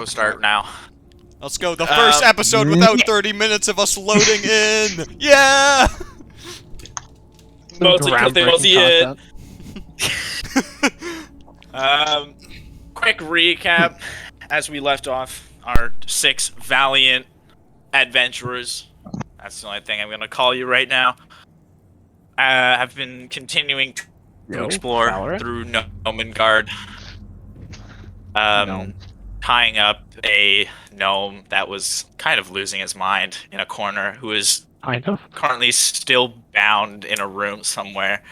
We'll start now. Let's go. The first episode without 30 minutes of us loading in. Yeah. Mostly because they was it. Quick recap. As we left off, our 6 valiant adventurers, that's the only thing I'm going to call you right now, have been continuing to explore through Nomengard, tying up a gnome that was kind of losing his mind in a corner, who is currently still bound in a room somewhere,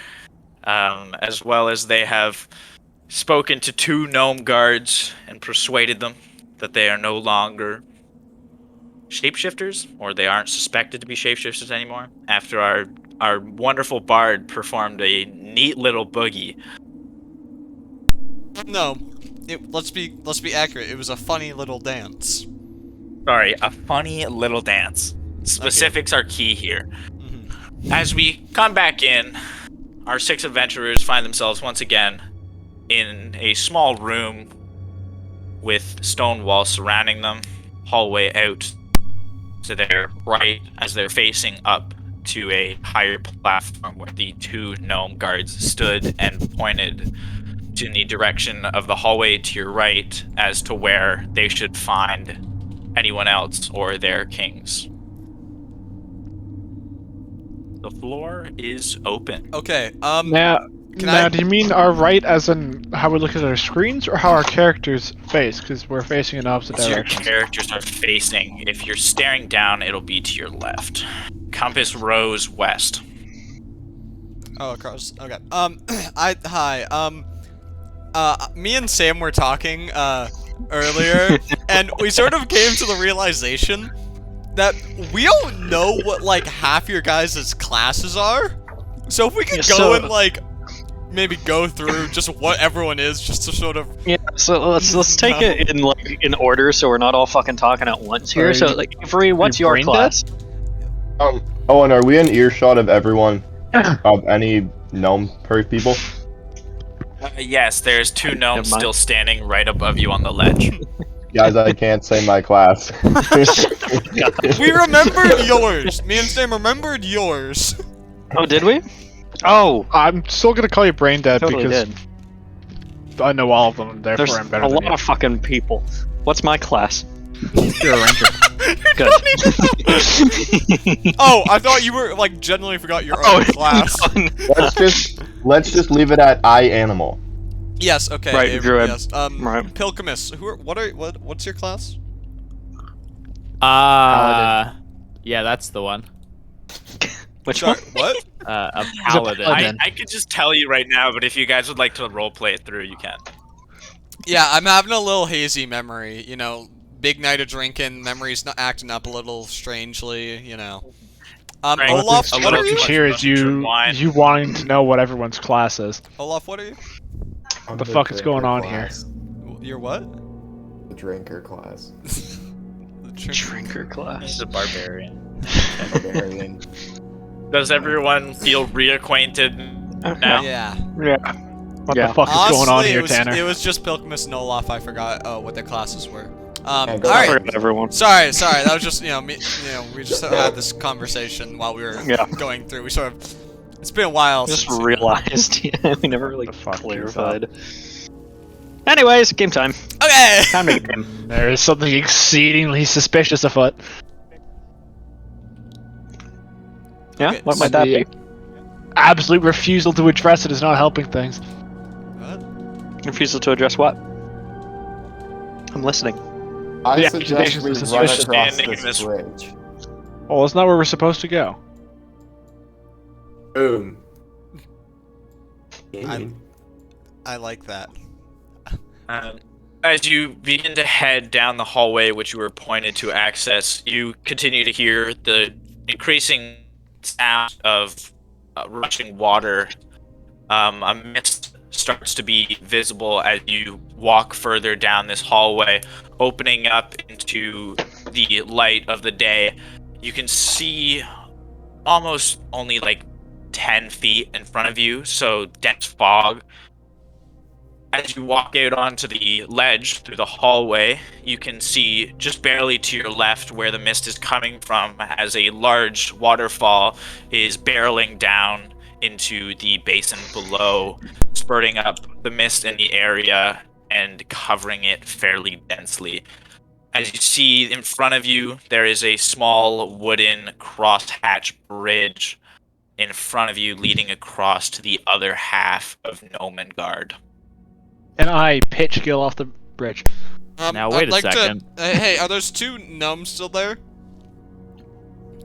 as well as they have spoken to 2 gnome guards and persuaded them that they are no longer shapeshifters, or they aren't suspected to be shapeshifters anymore, after our wonderful bard performed a neat little boogie. No, let's be accurate. It was a funny little dance. Sorry, a funny little dance. Specifics are key here. Mm-hmm. As we come back in, our 6 adventurers find themselves once again in a small room with stone walls surrounding them, hallway out to their right as they're facing up to a higher platform where the 2 gnome guards stood and pointed to the direction of the hallway to your right as to where they should find anyone else or their kings. The floor is open. Okay, Now, do you mean our right as in how we look at our screens, or how our characters face? Because we're facing in opposite directions. Your characters are facing. If you're staring down, it'll be to your left. Compass rose west. Oh, across. Okay. Me and Sam were talking, earlier, and we sort of came to the realization that we don't know what, like, half your guys' classes are. So if we could go and, like, maybe go through just what everyone is, just to sort of... Yeah, so let's take it in order, so we're not all fucking talking at once here. So, like, Avery, what's your class? Owen, are we in earshot of everyone? Of any gnome people? Yes, there's 2 gnomes still standing right above you on the ledge. Guys, I can't say my class. We remembered yours! Me and Sam remembered yours. Oh, did we? Oh! I'm still gonna call you brain dead Totally because did. I know all of them, therefore There's I'm better a than lot you. of fucking people. What's my class? You're a ranger. Good. Oh, I thought you were, like, genuinely forgot your own class. Let's just leave it at I animal. Yes, okay. Right, Avery, Druid. yes. Right. Pilkamus, what's your class? Yeah, that's the one. Which Sorry, one? what? A paladin. I could just tell you right now, but if you guys would like to roleplay it through, you can. Yeah, I'm having a little hazy memory, you know, big night of drinking, memories not acting up a little strangely, you know. Right. Olaf, what are you? Here is you wanting to know what everyone's class is. Olaf, what are you? What the fuck is going on here? You're what? The drinker class. The Drinker He's class. a barbarian. Barbarian. Does everyone feel reacquainted now? Yeah. Yeah. What the fuck is going on here, Tanner? It was just Pilkamus and Olaf. I forgot what their classes were. go All I right. forgot everyone. Sorry. That was just, we just had this conversation while we were going through. We sort of, it's been a while Just since. realized. Yeah, we never really The fuck clarified. Anyways, game time. Okay. Time to game. There is something exceedingly suspicious afoot. Yeah, Okay, what so might that be? Absolute refusal to address it is not helping things. What? Refusal to address what? I'm listening. I The suggest accusations we are run suspicious. across Standing in this this- bridge. Well, it's not where we're supposed to go. Boom. I like that. As you begin to head down the hallway which you were pointed to access, you continue to hear the increasing sound of rushing water. A mist starts to be visible as you walk further down this hallway, opening up into the light of the day. You can see almost only like 10 feet in front of you, so dense fog. As you walk out onto the ledge through the hallway, you can see just barely to your left where the mist is coming from as a large waterfall is barreling down into the basin below, spurting up the mist in the area and covering it fairly densely. As you see in front of you, there is a small wooden crosshatch bridge in front of you leading across to the other half of Nomengard. And I pitch Gil off the bridge. Now, wait I'd a like second. Hey, are those 2 gnomes still there?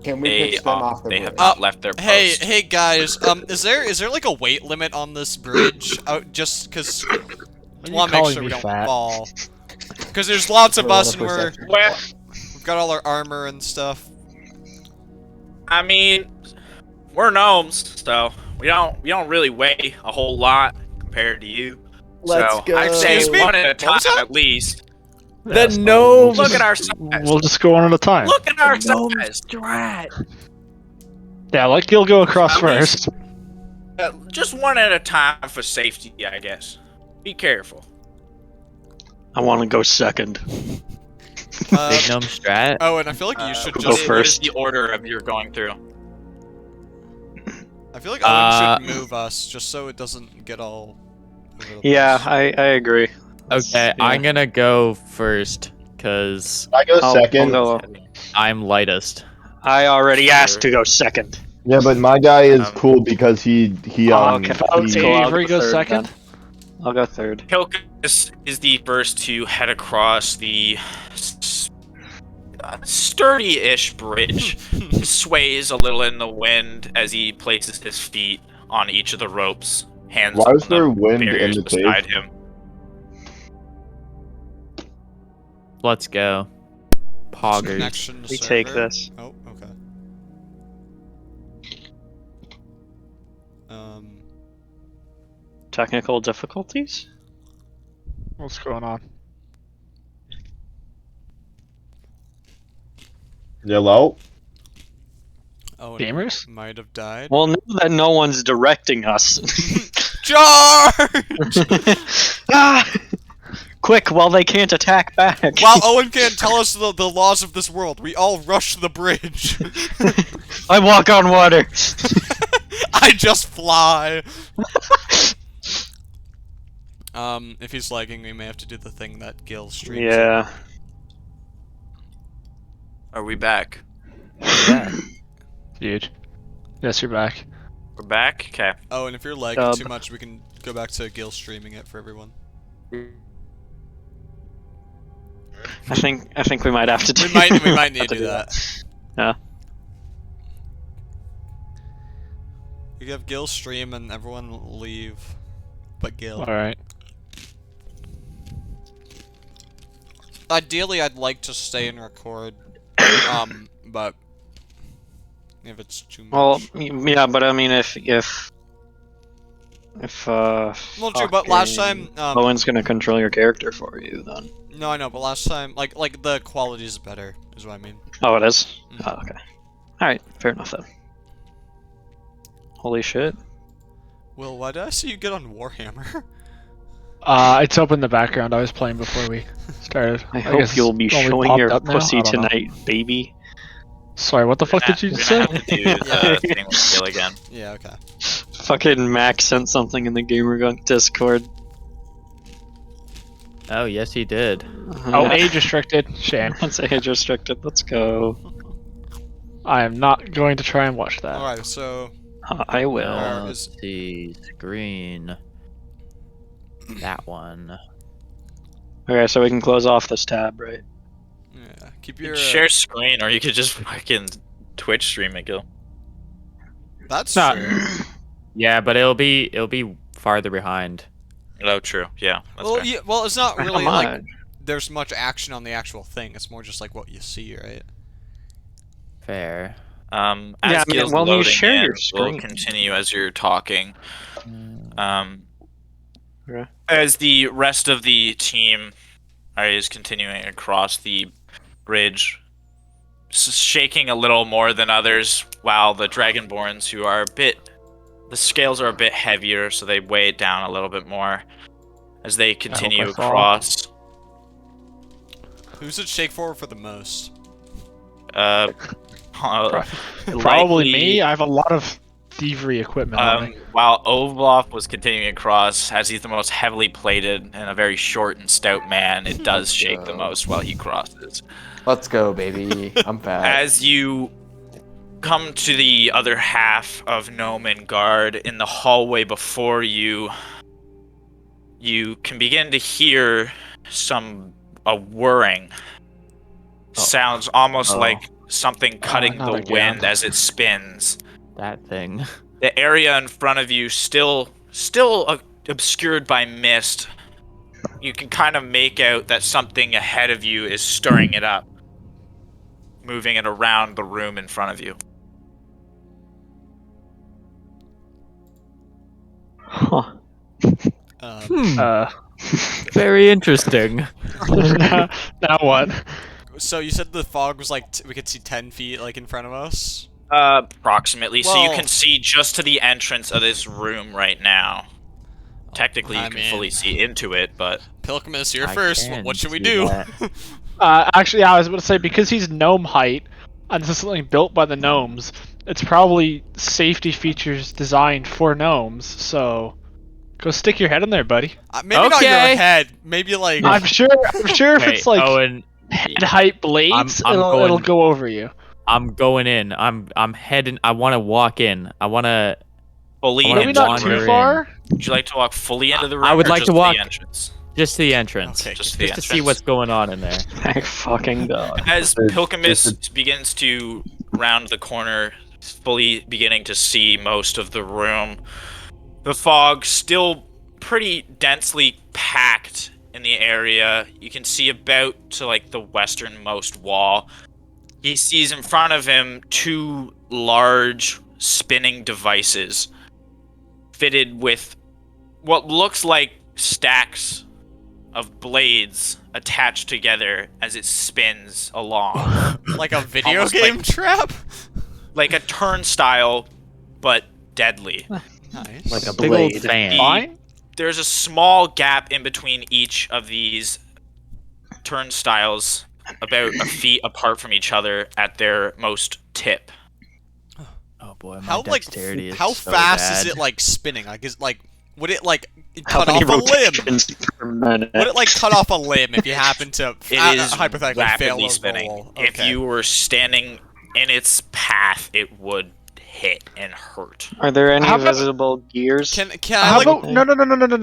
Can we They, pitch them off the they bridge? have not left their post. Hey guys, is there like a weight limit on this bridge? Just because I want to make sure we don't fall. Because there's lots of us and we've got all our armor and stuff. I mean, we're gnomes, so we don't really weigh a whole lot compared to you. Let's so go. I'd say Excuse me? one at a What was time that? at least. The gnome- Look at our size. We'll just go one at a time. Look at our size. Yeah, let Gil go across At least- first. Just one at a time for safety, I guess. Be careful. I want to go second. Big gnome strat. Oh, and I feel like you should Go just. What is first. the order of your going through? I feel like Owen should move us just so it doesn't get all. Over the Yeah, place. I agree. Okay, Yeah. I'm gonna go first, because I go I'll second. go- I'm lightest. I already asked to go second. Yeah, but my guy is Um, cool because he okay. Let's he- Cool, I'll Avery go goes third, second. then. I'll go third. Hilkus is the first to head across the sturdy-ish bridge. He sways a little in the wind as he places his feet on each of the ropes. Hands Why on is there the wind in barriers the beside cave? him. Let's go. Poggers. Connection to We take server. this. Oh, okay. Technical difficulties? What's going on? Yellow. Owen Gamers? might have died. Well, now that no one's directing us. Charge! Ah! Quick, while they can't attack back. While Owen can't tell us the laws of this world, we all rush the bridge. I walk on water. I just fly. If he's lagging, we may have to do the thing that Gil streams. Yeah. Are we back? Huge. Yes, you're back. We're back? Okay. Oh, and if you're lagging Dub. too much, we can go back to Gil streaming it for everyone. I think we might have to do We might need have to do that. Yeah. We have Gil stream and everyone leave, but Gil. Alright. Ideally, I'd like to stay and record, but if it's too much. Well, yeah, but I mean, if Well, true, but last time, Owen's gonna control your character for you, then. no, I know, but last time, like the quality is better, is what I mean. Oh, it is? Mhm. Oh, okay. Alright, fair enough then. Holy shit. Will, why did I see you get on Warhammer? It's up in the background. I was playing before we started. I hope guess you'll be it's only showing popped your up now? pussy I don't know. tonight, baby. Sorry, what the fuck did you We're say? gonna have to do the thing with Gil again. Yeah, okay. Fucking Max sent something in the GamerGunk Discord. Oh, yes, he did. Oh, age restricted. Shame. Let's age restricted. Let's go. I am not going to try and watch that. Alright, so, I will. Uh, Let's see. Screen. That one. Okay, so we can close off this tab, right? yeah, keep You your... could share screen, or you could just fucking Twitch stream it, Gil. That's Not- true. Yeah, but it'll be farther behind. Oh, true. Yeah. That's Well, fair. yeah, well, it's not really, Come like, on. there's much action on the actual thing. It's more just, like, what you see, right? Fair. As Yeah, I mean, Gil's well, you loading share in, your we'll screen. continue as you're talking. Okay. As the rest of the team is continuing across the bridge, shaking a little more than others, while the Dragonborns, who are the scales are a bit heavier, so they weigh it down a little bit more. as they continue I fall. across. Who should shake forward for the most? Probably Likely, me. I have a lot of thievery equipment on me. While Olaf was continuing across, as he's the most heavily plated and a very short and stout man, it does shake the most while he crosses. Let's go, baby. I'm fat. As you come to the other half of Gnome and Guard, in the hallway before you, you can begin to hear a whirring. Sounds almost like something cutting not the again. wind as it spins. That thing. The area in front of you still obscured by mist. You can kind of make out that something ahead of you is stirring it up, moving it around the room in front of you. Huh. Very interesting. Now what? So you said the fog was like we could see 10 feet like in front of us. Approximately. So you Well- can see just to the entrance of this room right now. Technically, you I can mean- fully see into it, but Pilkmus, you're I first. can What should we see do? that. Actually, yeah, I was about to say, because he's gnome height, and this is something built by the gnomes, it's probably safety features designed for gnomes, so go stick your head in there, buddy. Maybe not your Okay. head. Maybe like. I'm sure if Hey, it's like Owen, head height blades, I'm it'll going- go over you. I'm going in. I'm heading. I want to walk in. I want to. fully wanna Maybe into not the wander too room. far. Would you like to walk fully into the room? I would or like just to walk- the entrance. Just the entrance. Okay, Just Just the to see entrance. what's going on in there. Thank fucking God. As There's- Pilkmus begins to round the corner, fully beginning to see most of the room, the fog still pretty densely packed in the area. You can see about to like the westernmost wall. He sees in front of him two large spinning devices fitted with what looks like stacks of blades attached together as it spins along. Like a video Almost game like- trap? Like a turnstile, but deadly. Nice. Like a big old Blade. fan. Fine. There's a small gap in between each of these turnstiles, about a feet apart from each other at their most tip. Oh boy, my How like dexterity is how so fast bad. is it like spinning? Like is like would it like How cut many off a limb? rotations per minute? Would it like cut off a limb if you happen to It is hypothetically fail rapidly a spinning. roll? If Okay. you were standing in its path, it would hit and hurt. Are there any How about- visible gears? Can I How like about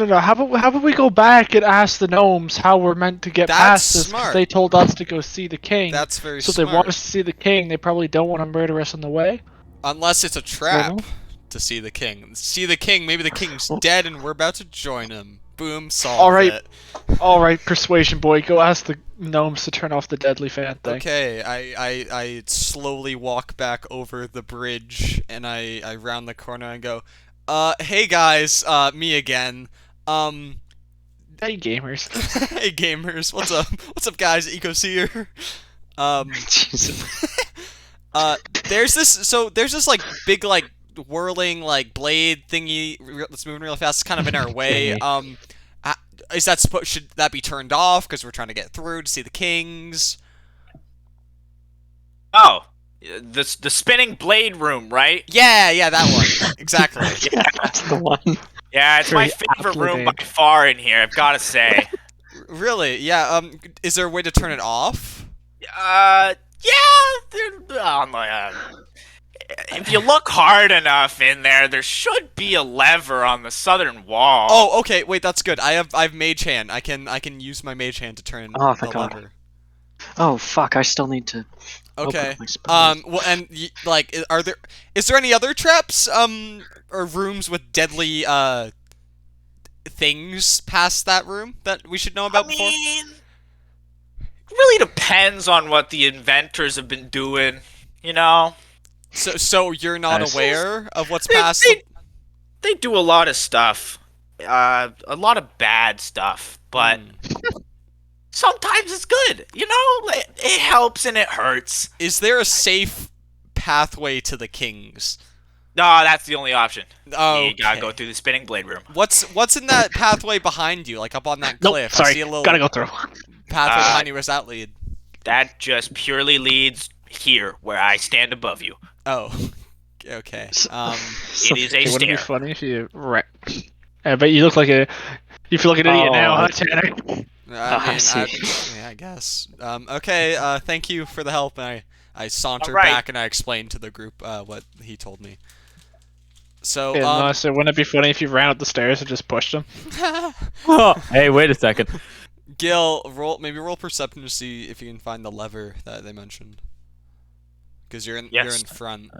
no? How about we go back and ask the gnomes how we're meant to get That's past this? 'Cause smart. they told us to go see the king. that's very so smart. they want us to see the king. They probably don't want to murder us on the way. Unless it's a trap know? to see the king. See the king, maybe the king's dead and we're about to join him. Boom, solved All right. it. All right, persuasion boy, go ask the gnomes to turn off the deadly fan thing. Okay, I slowly walk back over the bridge and I round the corner and go, hey guys, me again. Hey gamers. Hey gamers, what's up? What's up guys, Ecos here. Jesus. There's this like big like whirling like blade thingy that's moving really fast. It's kind of in our way. Is that should that be turned off because we're trying to get through to see the kings? Oh, the spinning blade room, right? Yeah, that one. Exactly. That's the one. Yeah, it's my Very favorite aptly room by named. far in here, I've got to say. Really? Yeah. Is there a way to turn it off? Yeah, if you look hard enough in there, there should be a lever on the southern wall. Oh, okay. Wait, that's good. I've mage hand. I can use my mage hand to turn Oh, the thank God. lever. Oh fuck! I still need to. Okay. Open my spells. Well, and like, is there any other traps, or rooms with deadly, things past that room that we should know about before? it really depends on what the inventors have been doing, you know? So you're not Nice. aware of what's They- past? they- They do a lot of stuff. A lot of bad stuff, but sometimes it's good, you know? It helps and it hurts. Is there a safe pathway to the kings? No, that's the only option. Oh, You gotta go through the spinning blade room. What's in that pathway behind you, like up on that Nope, cliff? sorry, I see a little gotta go through. pathway behind you. Where's that lead? That just purely leads here, where I stand above you. Oh, okay. It is a It wouldn't be stair. funny if you. I bet you look like a. You feel like an idiot now, huh, Tanner? I see. yeah, I guess. Okay. Thank you for the help. And I saunter Alright. back and I explain to the group what he told me. So Yeah, no, so wouldn't it be funny if you ran up the stairs and just pushed him? Hey, wait a second. Gil, roll perception to see if you can find the lever that they mentioned. Because you're in front.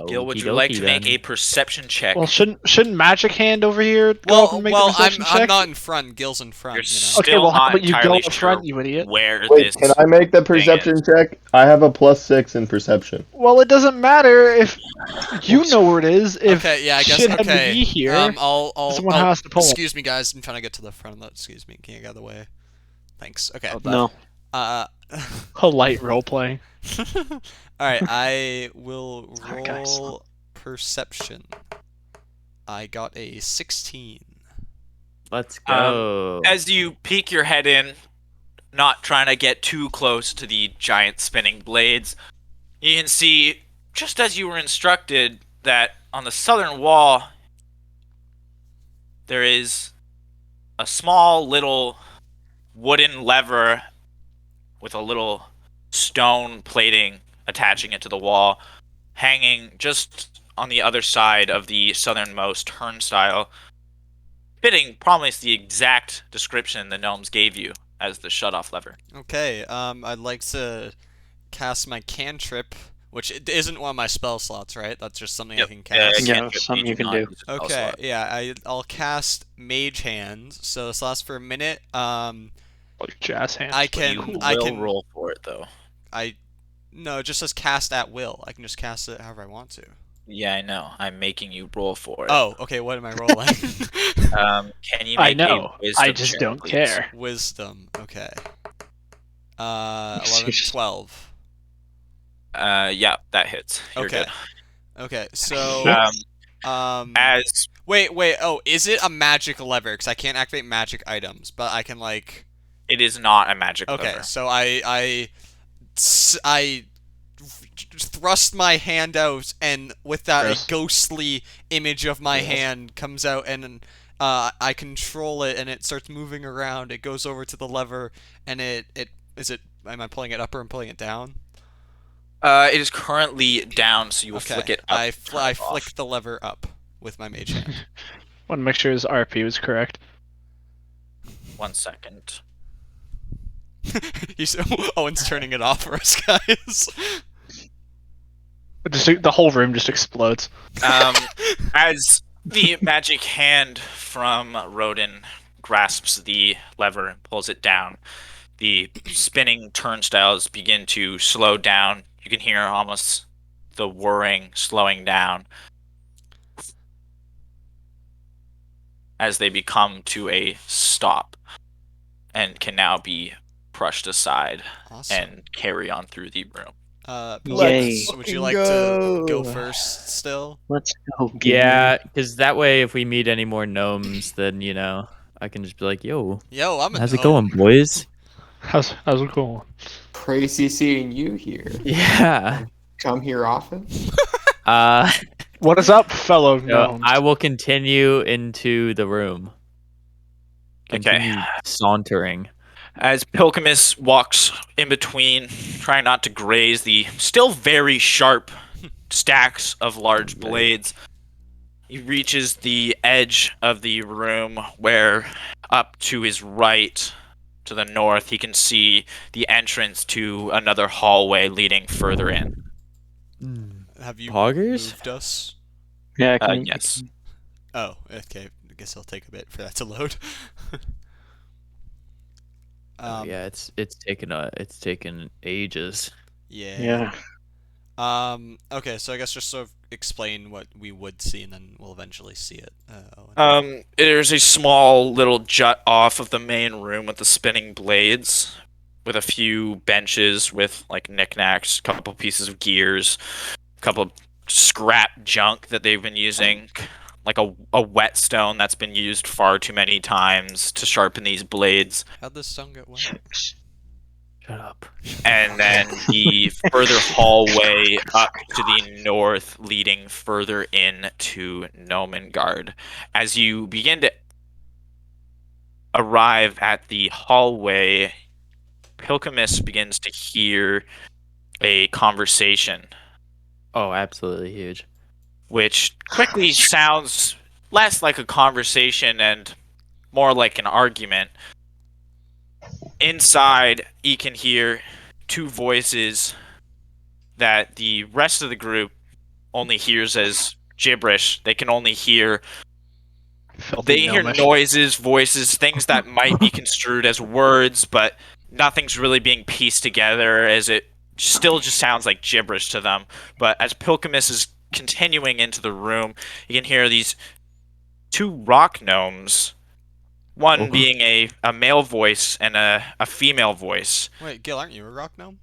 Gil, would Okie you like dokie to make then. a perception check? Well, shouldn't Magic Hand over here go up and make the perception check? I'm not in front. Gil's in front. You're You know? Okay, still well, how not about you go entirely up front, sure you idiot? where Wait, this can I make the thing perception is. check? I have a +6 in perception. Well, it doesn't matter if you know where it is. If Okay, yeah, I guess. shit happened to Okay. be here, I'll someone has to pull. Excuse me, guys. I'm trying to get to the front of that. Excuse me. Can you get out of the way? Thanks. Okay. No. Polite role playing. Alright, I will Sorry, guys. roll perception. I got a 16. Let's go. As you peek your head in, not trying to get too close to the giant spinning blades, you can see, just as you were instructed, that on the southern wall there is a small little wooden lever with a little stone plating attaching it to the wall, hanging just on the other side of the southernmost turnstile, fitting probably the exact description the gnomes gave you as the shut-off lever. Okay, I'd like to cast my cantrip, which isn't one of my spell slots, right? That's just something I can cast. Yeah, something you can do. Okay, yeah, I'll cast Mage Hand, so this lasts for a minute. Like jazz hands. I can roll for it though. No, it just says cast at will. I can just cast it however I want to. Yeah, I know. I'm making you roll for it. Oh, okay. What am I rolling? Can you make I know. a wisdom I just check, don't please? care. Wisdom. Okay. 11, 12. Yeah, that hits. You're Okay. good. Okay. So. As Wait. Oh, is it a magic lever? Because I can't activate magic items, but I can like. it is not a magic Okay. lever. So I thrust my hand out, and with that, Gross. a ghostly image of my hand comes out, and I control it, and it starts moving around. It goes over to the lever, and am I pulling it up or am I pulling it down? It is currently down, so you will Okay. flick it up. I turn it off. flick the lever up with my mage hand. Want to make sure his RP was correct. 1 second. Owen's turning it off for us, guys. The whole room just explodes. As the magic hand from Rodin grasps the lever and pulls it down, the spinning turnstiles begin to slow down. You can hear almost the whirring slowing down as they become to a stop and can now be brushed aside Awesome. and carry on through the room. Yay. Would you like to go first still? Let's go. Yeah, because that way, if we meet any more gnomes, then I can just be like, "Yo, Yo, I'm a how's it gnome. going, boys?" How's it going? Crazy seeing you here. Yeah. Come here often? What is up, fellow So gnomes? I will continue into the room. Okay. Continue sauntering. As Pilkamus walks in between, trying not to graze the still very sharp stacks of large blades, he reaches the edge of the room where, up to his right, to the north, he can see the entrance to another hallway leading further in. Have you Poggers? moved us? Yeah, Yes. Oh, okay. I guess it'll take a bit for that to load. Yeah, it's taken ages. Yeah. Yeah. Okay, so I guess just sort of explain what we would see, and then we'll eventually see it. Owen. There's a small little jut off of the main room with the spinning blades, with a few benches with like knickknacks, a couple pieces of gears, a couple scrap junk that they've been using, like a whetstone that's been used far too many times to sharpen these blades. How'd this stone get wet? Shut up. And then the further hallway up to the north leading further in to Nomengard. As you begin to arrive at the hallway, Pilkamus begins to hear a conversation, Oh, absolutely huge. which quickly sounds less like a conversation and more like an argument. Inside, you can hear two voices that the rest of the group only hears as gibberish. They can only hear Filthy They hear gnomish. noises, voices, things that might be construed as words, but nothing's really being pieced together, as it still just sounds like gibberish to them. But as Pilkamus is continuing into the room, you can hear these two rock gnomes, one being a male voice and a female voice. Wait, Gil, aren't you a rock gnome?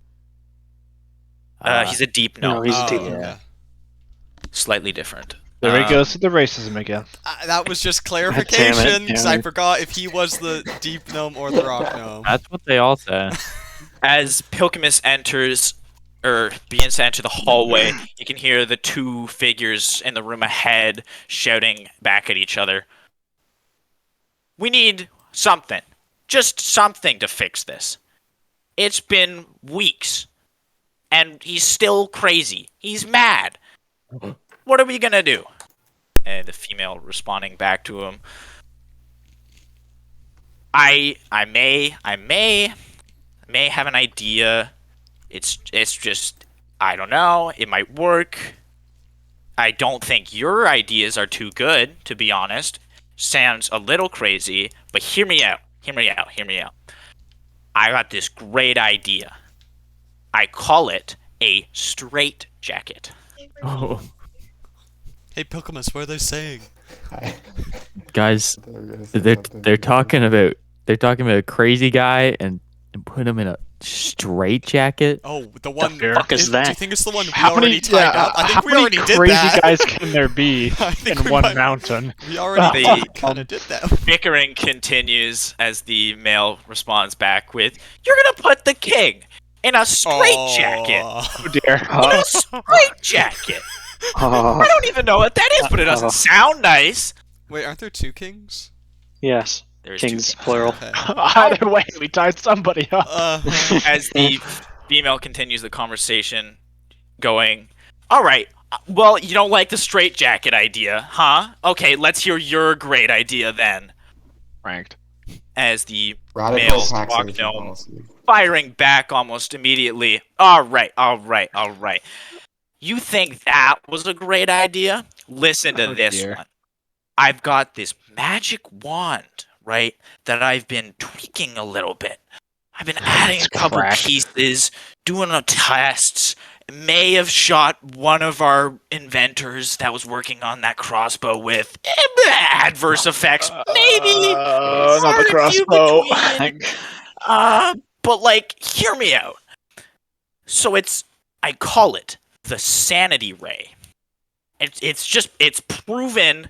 He's a deep gnome, No, he's a Oh, deep. okay. slightly different. There he goes to the racism again. That was just Damn clarification, it, because I forgot if he was the deep gnome or the rock gnome. That's what they all say. As Pilkamus enters, or begins to enter the hallway, you can hear the two figures in the room ahead shouting back at each other. We need something. Just something to fix this. It's been weeks. And he's still crazy. He's mad. What are we gonna do? And the female responding back to him. I may have an idea. It's just, I don't know. It might work. I don't think your ideas are too good, to be honest. Sounds a little crazy, but hear me out. I got this great idea. I call it a straight jacket. Oh, Hey, Pilkamus, what are they saying? guys, they're talking about a crazy guy and put him in a straight jacket. Oh, the one. fuck is Do that? you think it's the one we How many, already tied up? I how think we many already did crazy that. guys can there be I think in we one might- mountain? We already They- kind of did that. Bickering continues as the male responds back with, "You're gonna put the king in a straight jacket. Oh dear. In a straight jacket. I don't even know what that is, but it doesn't sound nice." Wait, aren't there two kings? Yes, There's kings two. plural. Okay. Either way, we tied somebody up. As the female continues the conversation, going, "All right, well, you don't like the straight jacket idea, huh? Okay, let's hear your great idea then." Ranked. As the Radical male rock taxation gnome policy. firing back almost immediately. All right. You think that was a great idea? Listen to Oh, this dear. one. I've got this magic wand, right, that I've been tweaking a little bit. I've been adding It's a couple cracked. pieces, doing a tests. May have shot one of our inventors that was working on that crossbow with adverse effects. Maybe. Not the Far and few crossbow. between. But like, hear me out. So I call it the sanity ray. It's proven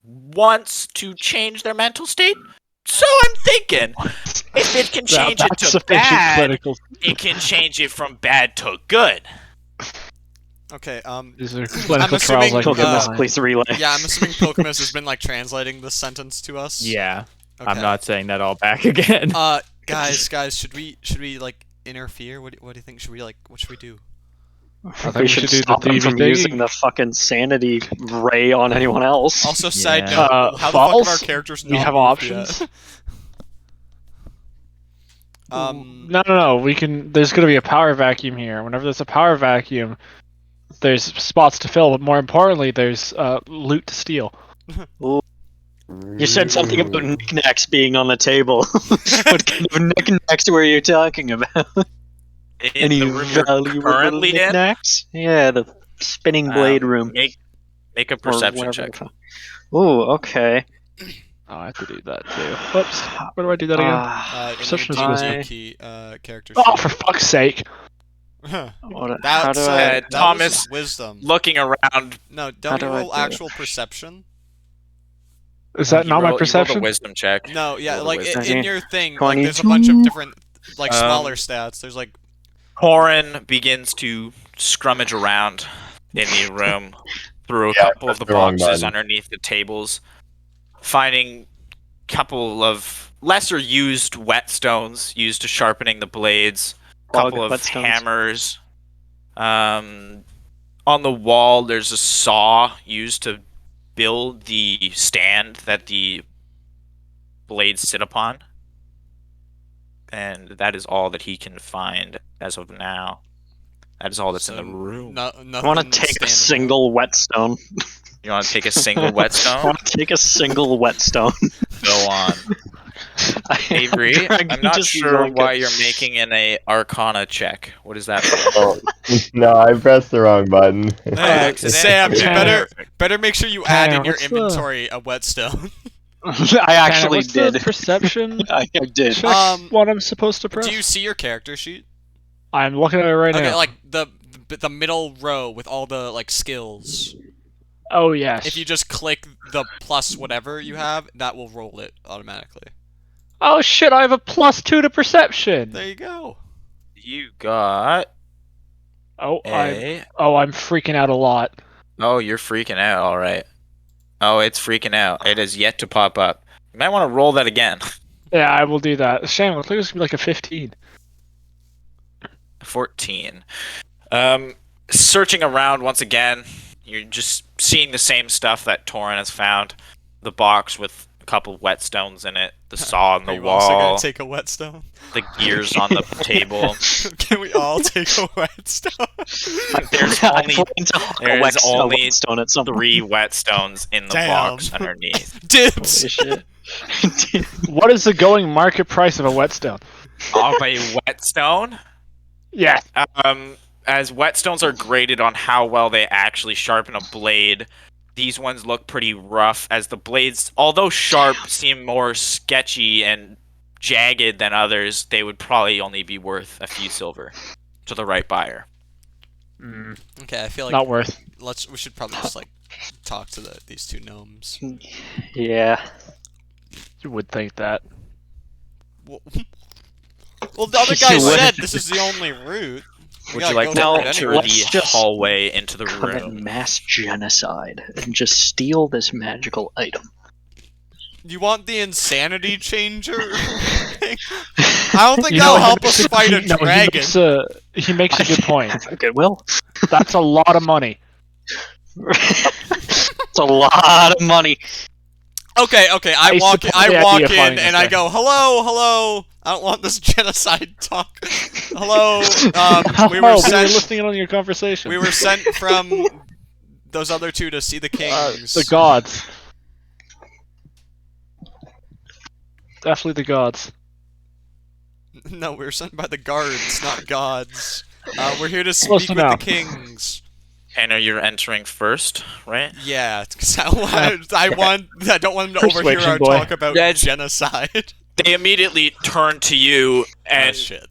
once to change their mental state. So I'm thinking, if it can change it That's to sufficient bad, political. it can change it from bad to good. Okay. These are clinical assuming- trials like Pilkamus, Please relay. Yeah, I'm assuming Pilkamus has been like translating this sentence to us. Yeah, Okay. I'm not saying that all back again. Guys, should we like interfere? What do you think? What should we do? think We we should should do the stop them from DVD. using the fucking sanity ray on anyone else. Also, side Yeah. note, how the fuck have false? our characters We not have moved yet? options. No. We can. There's gonna be a power vacuum here. Whenever there's a power vacuum, there's spots to fill, but more importantly, there's loot to steal. You said something about knickknacks being on the table. What kind of knickknacks were you talking about? In Any the room you're valuable currently in, knickknacks? Yeah, the spinning blade room. make a or perception whatever check. the fuck. Ooh, okay. Oh, I have to do that too. Whoops. Where do I do that again? In Perception your is D&D supposed key, character Oh, sheet. for fuck's sake! That's How do I? that Thomas was wisdom. looking around. No, don't do you I roll do it? actual perception? Is that not my You roll a perception? wisdom check. No, yeah, Roll a like wisdom. in your thing, like there's a bunch of different, like smaller stats. There's like Corin begins to scrummage around in the room through a Yeah, couple of the pressed the wrong boxes button. underneath the tables, finding a couple of lesser used whetstones used to sharpening the blades, a couple of whetstones. hammers. On the wall, there's a saw used to build the stand that the blades sit upon. And that is all that he can find as of now. That is all that's in the room. I want to take a single whetstone. You want to take a single I whetstone? want to take a single whetstone. Go on. Avery, I'm not sure why you're making an Arcana check. What is that for? Oh, no, I pressed the wrong button. Hey, accident? Sam, you Yeah. better make sure you add in your what's the- inventory a whetstone. I actually What's the did. perception I did. check what I'm supposed to press? Do you see your character sheet? I'm looking at it right Okay, now. like the middle row with all the like skills. Oh yes. If you just click the plus whatever you have, that will roll it automatically. Oh shit! I have a +2 to perception. There you go. You got Oh, a... I'm freaking out a lot. Oh, you're freaking out, alright. Oh, it's freaking out. It is yet to pop up. You might want to roll that again. Yeah, I will do that. Shame, I think it's gonna be like a 15. 14. Searching around once again, you're just seeing the same stuff that Torin has found. The box with a couple of whetstones in it, the saw on the Are you also wall, gonna take a whetstone? the gears on the table. Can we all take a whetstone? There's I only, plan to hook a there's a only whetstone at some point. 3 whetstones in the Damn. box underneath. Dibs. Holy shit. What is the going market price of a whetstone? Of a whetstone? Yeah. As whetstones are graded on how well they actually sharpen a blade, these ones look pretty rough, as the blades, although sharp, seem more sketchy and jagged than others. They would probably only be worth a few silver to the right buyer. Okay, I feel like Not worth. we should probably just like talk to these two gnomes. Yeah. You would think that. Well, the other guy You would. said this is the only route. We Would gotta you like go to through it enter anyway. Let's the just hallway into the Commit room? mass genocide and just steal this magical item. You want the insanity changer? I don't think You that'll know, help us fight a no, dragon. He makes a good point. Okay, well, That's a lot of money. it's a lot of money. Okay, I I walk support the idea in of finding and this I guy. go, hello. I don't want this genocide talk. Hello. We We're were sent. listening in on your conversation. We were sent from those other two to see the kings. the gods. Definitely the gods. No, we were sent by the guards, not gods. We're here to Close speak with the enough. kings. Hannah, you're entering first, right? Yeah, because I don't want them to overhear Persuasion our boy. talk about Yeah, genocide. They immediately turn to you Oh and shit.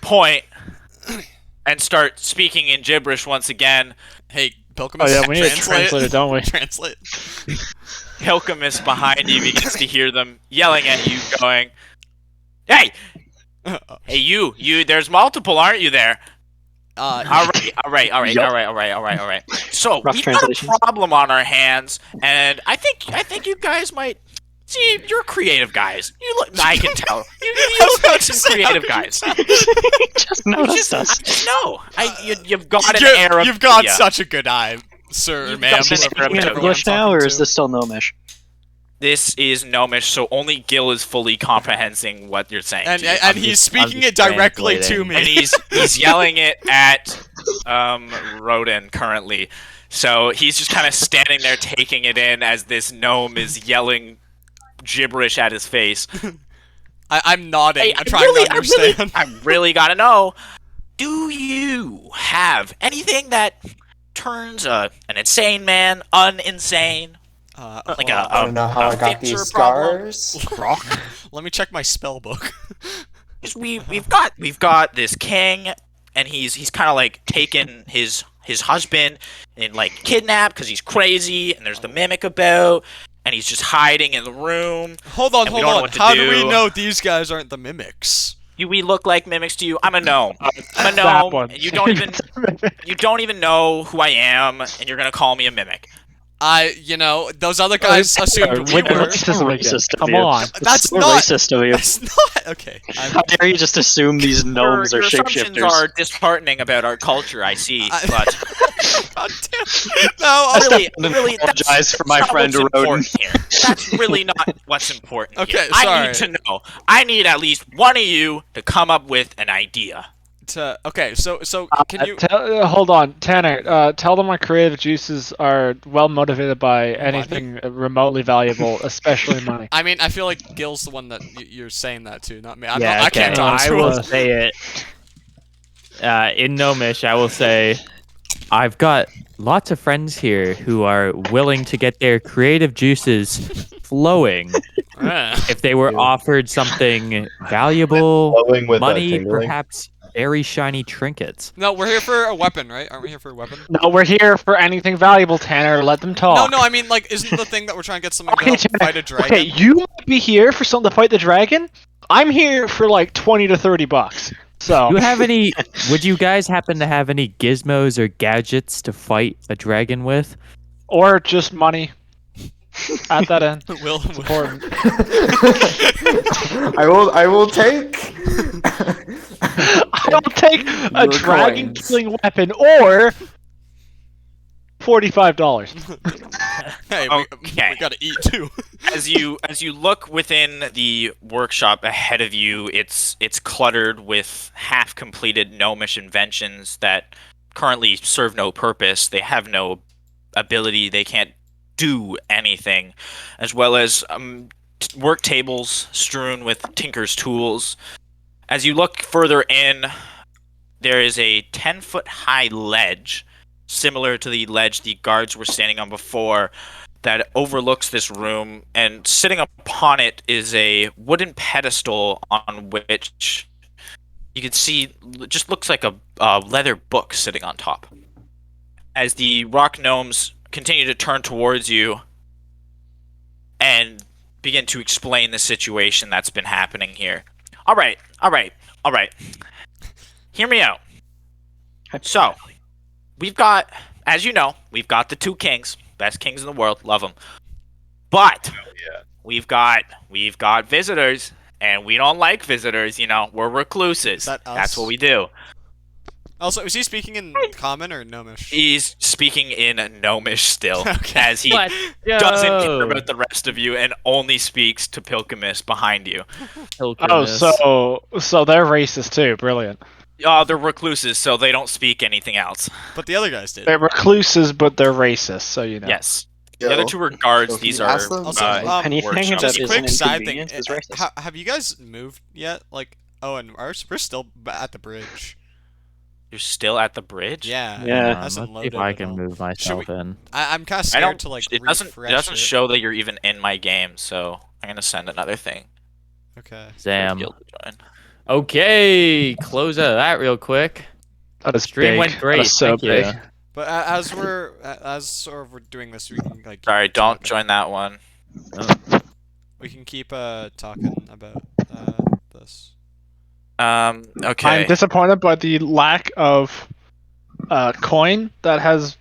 point and start speaking in gibberish once again. Hey, Pilkamus, Oh yeah, we need a translate. translator, don't we? Translate. Hilkamus behind you begins to hear them yelling at you, going, "Hey, hey, you! There's multiple, aren't you there? All right. So Rough we've got a translations. problem on our hands, and I think you guys might see. You're creative guys. You look. I can tell. You look like some creative guys. Just noticed us. No, you've got an air of. You've got yeah. such a good eye, sir, You've ma'am. got this whoever air of I'm English talking now, or is to. this still Gnomish? This is Gnomish, so only Gil is fully comprehending what you're saying. And to you. and he's speaking it directly to translating. me. And he's yelling it at Rodin currently. So he's just kind of standing there taking it in as this gnome is yelling gibberish at his face. I'm nodding. Hey, I'm trying to understand. I really gotta know. Do you have anything that turns an insane man uninsane? Like hold I on. don't know how I got fixer these problem. scars. Let me check my spell book. 'Cause we've got this king, and he's kind of like taken his husband and like kidnapped because he's crazy, and there's the mimic about, and he's just hiding in the room. Hold on. How do we do. know these guys aren't the mimics? Do we look like mimics to you? I'm a gnome. I'm a That gnome. one. And you don't even know who I am, and you're gonna call me a mimic. Those other guys assumed we With were. racism again. Racist of Come you. on. That's so not racist of you. That's not okay. How dare you just assume these gnomes your are assumptions shapeshifters? are disheartening about our culture. I see, but God damn. No, really, apologize for my not friend what's Rodin. important here. That's really not what's important. Okay, here. I sorry. need to know. I need at least one of you to come up with an idea. Okay, so can you? Hold on, Tanner. Tell them our creative juices are well motivated by anything remotely valuable, especially money. I mean, I feel like Gil's the one that you're saying that to, not me. I okay. can't talk I to will him. say it. In Gnomish, I will say, I've got lots of friends here who are willing to get their creative juices flowing if they were offered something valuable, Flowing with money, tingling. perhaps very shiny trinkets. No, we're here for a weapon, right? Aren't we here for a weapon? No, we're here for anything valuable, Tanner. Let them talk. No, I mean, like, isn't the thing that we're trying to get something to Okay, help Tanner. fight a dragon? Okay, you might be here for something to fight the dragon. I'm here for like $20 to $30. So. Do you have any? Would you guys happen to have any gizmos or gadgets to fight a dragon with? Or just money. At that end. Will. It's important. I will take. I'll take a Your dragon coins. killing weapon or $45. Hey, Okay. we gotta eat too. As you look within the workshop ahead of you, it's cluttered with half-completed gnomish inventions that currently serve no purpose. They have no ability. They can't do anything, as well as work tables strewn with tinker's tools. As you look further in, there is a 10-foot high ledge, similar to the ledge the guards were standing on before, that overlooks this room, and sitting upon it is a wooden pedestal on which you can see just looks like a leather book sitting on top. As the rock gnomes continue to turn towards you and begin to explain the situation that's been happening here. All right. Hear me out. So, we've got, as you know, we've got the two kings, best kings in the world, love them. But we've got visitors, and we don't like visitors. We're recluses. Is that us? That's what we do. Also, is he speaking in common or gnomish? He's speaking in gnomish still, Okay. as he Let's doesn't care go. about the rest of you and only speaks to Pilkamus behind you. Oh, so they're racist too. Brilliant. They're recluses, so they don't speak anything else. But the other guys did. They're recluses, but they're racist. So you know. Yes. The other two are guards. So can These you are ask them? Also, Anything workshops. that just a is an quick side thing. inconvenience is racist. Have you guys moved yet? Like, Owen, we're still at the bridge. You're still at the bridge? Yeah. Yeah. That's let's see unloaded if I at can all. move myself in. I'm kind of I scared don't. to like It doesn't refresh show that you're even in my game, so I'm gonna send another thing. Okay. for Zam. Gil to join. Okay, close out of that real quick. That is Stream big. went That great. is so Thank big. you. But as we're doing this, we can like. Sorry, keep don't talking. join that one. We can keep talking about this. Okay. I'm disappointed by the lack of coin that has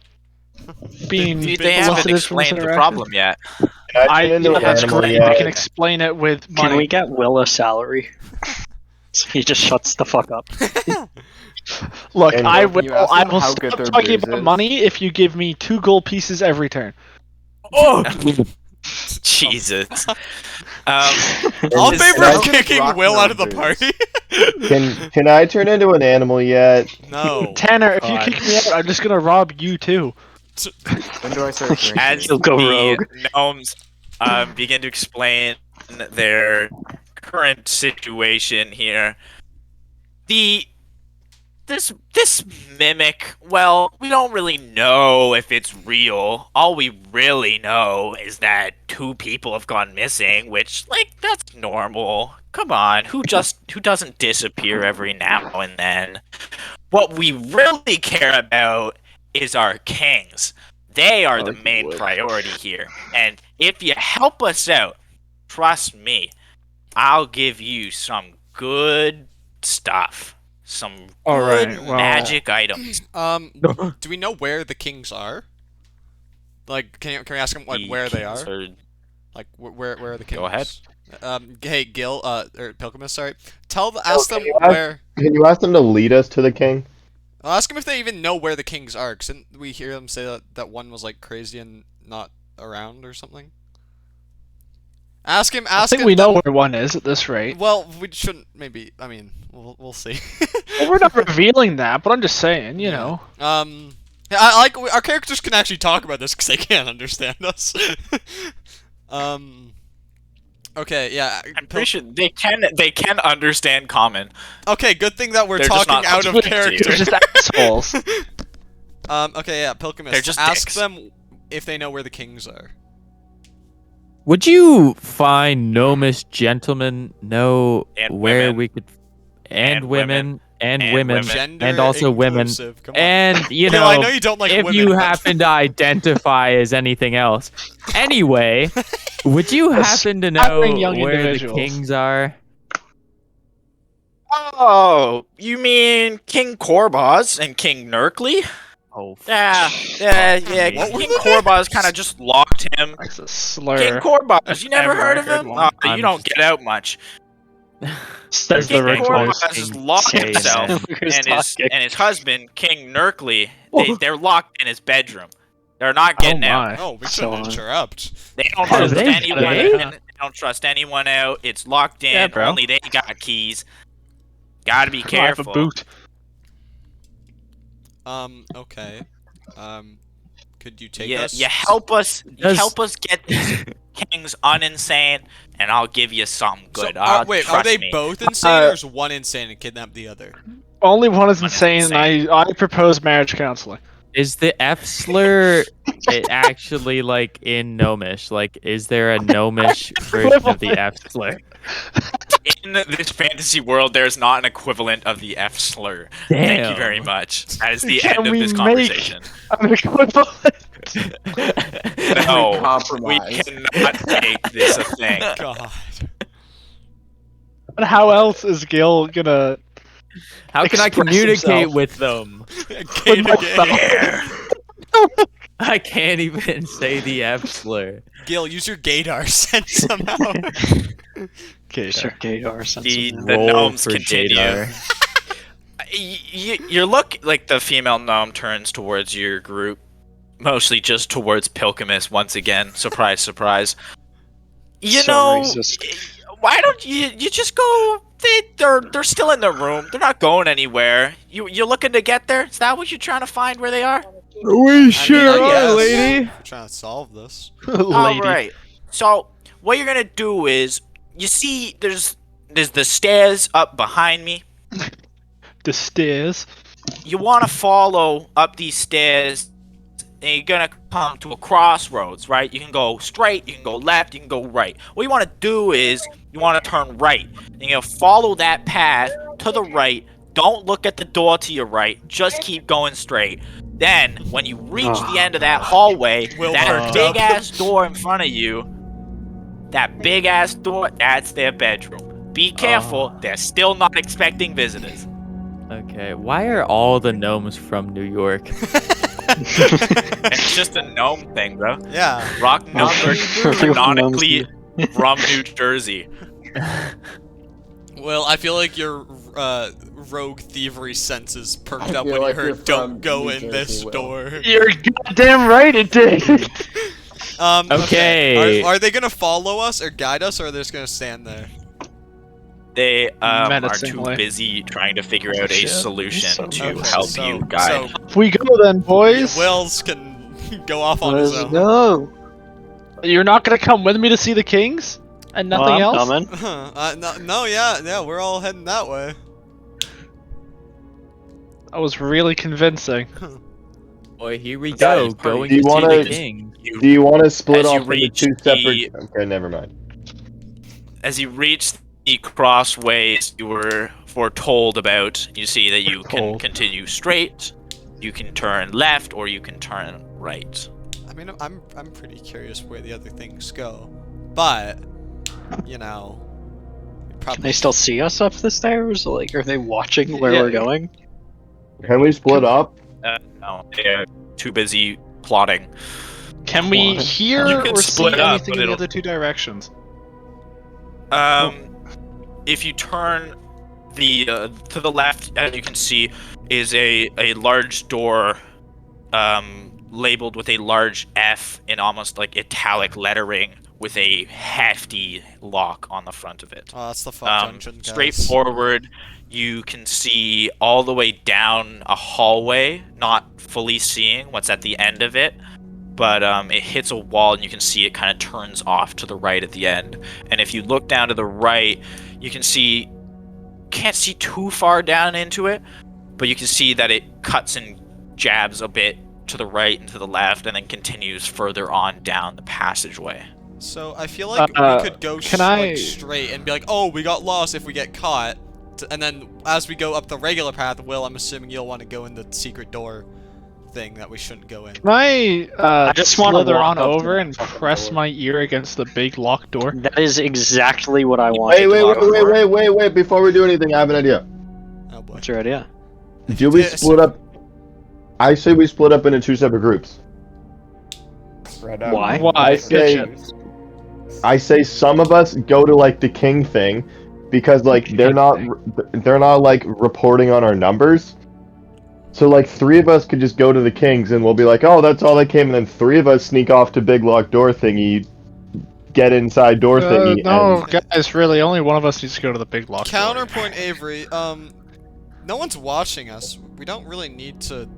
been. They haven't elicited from this explained the interaction. problem yet. Can I turn into an That's animal great. yet? I can explain it with money. Can we get Will a salary? So he just shuts the fuck up. Look, And I can will. you ask I them will how good stop their talking booze about is? money if you give me 2 gold pieces every turn. Oh, Jesus. All in Is- favor I of can kicking rock Will out of the numbers. party? Can I turn into an animal yet? No. Tanner, if you God. kick me out, I'm just gonna rob you too. When do I start drinking? As He'll go the rogue. gnomes begin to explain their current situation here, this mimic, well, we don't really know if it's real. All we really know is that 2 people have gone missing, which, like, that's normal. Come on, who doesn't disappear every now and then? What we really care about is our kings. They are the main priority here. And if you help us out, trust me, I'll give you some good stuff. Some good magic items. Do we know where the kings are? Like, can we ask them where they are? Like, where are the kings? Go ahead. Hey, Gil, or Pilgrimus, sorry. Ask them where. Can you ask them to lead us to the king? I'll ask them if they even know where the kings are. Cause didn't we hear them say that one was like crazy and not around or something? Ask him. I think we know where one is at this rate. Well, we shouldn't. Maybe. I mean, we'll see. Well, we're not revealing that, but I'm just saying, you know. I like our characters can actually talk about this because they can't understand us. Okay, yeah. I'm pretty sure they can understand common. Okay, good thing that we're They're talking out of character. They're just assholes. Okay, yeah, Pilgrimus. They're just ask dicks. them if they know where the kings are. Would you find gnomish gentlemen know And where women. we could, And women. and And women, women. Gender and also women, inclusive. Come on. and you Gil, know, I know you don't like if women, you but- happen to identify as anything else. Anyway, would you happen to know Aspiring young where the individuals. kings are? Oh, you mean King Korbaz and King Nurkly? Oh, Yeah. What were King the Korbaz kind of just locked him. That's a slur. King Korbaz, you never Ever heard of heard him? one. Oh, you don't get out much. Says King the Korbaz recluse. just locked insane, himself man. and his husband, King Nurkly, they're locked in his bedroom. They're not getting out. Oh, we shouldn't interrupt. They don't Are trust they anyone. gay? They don't trust anyone out. It's locked in. Yeah, bro. Only they got keys. Gotta be I have a careful. boot. Okay. Could you take Yeah, us? you help us. Does- Help us get these kings uninsane, and I'll give you something good. So, wait, are Trust they me. both insane, or is one insane and kidnap the other? Only one is One is insane, and I propose marriage counseling. Is the F slur actually like in gnomish? Like, is there a gnomish version of the F slur? In this fantasy world, there's not an equivalent of the F slur. Thank you Damn. very much. That is the Can end of we this make- conversation. I'm equivalent. No, we Compromise. cannot make this a thing. God. And how else is Gil gonna? How can I Express communicate himself. with them? Gay to gay. I can't even say the F slur. Gil, use your gaydar sense somehow. Okay, Sure, Gaydar sense The of the Roll gnomes for continue. Jadar. You look like the female gnome turns towards your group, mostly just towards Pilgrimus once again. Surprise, surprise. You So know, racist. why don't you just go? They're still in the room. They're not going anywhere. You're looking to get there. Is that what you're trying to find where they are? We sure are, are, lady. I'm trying to solve this. Lady. All right. So what you're gonna do is, you see, there's the stairs up behind me. The stairs. You want to follow up these stairs, and you're gonna come to a crossroads, right? You can go straight, you can go left, you can go right. What you want to do is you want to turn right, and you're gonna follow that path to the right. Don't look at the door to your right. Just keep going straight. Then, when you reach the end of that hallway, Will that perked big up. ass door in front of you, that big ass door, that's their bedroom. Be careful, they're still not expecting visitors. Okay, why are all the gnomes from New York? It's just a gnome thing, bro. Yeah. Rock number canonically Gnomes. from New Jersey. Well, I feel like your rogue thievery senses perked up feel when you like you're heard "Don't from go New in this Jersey, Will." door." You're goddamn right, it did. Okay. Are they gonna follow us or guide us, or are they just gonna stand there? They are too Menacingly. busy trying to figure out a Shit. solution to Okay, help so- you guide. So If we go then, boys. Wills can go off on his Let's own. go. You're not gonna come with me to see the kings and nothing I'm else. coming. No, yeah, we're all heading that way. That was really convincing. Boy, here we Guys, go, going do you to see wanna- the king. Do you want to split As you off into reach two separate? the- Okay, never mind. As you reach the crossways you were foretold about, you see that you can Foretold. continue straight, you can turn left, or you can turn right. I mean, I'm pretty curious where the other things go, but you know, Can they still see us up the stairs? Like, are they watching where Yeah. we're going? Can we split up? No, they're too busy plotting. Can we What? hear You can or see split up, anything but in the it'll- other two directions? If you turn to the left, as you can see, is a large door, labeled with a large F in almost like italic lettering with a hefty lock on the front of it. oh, that's the fun dungeon, guys. Straight forward, you can see all the way down a hallway, not fully seeing what's at the end of it, but it hits a wall and you can see it kind of turns off to the right at the end. And if you look down to the right, you can see, can't see too far down into it, but you can see that it cuts and jabs a bit to the right and to the left, and then continues further on down the passageway. So I feel like we could go straight and be like, oh, we got lost if we get caught, and then as we go up the regular path, Will, I'm assuming you'll want to go in the secret door thing that we shouldn't go in. Can I just wanna slither walk on up to over that and fucking press door. my ear against the big locked door? That is exactly what I want. Wait, before we do anything, I have an idea. Oh boy. What's your idea? Do we split up? I say we split up into two separate groups. Spread out. Why? Why? I say some of us go to like the king thing, because like they're not like reporting on our numbers. So like 3 of us could just go to the kings and we'll be like, oh, that's all that came, and then 3 of us sneak off to big locked door thingy, get inside door thingy. No, and... guys, really, only one of us needs to go to the big locked door. Counterpoint, Avery. No one's watching us. We don't really need to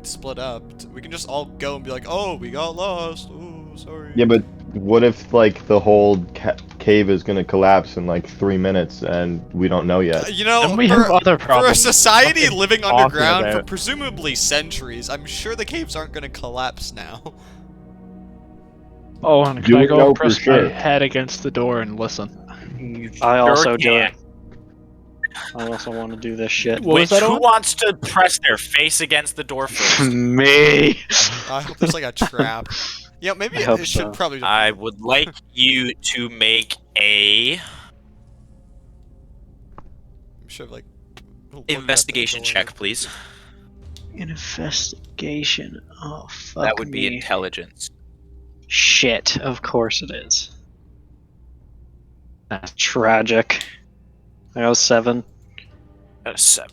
split up. We can just all go and be like, oh, we got lost. Oh, sorry. Yeah, but what if like the whole cave is gonna collapse in like 3 minutes and we don't know yet? You know, Then we have other for a problems. society living talking underground for about. presumably centuries, I'm sure the caves aren't gonna collapse now. Oh, and Do can I we go know and for press sure? my head against the door and listen? I also do can. it. I also want to do this shit. What was that, Who Owen? wants to press their face against the door first? Me. I hope there's like a trap. Yeah, maybe I it hope should so. probably. I would like you to make a should like investigation check, please. Investigation. Oh fuck. That would be me. intelligence. Shit. Of course it is. That's tragic. I got 7. Got a 7.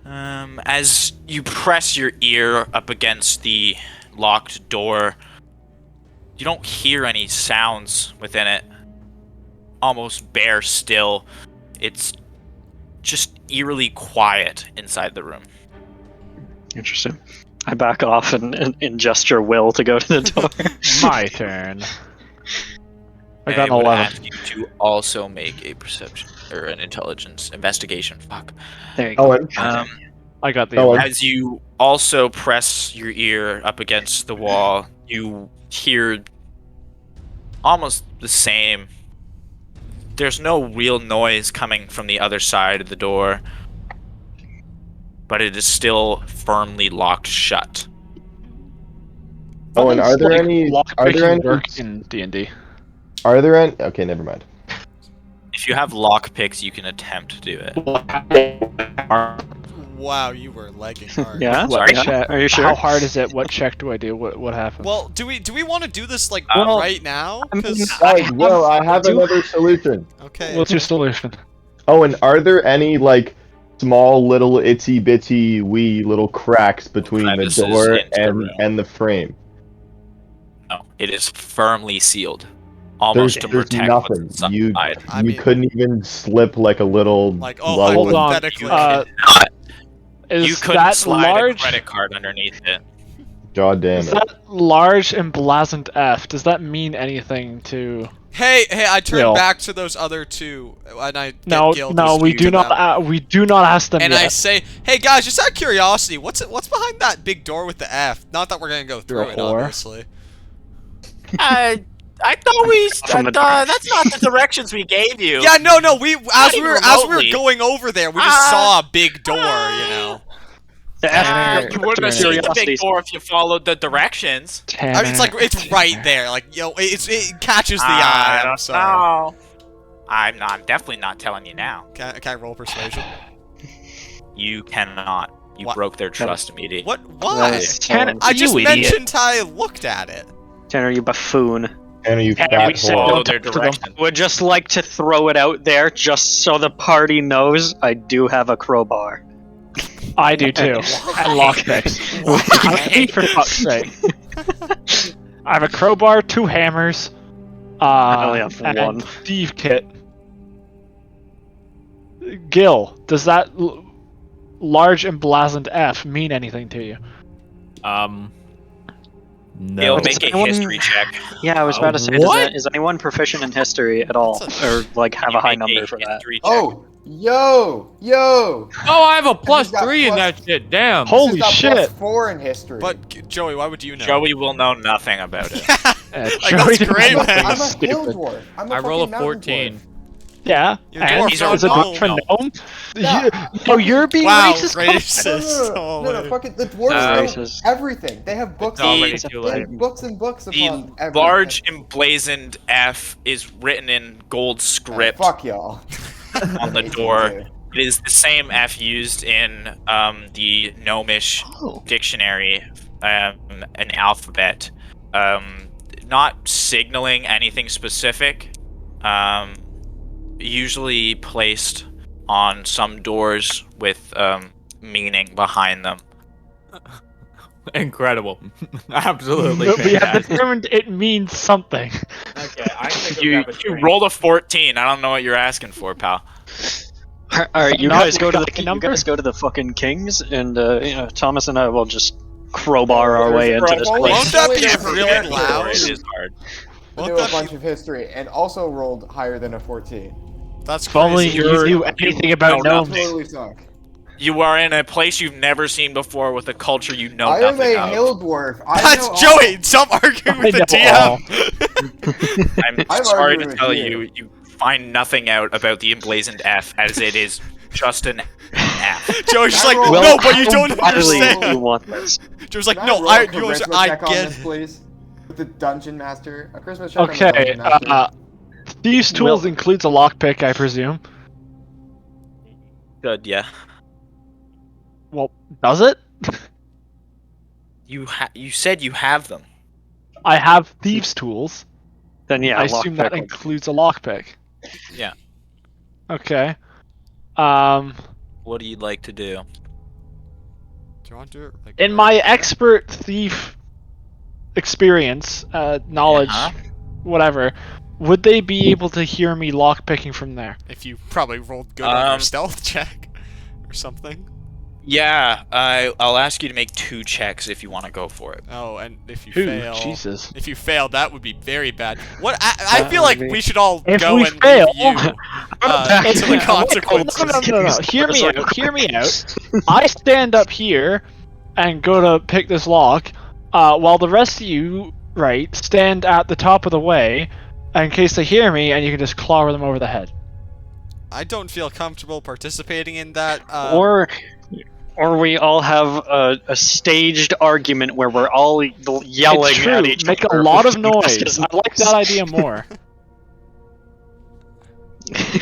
As you press your ear up against the locked door, you don't hear any sounds within it. Almost bare still. It's just eerily quiet inside the room. Interesting. I back off and gesture Will to go to the door. My turn. I And got an would 11. ask you to also make a perception or an intelligence investigation. Fuck. There you go. Owen, I got the Owen. 11. As you also press your ear up against the wall, you hear almost the same. There's no real noise coming from the other side of the door, but it is still firmly locked shut. Owen, are there any? Are there any? work in D&D? Are there any? Okay, never mind. If you have lock picks, you can attempt to do it. Wow, you were lagging hard. Yeah? Sorry? Yeah? Are you sure? How hard is it? What check do I do? What happens? Well, do we want to do this like Well, right now? I mean, Because Guys, Will, I have another solution. okay. What's your solution? Owen, are there any like small little itsy bitsy wee little cracks between the Crevices door into the room. and the frame? No, it is firmly sealed, almost to There's protect nothing. what's You inside. I you mean- couldn't even slip like a little. Like, oh, lull- Hold on. hypothetically. Is You couldn't that slide large? a credit card underneath it. God damn Is it! that large emblazoned F? Does that mean anything to? Hey, I turn Will. back to those other two, and I get No, Gil to no, we speak do to not. them. We do not ask them And yet. I say, hey guys, just out of curiosity, what's behind that big door with the F? Not that we're gonna go You're through a it, whore. obviously. I thought we. From the- That's not the directions we gave you. Yeah, no. We as even we were remotely. going over there, we just saw a big door. You know. The Tanner, You wouldn't have seen the Curiosity. big door if you followed the directions. Tanner, I mean, it's right there. Like it catches the eye. I'm sorry. No. I'm definitely not telling you now. Can I roll persuasion? You cannot. You What? broke their trust immediately. What? Why? Tanner, I just you idiot. mentioned I looked at it. Tanner, you buffoon. Tanner, you Tanner, fat we said whore. Follow don't their talk to them. directions. Would just like to throw it out there just so the party knows I do have a crowbar. I do too. And lockpicks. For fuck's sake. I have a crowbar, 2 hammers, I only have and one. thief kit. Gil, does that large emblazoned F mean anything to you? No. He'll make a anyone- history check. Yeah, I was about to say, What? is anyone proficient in history at all? Or, like, have You a high make number for that? history check. Oh, yo! Oh, I have a plus got 3 in plus- that shit. Damn. Holy This has got shit! +4 in history. But Joey, why would you know? Joey will know nothing about it. Like, Joey that's great, doesn't man. I'm a stupid. hill dwarf. I'm a I roll a fucking mountain 14. dwarf. Yeah, You're and dwarf, is you're a dwarf a gnome. gnome? Yeah. You're being Wow, racist. racist. No, fucking the dwarves No. know Racist. everything. They have books It's already and too they late. have books and books The upon everything. large emblazoned F is written in gold script Fuck y'all. on the door. It is the same F used in the Gnomish Oh. dictionary, an alphabet. Not signaling anything specific. Usually placed on some doors with meaning behind them. Incredible. Absolutely. But we have fantastic. determined it means something. Okay, I think You rolled a 14. I don't know what you're asking for, pal. Alright, you Not guys go to lucky the you number? guys go to the fucking Kings, and Thomas and I will just crowbar our way into this Won't Won't place. that be There's really character. loud? It is hard. Won't Knew a that bunch be- of history and also rolled higher than a 14. That's If only crazy. you knew anything about No, gnomes. Totally suck. You are in a place you've never seen before with a culture you know I am nothing a of. hill dwarf. I That's know Joey. Stop arguing with the I know DM. I'm I'm sorry arguing to with tell you. you find nothing out about the emblazoned F, as it is just an F. Joey's just like, Well, no, but you don't Badly you understand. want this. Joey's like, Can no, roll I a charisma I check on get this, it. please? With the dungeon master. A charisma check on the Okay, dungeon master. these tools includes a lockpick, I presume. Good, yeah. Well, does it? You said you have them. I have thieves' tools. Then yeah, I assume that lockpick. includes a lockpick. Yeah. Okay. What do you like to do? Do you want to do it? Like, In my expert thief experience, knowledge, Uh-huh. whatever, would they be able to hear me lockpicking from there? if you probably rolled good on your Um, stealth check or something. Yeah, I'll ask you to make 2 checks if you want to go for it. Oh, and if you Ooh, fail, Jesus. if you fail, that would be very bad. What I feel like we should all If go we and fail- leave you to the No, consequences. no. Hear me out. Hear me out. I stand up here and go to pick this lock, while the rest of you, right, stand at the top of the way, in case they hear me, and you can just clobber them over the head. I don't feel comfortable participating in that. Or we all have a staged argument where we're all yelling It's true. at each Make other. a lot of Just noise. as I like that idea more.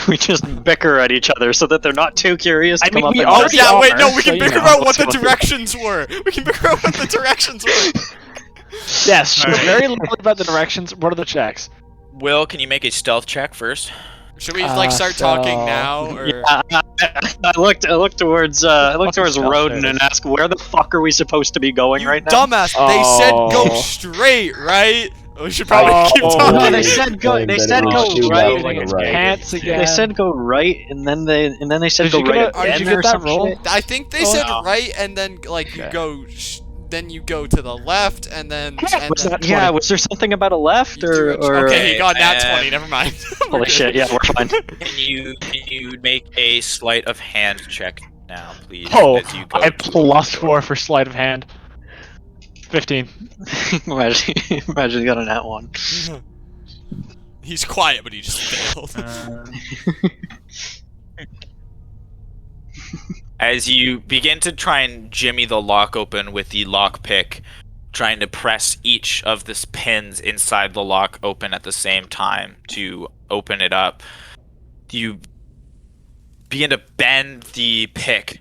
we just bicker at each other so that they're not too curious to I come mean, up we and already yeah, wait, no, are, we so can you bicker know. about what the That's what- directions were. We can bicker about what the directions were. Yes, she's very loud about the directions. What are the checks? Will, can you make a stealth check first? Should we like start talking so- now, or I look towards Roden and ask, where the fuck are we supposed to be going you right now? dumbass? They said go Oh. straight, right? We should probably keep Oh. talking. No, they said go. They said go right. Getting his pants again. They said go right, and then they said Did go you get right a- did again you or get that some roll? shit. I think they Oh, said no. right, and then like you Okay. go, then you go to the left, and then. And Was then that, yeah, was there something about a left you do or? okay, you got nat Okay, 20. Never mind. We're Holy good. shit! Yeah, we're fine. Can you make a sleight of hand check now, please? Oh, as you go I +4 for sleight of hand. 15. imagine you got a nat one. He's quiet, but he just failed. As you begin to try and jimmy the lock open with the lockpick, trying to press each of the pins inside the lock open at the same time to open it up, you begin to bend the pick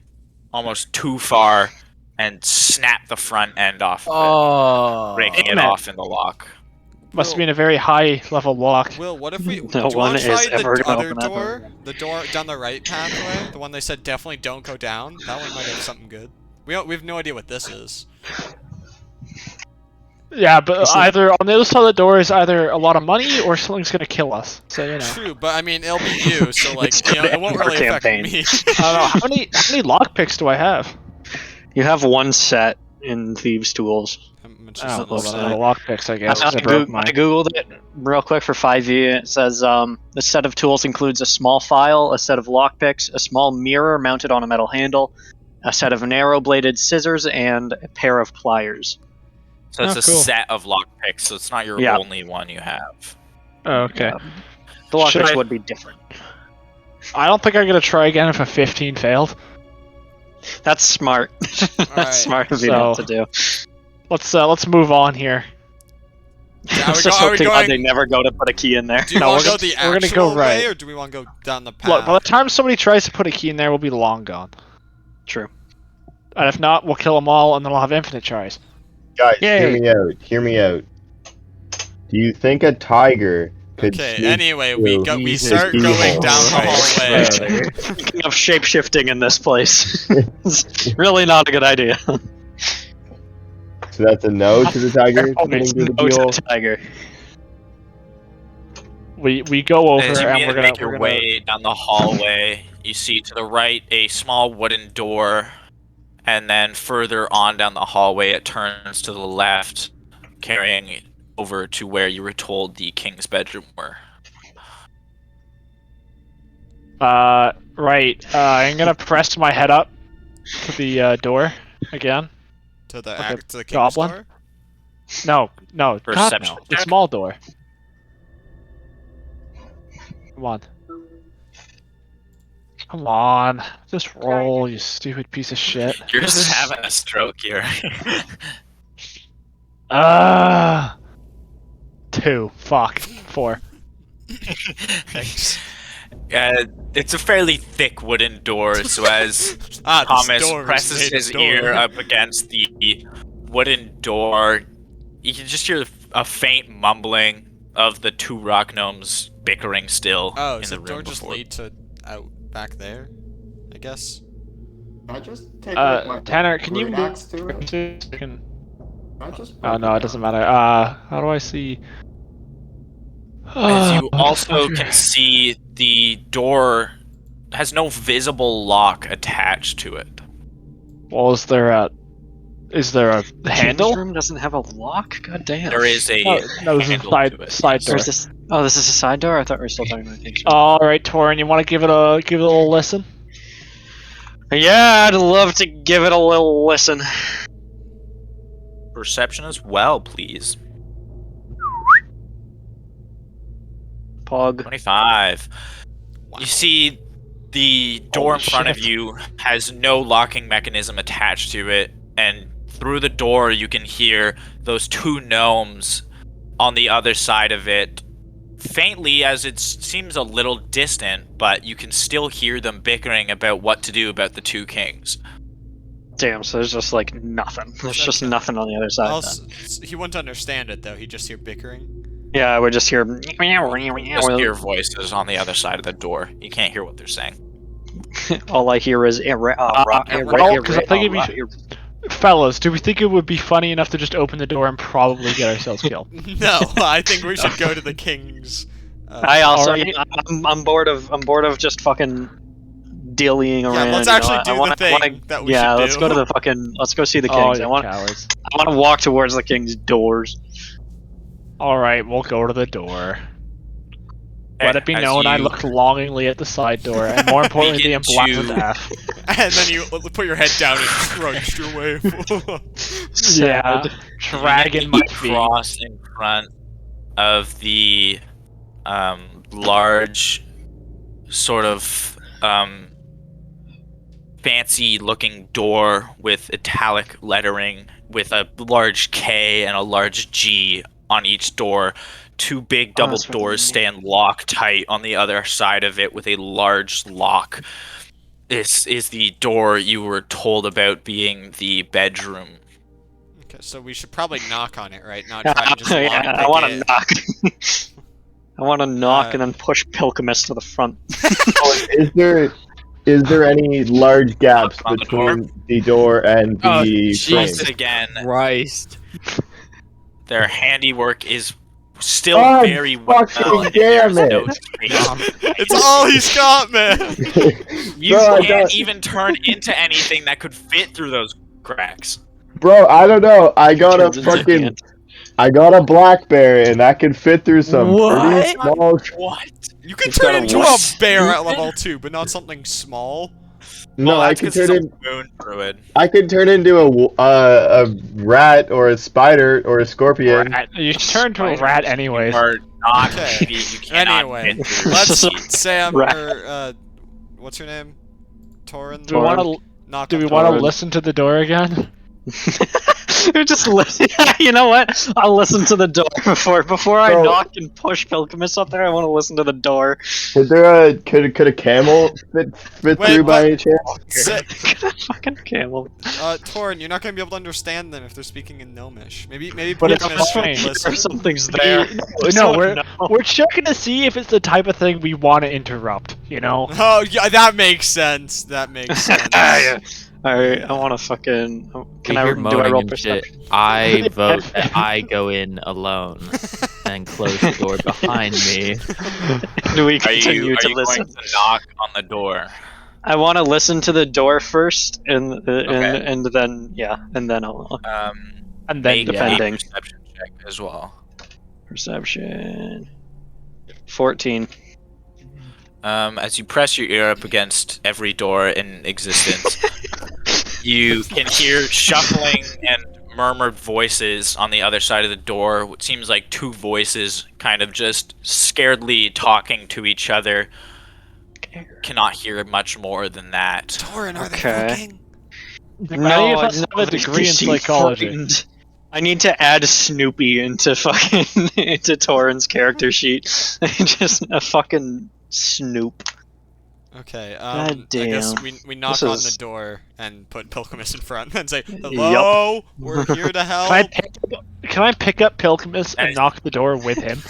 almost too far and snap the front end off of it, breaking it off in the lock. Must have been a very high level lock. Will, what if we No do you one want to try is ever the gonna other open that door? The door down the right pathway? The one they said definitely don't go down? That one might have something good. We have no idea what this is. Yeah, but either on the other side of the door is either a lot of money or something's gonna kill us. So you know. True, but I mean it'll be you, so like It's you know, gonna it won't end our really affect campaign. me. I don't know how many lockpicks do I have? You have one set in Thieves' Tools. It's Oh, just a well, little then I have set. lockpicks, I guess. 'cause I I broke mine. googled it real quick for 5e. It says the set of tools includes a small file, a set of lockpicks, a small mirror mounted on a metal handle, a set of narrow-bladed scissors, and a pair of pliers. So it's Oh, a cool. set of lockpicks, so it's not your Yeah. only one you have. Oh, okay. The Should lockpicks I- would be different. I don't think I'm gonna try again if a 15 failed. That's smart. Alright, That's smart of you not to do. Let's move on here. Yeah, I was just are we hoping God they going? never go to put a key in there. Do you No, want to we're go the gonna actual go way, right. or do we want to go down the path? Look, by the time somebody tries to put a key in there, we'll be long gone. True. And if not, we'll kill them all, and then we'll have infinite tries. Guys, Yay. hear me out. Hear me out. Do you think a tiger could Okay. sneak Anyway, through we Jesus start Christ. going down the hallway. Speaking of shape-shifting in this place, it's really not a good idea. So that's a no to the tiger Oh, getting it's through the No to keyhole? the tiger. We go over, As you and begin we're to gonna make your way down the hallway, you see to the right a small wooden door, and then further on down the hallway it turns to the left, carrying over to where you were told the king's bedroom were. Right. I'm gonna press my head up to the door again. To the Okay, to the king's goblin. door. No, God, Perception no. The check. small door. Come on. Come on. Just roll, you stupid piece of shit. You're just having a stroke here. 2. Fuck. 4. Thanks. It's a fairly thick wooden door, so as This Thomas door is presses made of his door. ear up against the wooden door, you can just hear a faint mumbling of the two rock gnomes bickering still Oh, in so the the door room just before. lead to out back there, I guess. Can I just take like, my Tanner, can you great move? axe to it? Can... Can I just Oh break no, it down? doesn't matter. How do I see? As you also can see, the door has no visible lock attached to it. Well, is there a handle? King's room doesn't have a lock? God damn. There is a No, this is a handle side to it. side door. Where's this? Oh, this is a side door? I thought we were still talking about King's room. All right, Torin, you want to give it a little listen? Yeah, I'd love to give it a little listen. Perception as well, please. Pog. 25. You see the door Holy in front of shit. you has no locking mechanism attached to it, and through the door you can hear those two gnomes on the other side of it, faintly, as it seems a little distant, but you can still hear them bickering about what to do about the two kings. Damn, so there's just like nothing. There's just Okay. nothing on the other side. Also, he wouldn't understand it though. He'd just hear bickering. Yeah, I would just hear. Just hear voices on the other side of the door. You can't hear what they're saying. All I hear is well, 'cause I think it'd be- Fellas, do we think it would be funny enough to just open the door and probably get ourselves killed? No, I think we should go to the king's. I also, Alright. I'm bored of just fucking dillying around. let's you know? actually I do the wanna- thing that we yeah, should let's do. go to the fucking. Let's go see the Oh, kings. you I want cowards. to walk towards the king's doors. All right, we'll go to the door. Let it be As known I you- looked longingly at the side door, and more importantly, the Begin black to- with F. And then you put your head down and crunched your way. Yeah, You dragging my feet. cross in front of the large, sort of fancy-looking door with italic lettering, with a large K and a large G on each door. Two big double that's really doors neat. stand locked tight on the other side of it with a large lock. This is the door you were told about being the bedroom. Okay, so we should probably knock on it, right? Not try and just lock Yeah, I the want to gate. knock. I want to knock and then push Pilkamus to the front. Is there any large gaps On the door? between the door and Oh, the frame? Once again, Christ. their handiwork is still God very well. fucking and there's damn no it. space. It's all he's got, man. You Bro, I can't got- even turn into anything that could fit through those cracks. Bro, I don't know. I got Turns a into fucking. ant. I got a blackberry, and that could fit through some pretty What? small. What? You can He's turn got a into a what? bear at level 2, but not something small. No, Well, I that's could 'cause turn he's in. a moon druid. I could turn into a rat or a spider or a scorpion. Rat. You turn to a rat anyways. Or not. Okay. You cannot Anyway, fit through. let's Sam Right. or what's her name? Torin. Do we want to? Knock Do on we the want to door. listen to the door again? Just listen. You know what? I'll listen to the door before I Bro. knock and push Pilkamus up there. I want to listen to the door. Could a camel fit Wait, through by but- any chance? Fucking camel. Torin, you're not gonna be able to understand them if they're speaking in Gnomish. Maybe But it's Pilkamus fine. should Or listen. something's there. No, we're checking to see if it's the type of thing we want to interrupt. You know. Oh yeah, that makes sense. That makes sense. Yeah. Alright, I want to fucking. Can I hear do I moaning roll and shit. perception? I vote that I go in alone and close the door behind me. Do we Are continue you to going listen? to knock on the door? I want to listen to the door first, and Okay. and then and then I'll And then Make a Depending. perception check as well. perception. 14. As you press your ear up against every door in existence, you can hear shuffling and murmured voices on the other side of the door. What seems like two voices kind of just scaredly talking to each other. Cannot hear much more than that. Torin, are Okay. they fucking? Many of us have a degree in She psychology. frightened. I need to add Snoopy into fucking into Torin's character sheet. Just a fucking Snoop. Okay. God I guess damn. we knock This on is- the door and put Pilkamus in front and say, "Hello, we're here to help." Can I pick up Pilkamus and knock the door with him?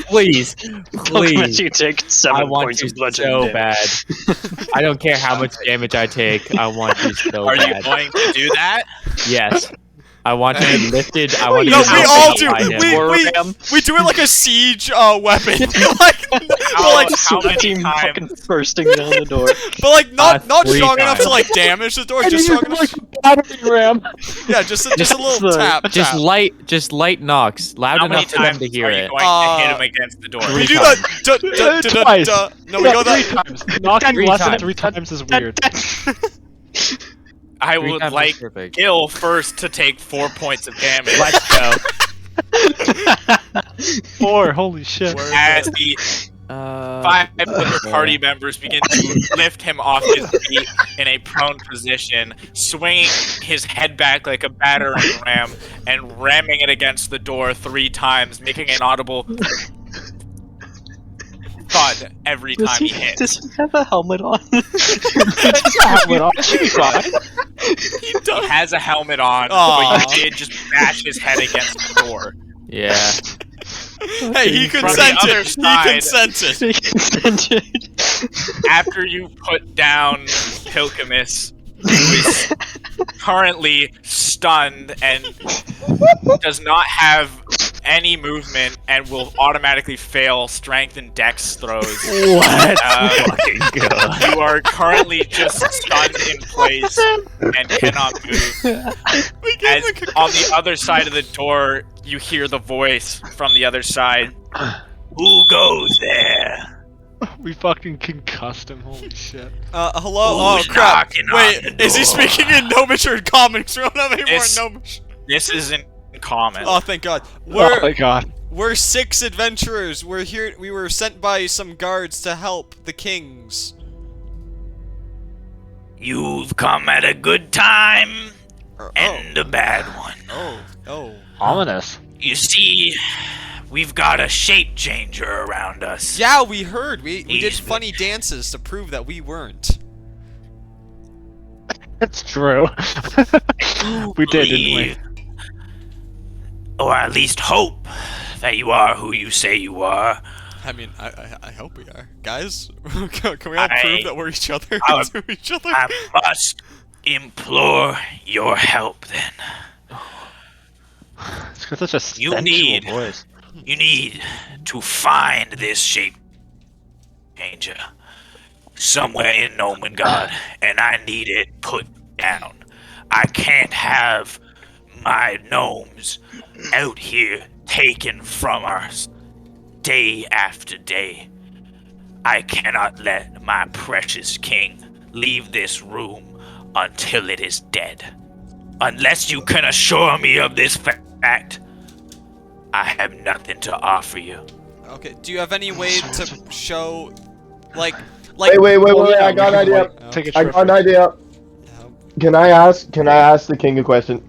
Please, Pilkamus, please. you take I 7 want points you of bludgeoning so damage. bad. I don't care how much damage I take. I want you so Are you bad. going to do that? Yes. I want to be lifted. I want to No, be we all do. behind him. We do it like a siege weapon. like, but like, How many Team times? fucking bursting down the door. but like not 3 strong enough to times. like damage the door. Just strong enough. Battering ram. Yeah, just a little the- tap. Just tap. light knocks, loud How many enough for them times to are hear you it. going to hit him against the door? We do the Twice. No, we go 3 that. times. Knocking 3 less than times. 3 times is weird. I 3 would times is like perfect. Gil first to take 4 points of damage. Let's go. 4, holy shit. As the 5 other party members begin to lift him off his feet in a prone position, swinging his head back like a battering ram, and ramming it against the door 3 times, making an audible thud every time he hits. Does he have a helmet on? Helmet on. Should be fine. He has a helmet on, Aw. but you did just bash his head against the door. Yeah. Hey, he From the other consented. He side. consented. After you put down Pilkamus, who is currently stunned and does not have any movement and will automatically fail strength and dex throws. What? Fucking God. You are currently just stunned in place and cannot move. As on the other side of the door, you hear the voice from the other side. Who goes there? We fucking concussed him, holy shit. Hello? Oh, Who's crap. knocking on Wait, the is he door? speaking in Gnomish or Common? 'Cause we don't have any more This- Gnomish. This isn't common. Oh, thank God. Oh my god. We're 6 adventurers. We're here. We were sent by some guards to help the kings. You've come at a good time and a bad one. Oh. Ominous. You see, we've got a shape changer around us. Yeah, we heard. We did He's- funny dances to prove that we weren't. That's true. We did, didn't we? Believe, or at least hope, that you are who you say you are. I mean, I hope we are. Guys, can we all prove that we're each other I- to each other? I must implore your help then. It's got such a sensual need- voice. You need to find this shape changer somewhere in Nomengard, and I need it put down. I can't have my gnomes out here taken from us day after day. I cannot let my precious king leave this room until it is dead. Unless you can assure me of this fact, I have nothing to offer you. Okay. Do you have any way to show, like? Wait, yeah, I got an we can, idea. like, take a I trip got an first. idea. Can I ask the king a question?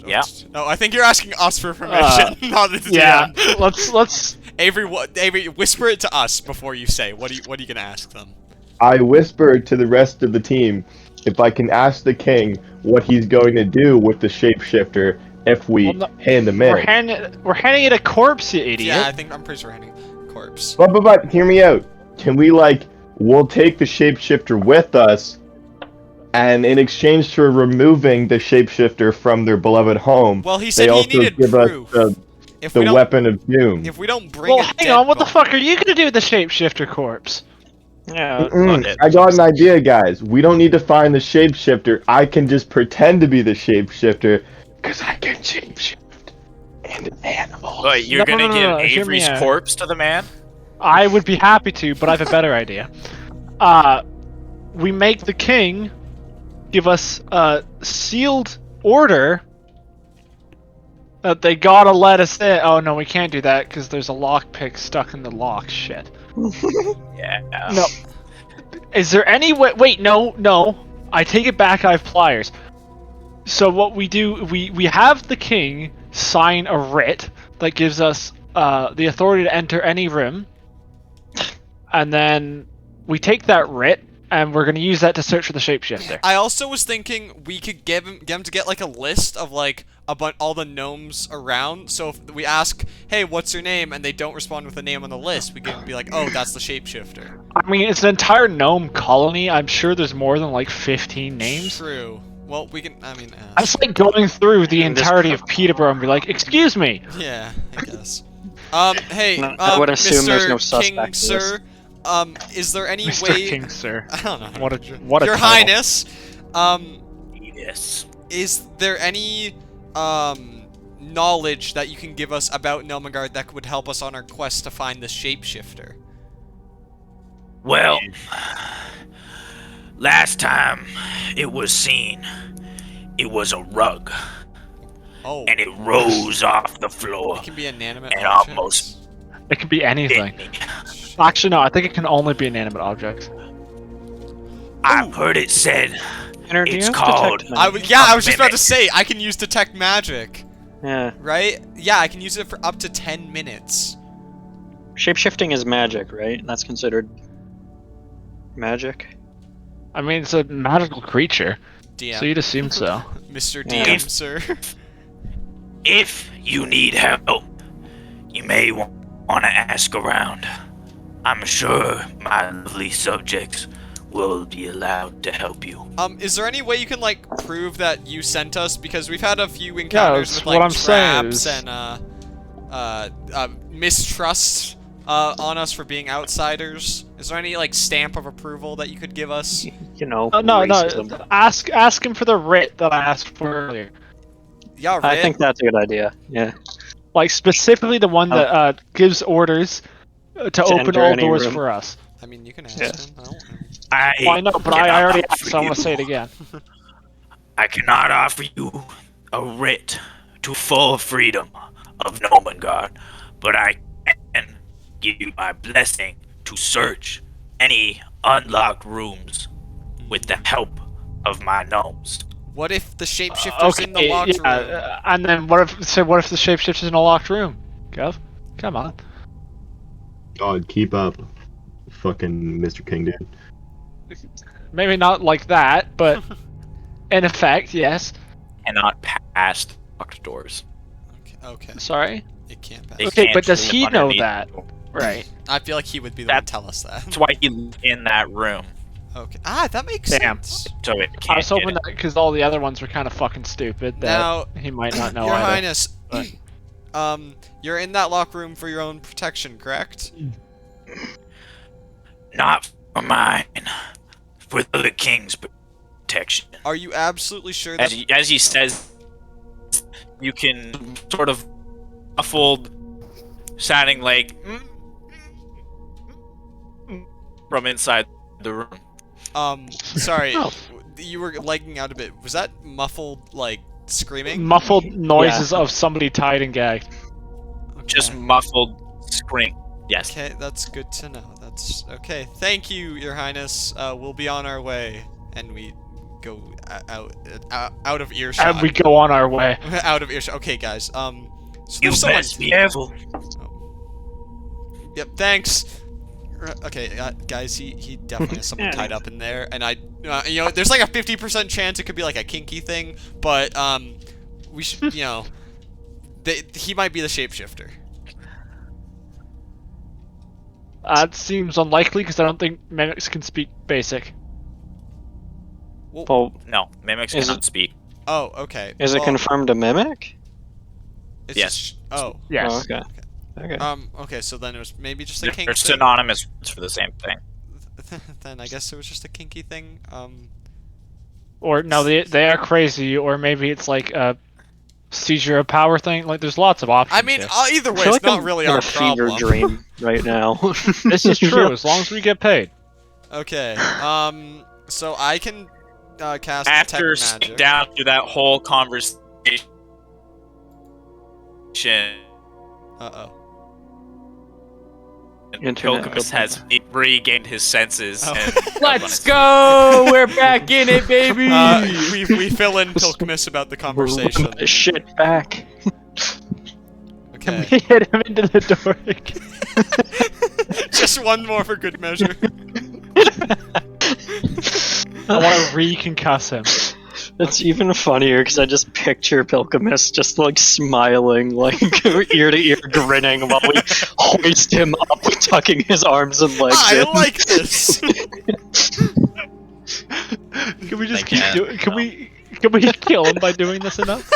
Yeah. No, I think you're asking us for permission, not the DM. Yeah, let's. Avery, whisper it to us before you say. What are you gonna ask them? I whispered to the rest of the team if I can ask the king what he's going to do with the shapeshifter if we Well, no, hand him We're in. handing it a corpse, you idiot. Yeah, I'm pretty sure we're handing corpse. But hear me out. Can we we'll take the shapeshifter with us, and in exchange for removing the shapeshifter from their beloved home, Well, he they said he also needed give proof. us If the we don't, weapon of doom. if we don't bring Well, a hang dead on. What the body- fuck are you gonna do with the shapeshifter corpse? Yeah. I got an idea, guys. We don't need to find the shapeshifter. I can just pretend to be the shapeshifter, because I can shapeshift into animals. Wait, you're No, gonna no, give no, hear me Avery's out. corpse to the man? I would be happy to, but I have a better idea. We make the king give us a sealed order that they gotta let us in. Oh no, we can't do that because there's a lockpick stuck in the lock. Shit. Yeah. No. Is there any way? Wait, no. I take it back. I have pliers. So what we do, we have the king sign a writ that gives us the authority to enter any room, and then we take that writ and we're gonna use that to search for the shapeshifter. I also was thinking we could get him to get a list of all the gnomes around. So if we ask, "Hey, what's your name?" and they don't respond with a name on the list, we can be like, "Oh, that's the shapeshifter." I mean, it's an entire gnome colony. I'm sure there's more than 15 names. True. Well, we can. I mean, I'm just going through the And this- entirety of Peterborough and be like, "Excuse me." yeah, I guess. Hey, No, I would assume Mr. there's no King, suspect to sir. Is there any Mr. way? King, sir. I don't know. What a Your title. Highness. Yes. Is there any knowledge that you can give us about Nomengard that would help us on our quest to find the shapeshifter? Well, last time it was seen, it was a rug, Oh, and it rose off the floor it can be inanimate and objects. almost It could be anything. bit me. Actually, no. I think it can only be inanimate objects. I've heard it said Tanner, do you it's have called- detect I magic? I was just about to mimic. say I can use detect magic, Yeah. right? Yeah, I can use it for up to 10 minutes. Shapeshifting is magic, right? That's considered magic. I mean, it's a magical creature, DM, so you'd assume so. Mr. Yeah. DM, sir. If you need help, you may want to ask around. I'm sure my lovely subjects will be allowed to help you. Is there any way you can prove that you sent us? Because we've had a few encounters that's with what I'm saying traps is- and mistrust on us for being outsiders. Is there any stamp of approval that you could give us? You know, No. racism. Ask him for the writ that I asked for earlier. Yeah, right. I think that's a good idea. Yeah. Specifically the one that gives orders to open enter all any doors room. for us. I mean, you can ask Yeah. him. I don't know. Well, I know, but I cannot already offer asked, so I'm you- gonna say it again. I cannot offer you a writ to full freedom of Nomengard, but I can give you my blessing to search any unlocked rooms with the help of my gnomes. What if the shapeshifter's in the locked room? And then what if the shapeshifter's in a locked room? Gov, come on. God, keep up, fucking Mr. King, dude. Maybe not like that, but in effect, yes. Cannot pass the locked doors. Okay. Sorry. It can't pass. They Okay, can't but does sleep he know underneath that? the door. Right. I feel like he would be the one to tell us that. That's why he's in that room. Okay. That makes Damn. sense. So it I can't was hoping get that because all the other ones were kind of fucking stupid that Now, he might not know Your either. Highness, but- you're in that lock room for your own protection, correct? Not for mine. For the king's protection. Are you absolutely sure that? As he says, you can sort of muffled, sounding like from inside the room. Sorry, Oh. you were lagging out a bit. Was that muffled, like screaming? Muffled noises of somebody tied and gagged. Just muffled scream. Yes. Okay, that's good to know. That's okay. Thank you, Your Highness. We'll be on our way, and we go out of earshot. And we go on our way. Out of earshot. Okay, guys. So You there's someone. best be careful. Yep. Thanks. Okay, guys. He definitely has someone tied up in there, and there's like a 50% chance it could be like a kinky thing, but we should, he might be the shapeshifter. That seems unlikely because I don't think mimics can speak basic. Well, No, mimics Is cannot speak. Oh, okay. is it Well, confirmed a mimic? it's Yes. just- oh. Yes. Oh, okay. Okay. Okay, so then it was maybe just a They're kinky thing. synonymous words for the same thing. Then I guess it was just a kinky thing. Or no, they are crazy, or maybe it's like a seizure of power thing. Like, there's lots of options. I mean, here. either way, I feel it's like not I'm really in our a fever problem. dream right now. This is true, as long as we get paid. Okay. So I can cast After detect sitting magic. down through that whole conversation, Uh-oh. Internet Pilgrimus has regained his senses. Oh. And Let's go! We're back in it, baby! We fill in Pilkmus about the conversation. Put the shit back. Okay. We hit him into the door again. Just one more for good measure. I want to reconcuss him. It's even funnier because I just picture Pilkamus just like smiling, like ear to ear grinning while we hoist him up, tucking his arms and legs I in. like this. Can we just I keep can't. doing? Can we kill him by doing this enough?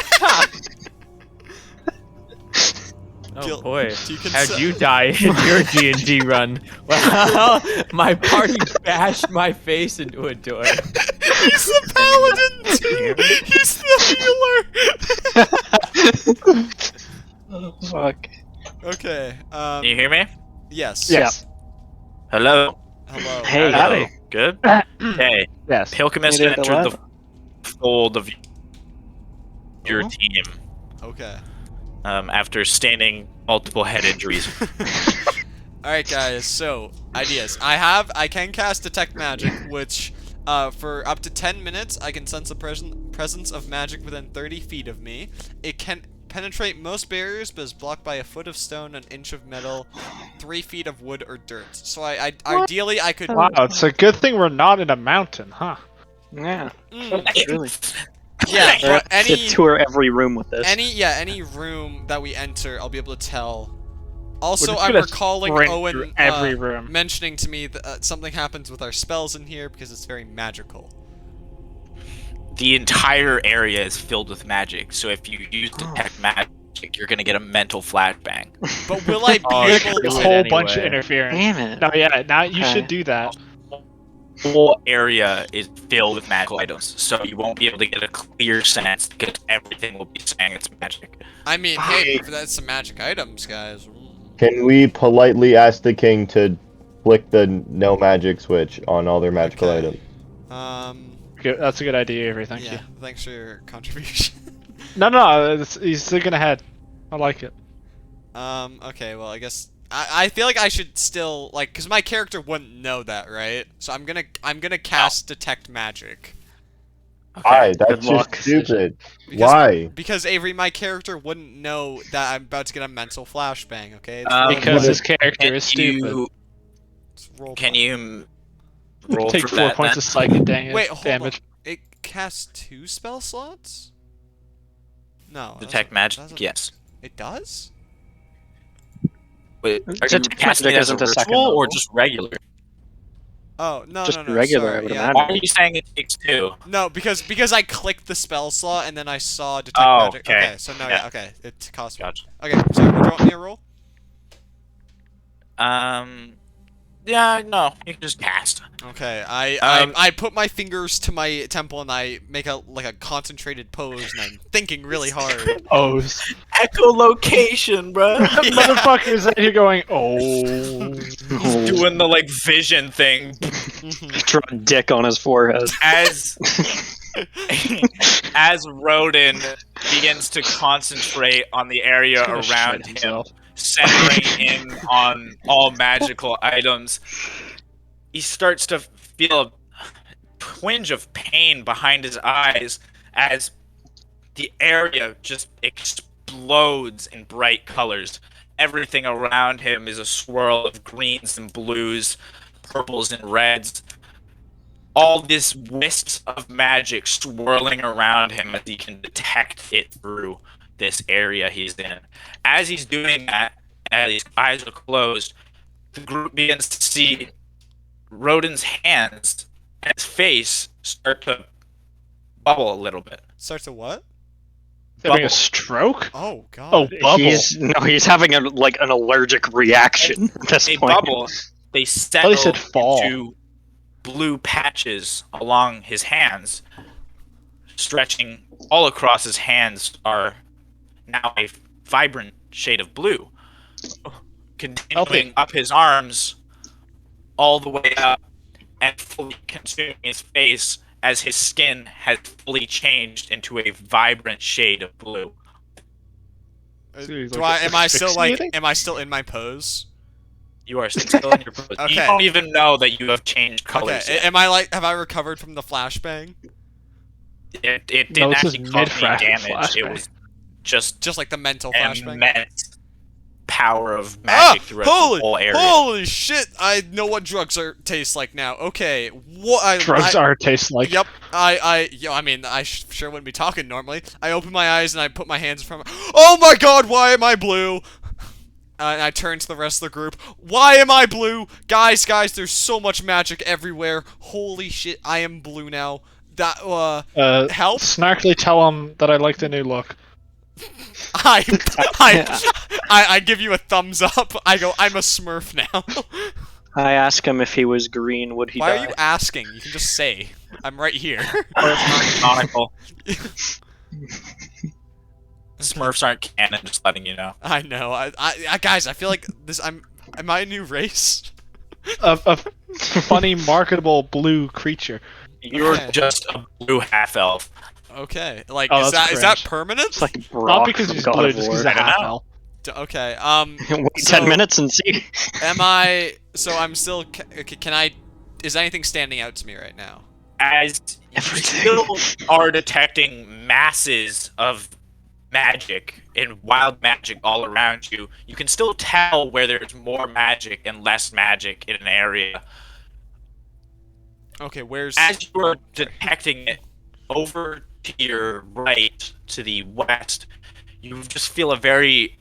Oh boy, Do you how'd consent? you die in your D&D run? Well, my party bashed my face into a door. He's the paladin too. He's the healer. Oh, fuck. Okay. Can you hear me? Yes. Yes. Hello. Hello. Hey. Hello. Good. Hey, Yes. Pilgrimus Made it entered alive? the fold of your Oh. team Okay. after staining multiple head injuries. Alright guys, so ideas. I can cast detect magic, which for up to 10 minutes I can sense the presence of magic within 30 feet of me. It can penetrate most barriers but is blocked by a foot of stone, an inch of metal, 3 feet of wood or dirt. So I ideally I could Wow, it's a good thing we're not in a mountain, huh? Yeah. Mm, Really. yeah, but To tour every room with this. any room that we enter, I'll be able to tell. Also, just I'm gonna recalling sprint Owen through every room. mentioning to me that something happens with our spells in here because it's very magical. The entire area is filled with magic, so if you use detect magic, you're gonna get a mental flashbang. But will I be Oh, able A do to? it whole anyway. bunch of interference. Damn it. No, yeah, now you Okay. should do that. The whole area is filled with magical items, so you won't be able to get a clear sense because everything will be saying it's magic. I mean, hey, that's some magic items, guys. Can we politely ask the king to flick the no magic switch on all their magical Okay. items? Good, that's a good idea, Avery. Thank Yeah, you. thanks for your contribution. No, he's thinking ahead. I like it. Okay, well, I guess I feel like I should still like, cause my character wouldn't know that, right? So I'm gonna cast detect magic. Why? That's Good luck, just stupid. Because, Why? Because Avery, my character wouldn't know that I'm about to get a mental flashbang. Okay, it's Because What his character Can is stupid. Can you roll Take for 4 that points then? of psychic damage. Wait, hold on. It casts 2 spell slots? No. Detect magic? Yes. It does? Wait, are you Detect casting magic it as a isn't a second ritual or level. just regular? Oh, no, Just no, regular, sorry, I would yeah. imagine. Why are you saying it takes 2? No, because I clicked the spell slot and then I saw detect Oh, magic. okay. So no, Yeah. okay. It costs 1. Gotcha. Okay, so would you want me to roll? Yeah, no, you can just cast. Okay, Um, I put my fingers to my temple and I make a concentrated pose and I'm thinking really hard. O's. Echolocation, bro. Motherfucker's in here going, oh. He's doing the like vision thing Draw a dick on his forehead. as as Rodin begins to concentrate on the area Gonna around shit him, himself. centering in on all magical items. He starts to feel a twinge of pain behind his eyes as the area just explodes in bright colors. Everything around him is a swirl of greens and blues, purples and reds. All this wisps of magic swirling around him as he can detect it through this area he's in. As he's doing that, as his eyes are closed, the group begins to see Rodin's hands and his face start to bubble a little bit. Starts to what? Having a Bubble. stroke? Oh god. Oh, bubble. He's having an allergic reaction at this They point. bubble. They settle They said fall. into blue patches along his hands, stretching all across his hands are now a vibrant shade of blue, continuing up his arms all the way up and fully consuming his face as his skin has fully changed into a vibrant shade of blue. Dude, Do like am I still asphyxiating? am I still in my pose? You are still in your pose. Okay. You don't even know that you have changed colors Okay, yet. am I have I recovered from the flashbang? It didn't No, this is actually cause any damage. It mid-flashbang. was just Just like the mental an flashbang? immense power of magic throughout the whole area. Holy shit! I know what drugs taste like now. Okay, what Drugs are taste like. Yep. I mean, I sure wouldn't be talking normally. I open my eyes and I put my hands in front of Oh my god, why am I blue? And I turn to the rest of the group. Why am I blue? Guys, there's so much magic everywhere. Holy shit, I am blue now. That, help? Snarkily tell him that I like the new look. I give you a thumbs up. I go, I'm a Smurf now. I ask him if he was green, would he Why die? are you asking? You can just say. I'm right here. Canonical. Smurfs aren't canon, just letting you know. I know. I guys, I feel like this. Am I a new race? A funny, marketable blue creature. You're Okay. just a blue half elf. Okay. Like, Oh, is that's that cringe. permanent? It's like Brock Not because from he's God blue, of just War. because he's a I don't half know. elf. Okay. Wait So, 10 minutes and see. Am I? So I'm still. Can I? Is anything standing out to me right now? As you still are detecting masses of magic and wild magic all around you, you can still tell where there's more magic and less magic in an area. Okay. Where's? As you are detecting it over to your right, to the west, you just feel a very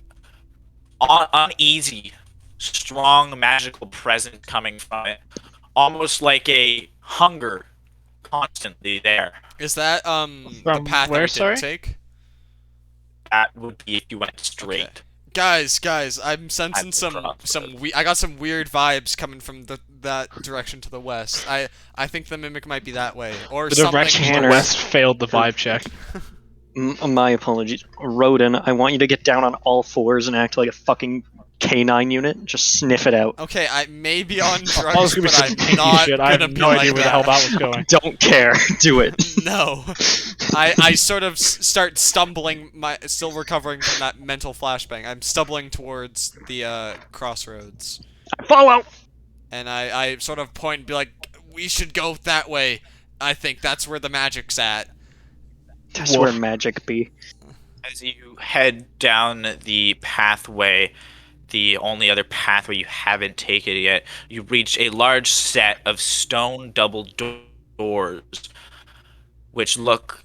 uneasy, strong magical presence coming from it, almost like a hunger constantly there. Is that the From path where, that we sorry? didn't take? That would be if you went straight. Okay. Guys, I'm sensing I got some weird vibes coming from that direction to the west. I think the mimic might be that way or The something. direction to the Tanner. west failed the vibe check. My apologies. Rodin, I want you to get down on all fours and act like a fucking canine unit. Just sniff it out. Okay, I may be on Oh, drugs, gonna be but some I'm kinky not shit. I gonna have be no like idea where the hell that was going. Don't care. Do it. No. I sort of start stumbling, still recovering from that mental flashbang. I'm stumbling towards the crossroads. Follow. And I sort of point and be like, we should go that way. I think that's where the magic's at. That's where magic be. As you head down the pathway, the only other pathway you haven't taken yet, you reach a large set of stone double doors, which look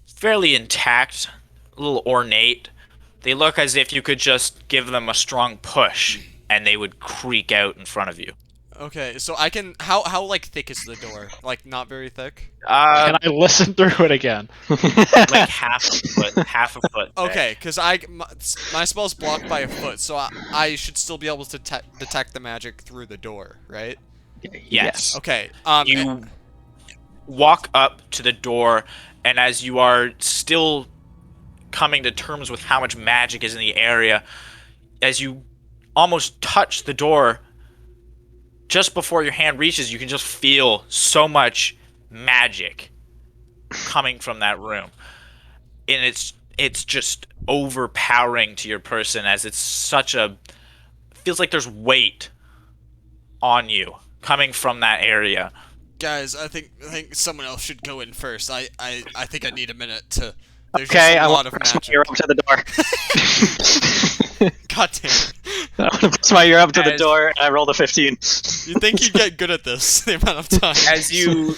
fairly intact, a little ornate. They look as if you could just give them a strong push, and they would creak out in front of you. Okay, so I can... How like, thick is the door? Like, not very thick? Can I listen through it again? Like half a foot. Okay, because my spell's blocked by a foot, so I should still be able to detect the magic through the door, right? Yes. Okay, You walk up to the door, and as you are still coming to terms with how much magic is in the area, as you almost touch the door, just before your hand reaches, you can just feel so much magic coming from that room. And it's just overpowering to your person, as it's such a... feels like there's weight on you coming from that area. guys, I think someone else should go in first. I think I need a minute to... There's Okay, just a I lot want of to press my magic. ear up to the door. God damn it. I want to press my ear up to the As- door, and I rolled a 15. You'd think you'd get good at this, the amount of time. As you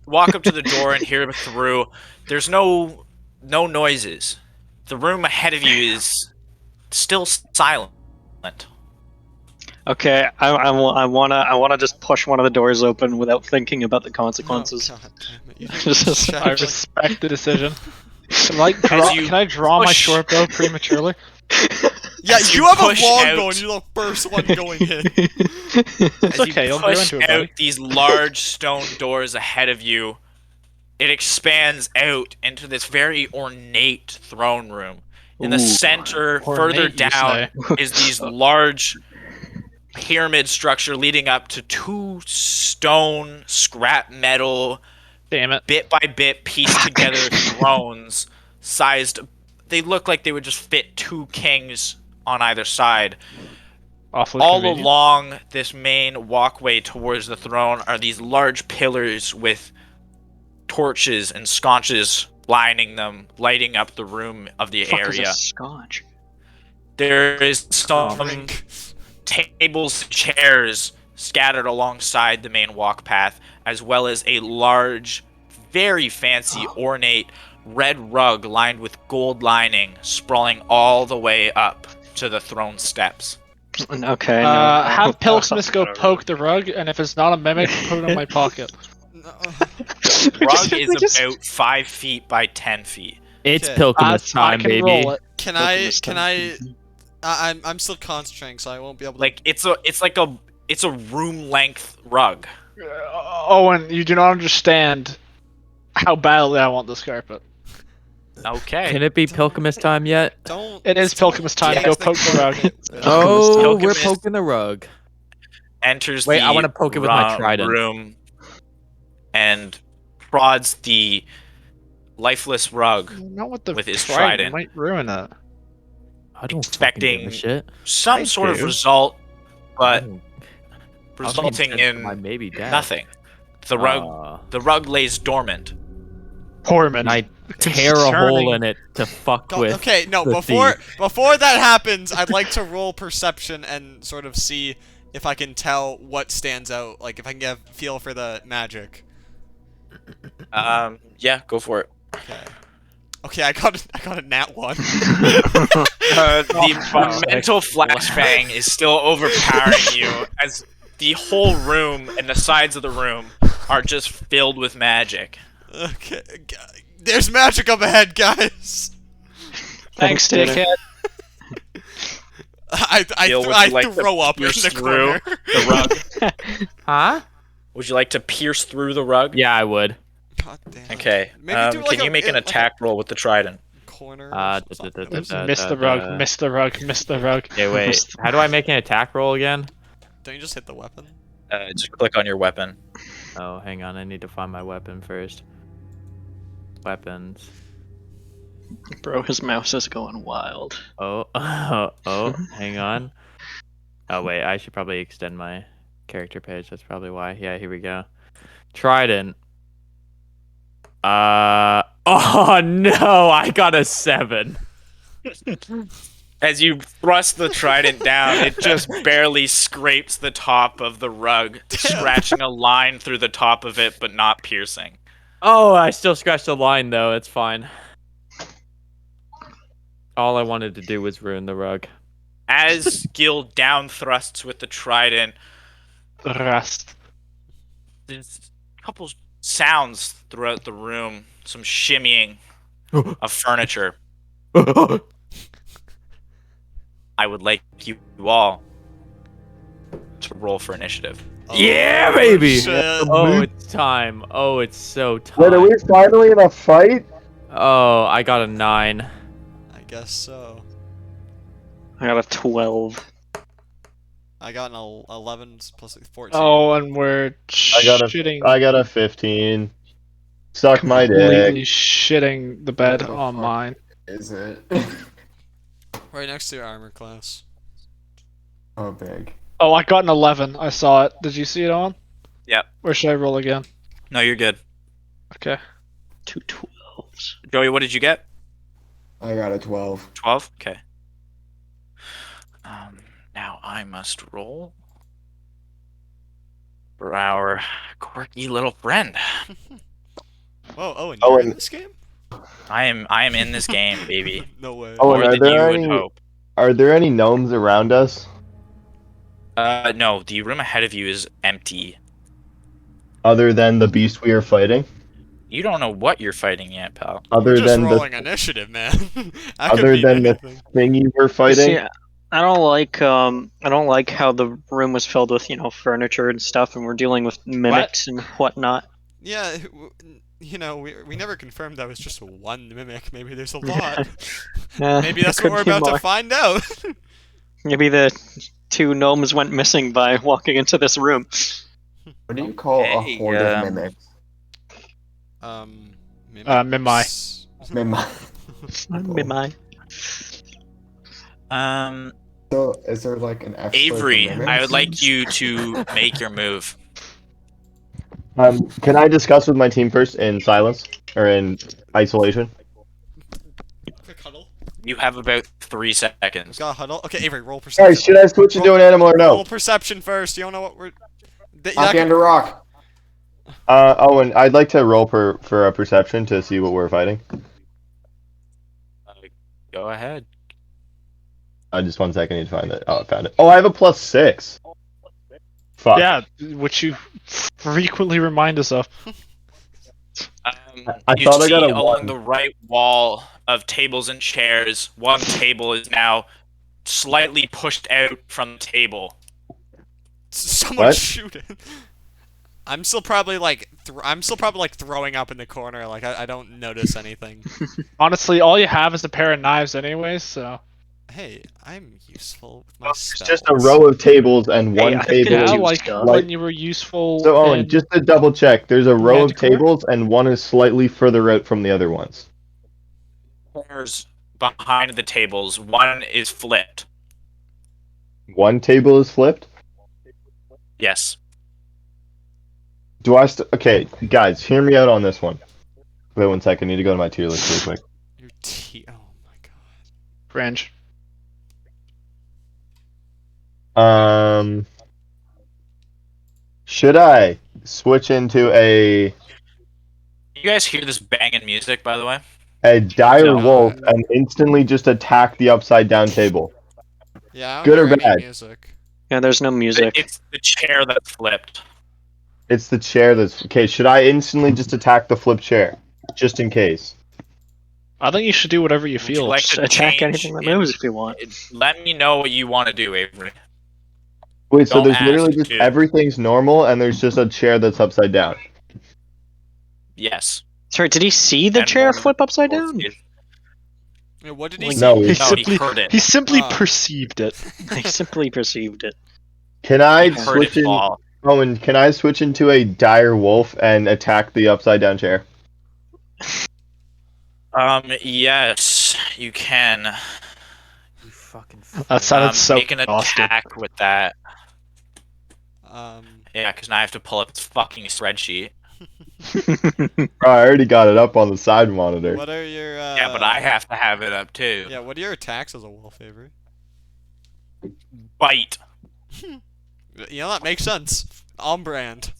walk up to the door and hear through, there's no noises. The room ahead of you is still silent. Okay, I wanna just push one of the doors open without thinking about the consequences. Oh, God damn it. You Just- I respect the decision. Can I draw my push- short bow prematurely? Yeah, As you you have a push longbow out- and you're the first one going in. It's As okay, you you'll grow push into it, out buddy. these large stone doors ahead of you, it expands out into this very ornate throne room. In the Ooh. center, further Ornate, you down, say? is these large pyramid structure leading up to two stone, scrap metal, Damn it. bit by bit pieced together thrones sized. They look like they would just fit two kings on either side. Awfully All convenient. along this main walkway towards the throne are these large pillars with torches and sconces lining them, lighting up the room of the Fuck is a area. scotch? There is some Drink. tables, chairs scattered alongside the main walk path, as well as a large, very fancy, ornate red rug lined with gold lining sprawling all the way up to the throne steps. Okay. No. Have Pilksmith go poke the rug, and if it's not a mimic, put it in my pocket. Rug We is just- about 5 feet by 10 feet. It's Okay. Pilkimus I time, can baby. roll it. Can I'm still concentrating, so I won't be able to... Like it's a room length rug. Owen, you do not understand how badly I want this carpet. Okay. Can it be Pilkimus time yet? Don't... It is Pilkimus time. Yes. Go poke the rug. Oh, we're Pilkimus. poking the rug. Enters Wait, the I wanna poke it with my trident. room and prods the lifeless rug, Not with the With his trident. trident. Might ruin it. I don't Expecting- fucking give a shit. some I sort of do. result, I but don't- resulting I'll be my in maybe dad. nothing. The rug lays dormant. Poor man. And I tear a hole in it to fuck Go- with. okay, no, the before that happens, I'd like to roll perception and sort of see if I can tell what stands out, like if I can get a feel for the magic. Yeah, go for it. Okay, I got a nat 1. The mental flashbang is still overpowering you as the whole room and the sides of the room are just filled with magic. Okay, there's magic up ahead, guys. Thanks, Tanner. dickhead. Bill, would I you like to throw up in pierce the through corner. the rug? Huh? Would you like to pierce through the rug? Yeah, I would. God damn. Okay. Maybe do like can you make an attack roll with the trident? corner. Missed Miss the rug, miss the rug, miss the rug. Okay, wait. How do I make an attack roll again? Don't you just hit the weapon? Just click on your weapon. Oh, hang on. I need to find my weapon first. Weapons. Bro, his mouse is going wild. Oh, hang on. Oh, wait. I should probably extend my character page. That's probably why. Yeah, here we go. Trident. Oh no! I got a 7. As you thrust the trident down, it just barely scrapes the top of the rug, scratching a line through the top of it, but not piercing. Oh, I still scratched the line though. It's fine. All I wanted to do was ruin the rug. As Gil down thrusts with the trident, Rust. there's a couple sounds throughout the room, some shimmying of furniture. I would like you all to roll for initiative. Yeah, baby! Shit. Oh, it's time. Oh, it's so time. Wait, are we finally in a fight? Oh, I got a 9. I guess so. I got a 12. I got an 11 plus 14. Oh, and we're I got a 15. Suck my completely dick. shitting the bed What the on fuck? mine. Is it? Right next to your armor class. Oh, big. Oh, I got an 11. I saw it. Did you see it on? Yep. Or should I roll again? No, you're good. Okay. 2 12s. Joey, what did you get? I got a 12. 12? Okay. Now I must roll for our quirky little friend. Whoa, Owen, Owen. you're in this game? I am in this game, baby. No way. Oh, More and than you would hope. are there any gnomes around us? No, the room ahead of you is empty. Other than the beast we are fighting? You don't know what you're fighting yet, pal. We're Other just than rolling the initiative, man. That could other mean than the anything. thing you were fighting? See, I don't like how the room was filled with, furniture and stuff, and we're dealing with mimics and whatnot. Yeah, we never confirmed that was just one mimic. Maybe there's a lot. Maybe that's what we're about to find out. Maybe the 2 gnomes went missing by walking into this room. What do you call Hey, a horde of mimics? Mimics. Mimi. Mimi. So, is there like an expert Avery, for mimics? I would like you to make your move. Can I discuss with my team first in silence or in isolation? Quick huddle. You have about 3 seconds. Got a huddle. Okay, Avery, roll perception. Alright, should I switch into an animal or Roll no? perception first. You don't know what we're. Hockey under rock. Owen, I'd like to roll for a perception to see what we're fighting. Go ahead. Just 1 second, I need to find it. Oh, I found it. Oh, I have a +6. Fuck. Yeah, which you frequently remind us of. I You thought I got see a along 1. the right wall of tables and chairs, one table is now slightly pushed out from the table. Someone What? shoot it. I'm still probably like throwing up in the corner. Like I don't notice anything. Honestly, all you have is a pair of knives anyways, so... Hey, I'm useful with my It's spells. just a row of tables and one I table. can Yeah, do like stuff. when you were useful So, Owen, in- just to double check, there's a row of Manticore? tables and one is slightly further out from the other ones. Chairs behind the tables, one is flipped. One table is flipped? Yes. Do I okay, guys, hear me out on this one. Wait 1 second, I need to go to my tier list real quick. Your oh my god. Cringe. Should I switch into a You guys hear this banging music, by the way? dire No. wolf and instantly just attack the upside down table? Yeah. I don't Good or hear any bad? Music. Yeah, there's no music. It's the chair that's flipped. It's the chair that's okay. Should I instantly just attack the flip chair, just in case? I think you should do whatever you Would you feel. like Just to attack change anything that it? moves if you want. Let me know what you want to do, Avery. Wait, so Don't there's literally ask just to. everything's normal and there's just a chair that's upside down. Yes. Sorry, did he see the And chair one flip upside of down? is- Yeah, what did he Like, say? No, he he simply heard it. he simply Oh. perceived it. I simply perceived it. Can I He heard switch it in? fall. Owen, can I switch into a dire wolf and attack the upside down chair? Yes, you can. You fucking. That sounded so Make an exhausted. attack with that. Um, Yeah, because now I have to pull up its fucking spreadsheet. Bro, I already got it up on the side monitor. what are your Yeah, but I have to have it up too. Yeah, what are your attacks as a wolf, Avery? Bite. You know, that makes sense. On brand.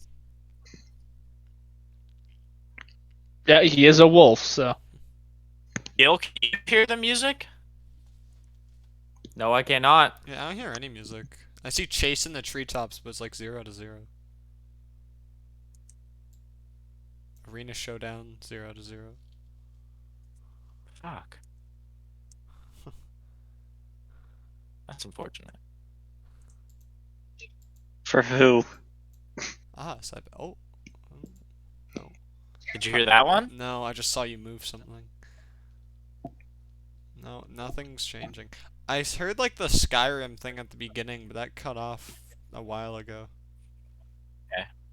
Yeah, he is a wolf, so. Gil, can you hear the music? No, I cannot. Yeah, I don't hear any music. I see chasing the treetops, but it's like 0 to 0. Arena Showdown, 0 to 0. Fuck. That's unfortunate. For who? Ah, oh. No. Did you hear that one? No, I just saw you move something. No, nothing's changing. I heard like the Skyrim thing at the beginning, but that cut off a while ago.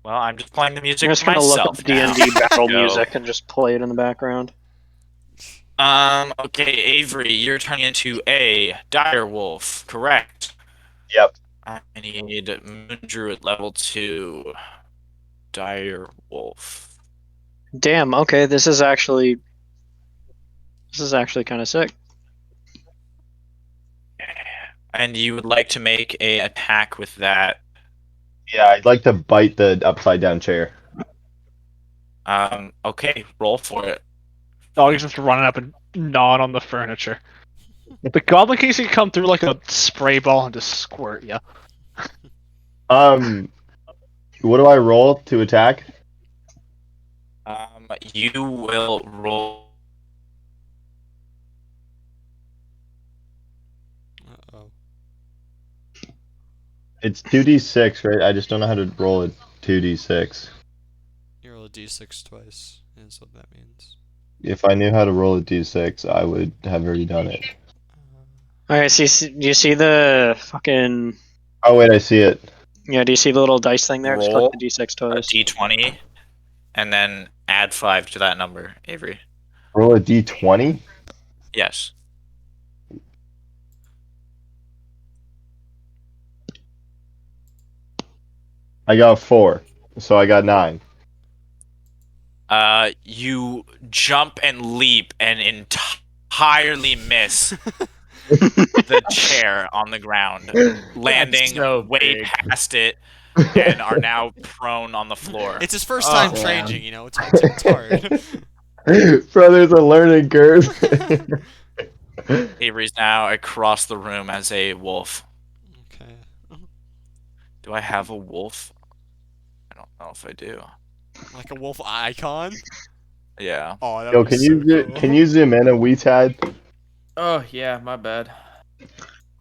Well, I'm just playing the music I'm just for gonna look up myself now. D&D battle Go. music and just play it in the background. Okay, Avery, you're turning into a dire wolf, correct? Yep. I need Moon Druid level 2. Dire wolf. Damn. Okay, this is actually kind of sick. And you would like to make a attack with that. Yeah, I'd like to bite the upside down chair. Okay, roll for it. Dog's just running up and gnawing on the furniture. The goblin case can come through like a spray ball and just squirt you. What do I roll to attack? You will roll. Uh-oh. It's 2d6, right? I just don't know how to roll a 2d6. You roll a d6 twice, is what that means. If I knew how to roll a d6, I would have already done it. Alright, do you see the fucking... Oh wait, I see it. Yeah, do you see the little dice thing there? Just Roll click the d6 a twice. d20, and then add 5 to that number, Avery. Roll a d20? Yes. I got 4, so I got 9. You jump and leap and entirely miss the chair on the ground, landing so way big. past it, and are now prone on the floor. It's his first time damn. changing, you know, it's hard. Bro, there's a learning curve. Avery's now across the room as a wolf. Okay. Do I have a wolf? I don't know if I do. Like a wolf icon? Yeah. Oh, that Yo, would be can you so cool. can you zoom in a wee tad? Oh yeah, my bad.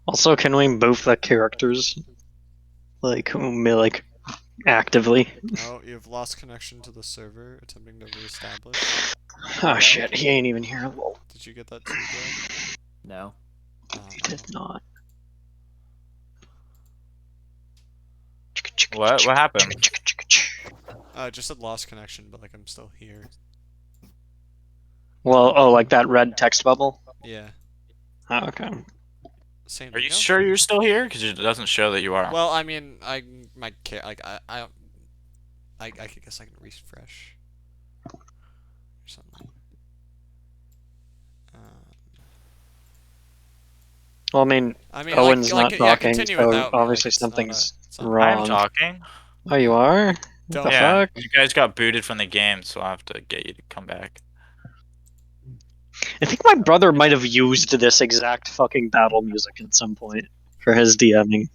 Also, can we move the characters? Like actively? Oh, you've lost connection to the server, attempting to reestablish. Oh shit, he ain't even here. Lol. Did you get that too, Gil? No. He did not. What happened? It just said lost connection, but like I'm still here. Well, oh, like that red text bubble? Yeah. Oh, okay. Same Are you deal? sure you're still here? Because it doesn't show that you are. Well, I mean, I might care. Like, I guess I can refresh or something. Well, I mean, Owen's like, not yeah, talking, continue so without me, like, obviously it's not something's it's not- wrong. I'm talking. Oh, you are? What Don't- the Yeah, fuck? you guys got booted from the game, so I'll have to get you to come back. I think my brother might have used this exact fucking battle music at some point for his DMing.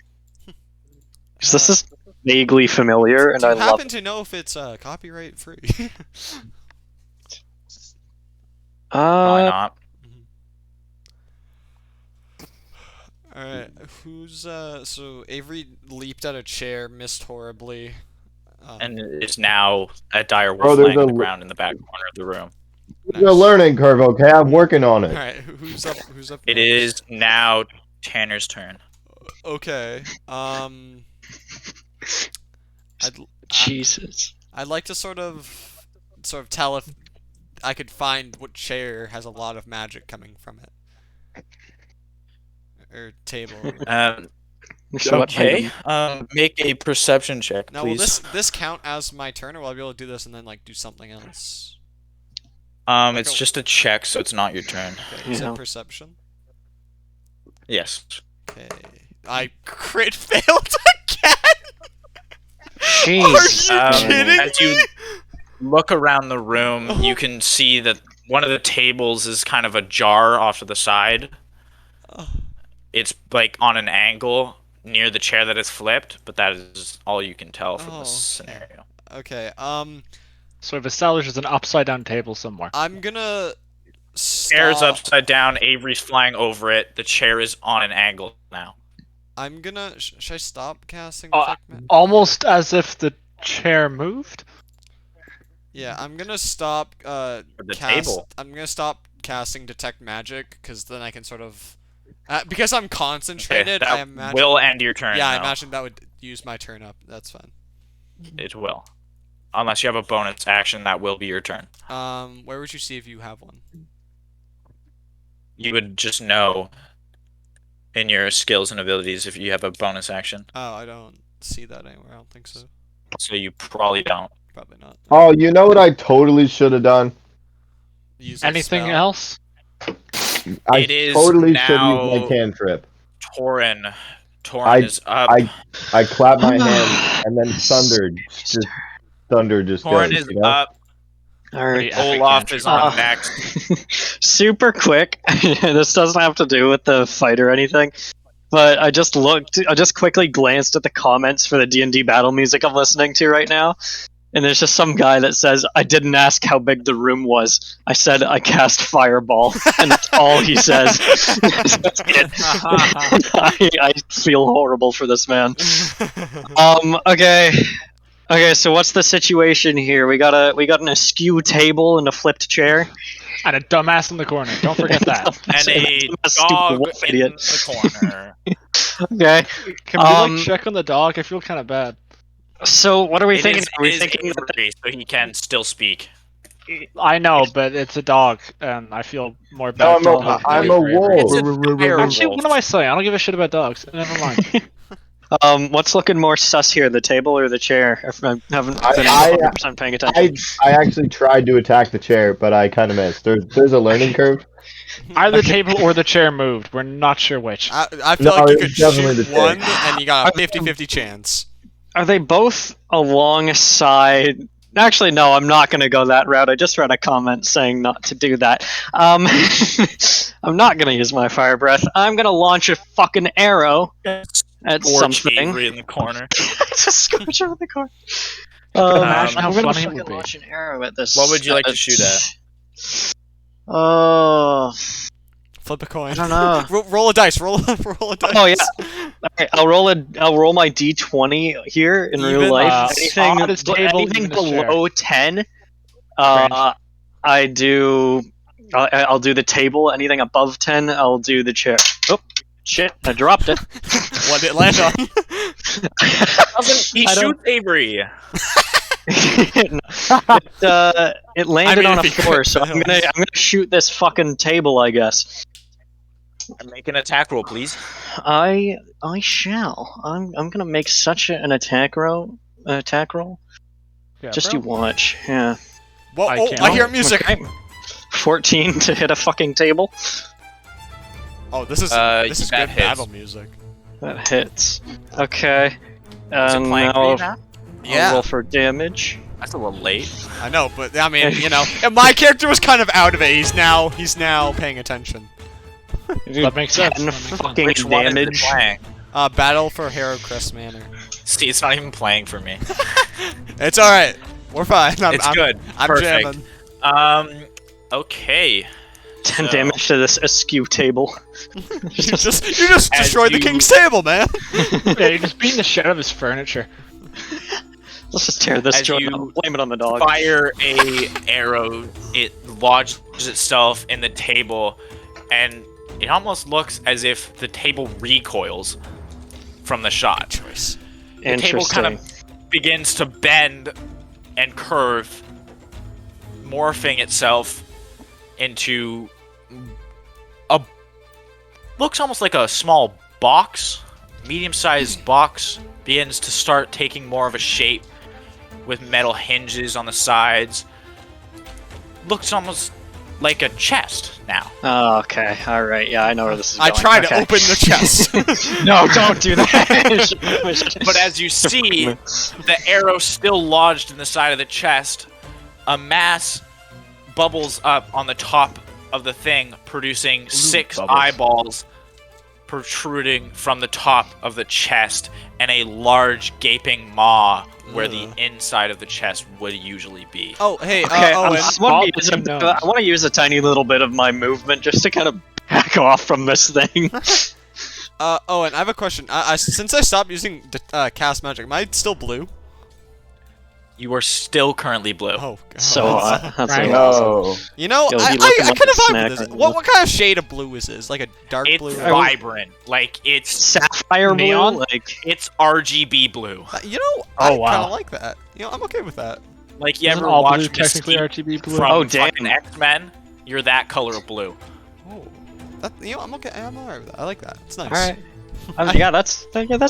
'Cause this is vaguely familiar, and Do I you love happen to know if it's copyright free? Probably not. Alright, who's so Avery leaped out of chair, missed horribly. And it's now a dire Bro, wolf there's laying on a the li- ground in the back corner of the room. It's a learning curve, okay? I'm working on it. Alright, who's up? Who's up? It next? is now Tanner's turn. Okay. Jesus. I'd like to sort of tell if I could find what chair has a lot of magic coming from it, or table. So what Okay. item? Make a perception check, Now, will please. this count as my turn, or will I be able to do this and then like do something else? It's just a check, so it's not your turn. Okay, is Yeah. it perception? Yes. Okay. I crit failed again. Jeez. Are you kidding As you me? look around the room, you can see that one of the tables is kind of ajar off to the side. It's like on an angle near the chair that is flipped, but that is all you can tell from this scenario. Okay. So we've established there's an upside down table somewhere. I'm gonna Chair's stop. upside down, Avery's flying over it, the chair is on an angle now. I'm gonna. Should I stop casting? Almost as if the chair moved. Yeah, I'm gonna stop. The table. I'm gonna stop casting detect magic because then I can sort of. Because I'm concentrated, that I imagine. will end your turn. Yeah, I though. imagine that would use my turn up. That's fine. It will. Unless you have a bonus action, that will be your turn. Where would you see if you have one? You would just know in your skills and abilities if you have a bonus action. Oh, I don't see that anywhere. I don't think so. So you probably don't. Probably not. Oh, you know what I totally should have done? Use a Anything spell. else? I It is totally should now- use my cantrip. Torin I- is up. I clapped my hand and then thunder just Torin goes. is You know? up. Alright. Olaf is on next. Super quick. This doesn't have to do with the fight or anything. But I just quickly glanced at the comments for the D&D battle music I'm listening to right now. And there's just some guy that says, I didn't ask how big the room was. I said I cast Fireball. And that's all he says. That's it. I feel horrible for this man. Okay. Okay, so what's the situation here? We got an askew table and a flipped chair. And a dumbass in the corner. Don't forget that. And a Stupid dog wolf in idiot. the corner. Okay. Can we like check on the dog? I feel kind of bad. So what are we It thinking? is- Are we it is thinking that Avery, so he can still speak. I know, but it's a dog, and I feel more No, bad. I'm a wolf. It's a dire Actually, wolf. what am I saying? I don't give a shit about dogs. Never mind. what's looking more sus here, the table or the chair? I haven't been I- 100% paying attention. I actually tried to attack the chair, but I kind of missed. There's a learning curve. Either the table or the chair moved. We're not sure which. I feel No, like you it's could definitely shoot the chair. one and you got a 50-50 chance. Are they both alongside? Actually, no, I'm not going to go that route. I just read a comment saying not to do that. I'm not going to use my fire breath. I'm going to launch a fucking arrow at Scorch something. Avery in the corner. It's a scorch over the corner. Imagine how I'm gonna funny it fucking would be. launch an arrow at this. What would you like to shoot at? Oh, Flip a coin. I don't know. Roll a dice. Roll a dice. Oh, yeah. Okay, I'll roll my d20 here in real Even, life. Anything, oddest table, anything even a chair. below 10, I'll do the table. Anything above 10, I'll do the chair. Oh, shit! I dropped it. What did it land on? He I don't- shoots Avery. It landed on a if he 4, could, so I'm gonna shoot this fucking table, I guess. Make an attack roll, please. I shall. I'm gonna make such an attack roll. Yeah, Just bro. you watch. Yeah. Whoa, I oh, can't. I hear music. Okay. 14 to hit a fucking table. Oh, this is that good hits. battle music. That hits. Okay. Is it playing for you now? I'll roll for damage. That's a little late. I know, but I mean, you know, and my character was kind of out of it. He's now paying attention. That makes sense. 10 That makes sense. fucking Which one is it damage. playing? Battle for Herocrest Manor. See, it's not even playing for me. It's all right. We're fine. It's good. I'm Perfect. jamming. Okay. 10 So- damage to this askew table. You just As destroyed the you- king's table, man. Yeah, you're just beating the shit out of his furniture. Let's just tear this As joint you out. Blame it on the dog. Fire a arrow. It lodges itself in the table, and it almost looks as if the table recoils from the shot. Choice. The table kind of begins to bend and curve, morphing itself into a looks almost like a small box, medium-sized box, begins to start taking more of a shape with metal hinges on the sides. Looks almost like a chest now. Oh, okay. All right. Yeah, I know where this is going. I try to Okay. open the chest. No, don't do that. But as you see, the arrow still lodged in the side of the chest, a mass bubbles up on the top of the thing, producing 6 bubbles. eyeballs protruding from the top of the chest, and a large gaping maw where the inside of the chest would usually be. Oh, hey, Okay, Owen. I want to use a tiny little bit of my movement just to kind of back off from this thing. Owen, I have a question. Since I stopped using cast magic, am I still blue? You are still currently blue. Oh, God. So that's Right. No. You know, Yo, I he looking kind like a of vibe snack with this. right What, now. what kind of shade of blue is this? Like a dark It's blue? vibrant. Like, it's sapphire blue. Neon? Like it's RGB blue. You know, Oh, I wow. kind of like that. You know, I'm okay with that. Like, you Isn't ever all watch blue technically Mystique RGB blue? from Oh, damn. fucking X-Men? You're that color of blue. Oh, that, you know, I'm okay. I'm alright with that. I like that. It's nice. all right. Yeah, that's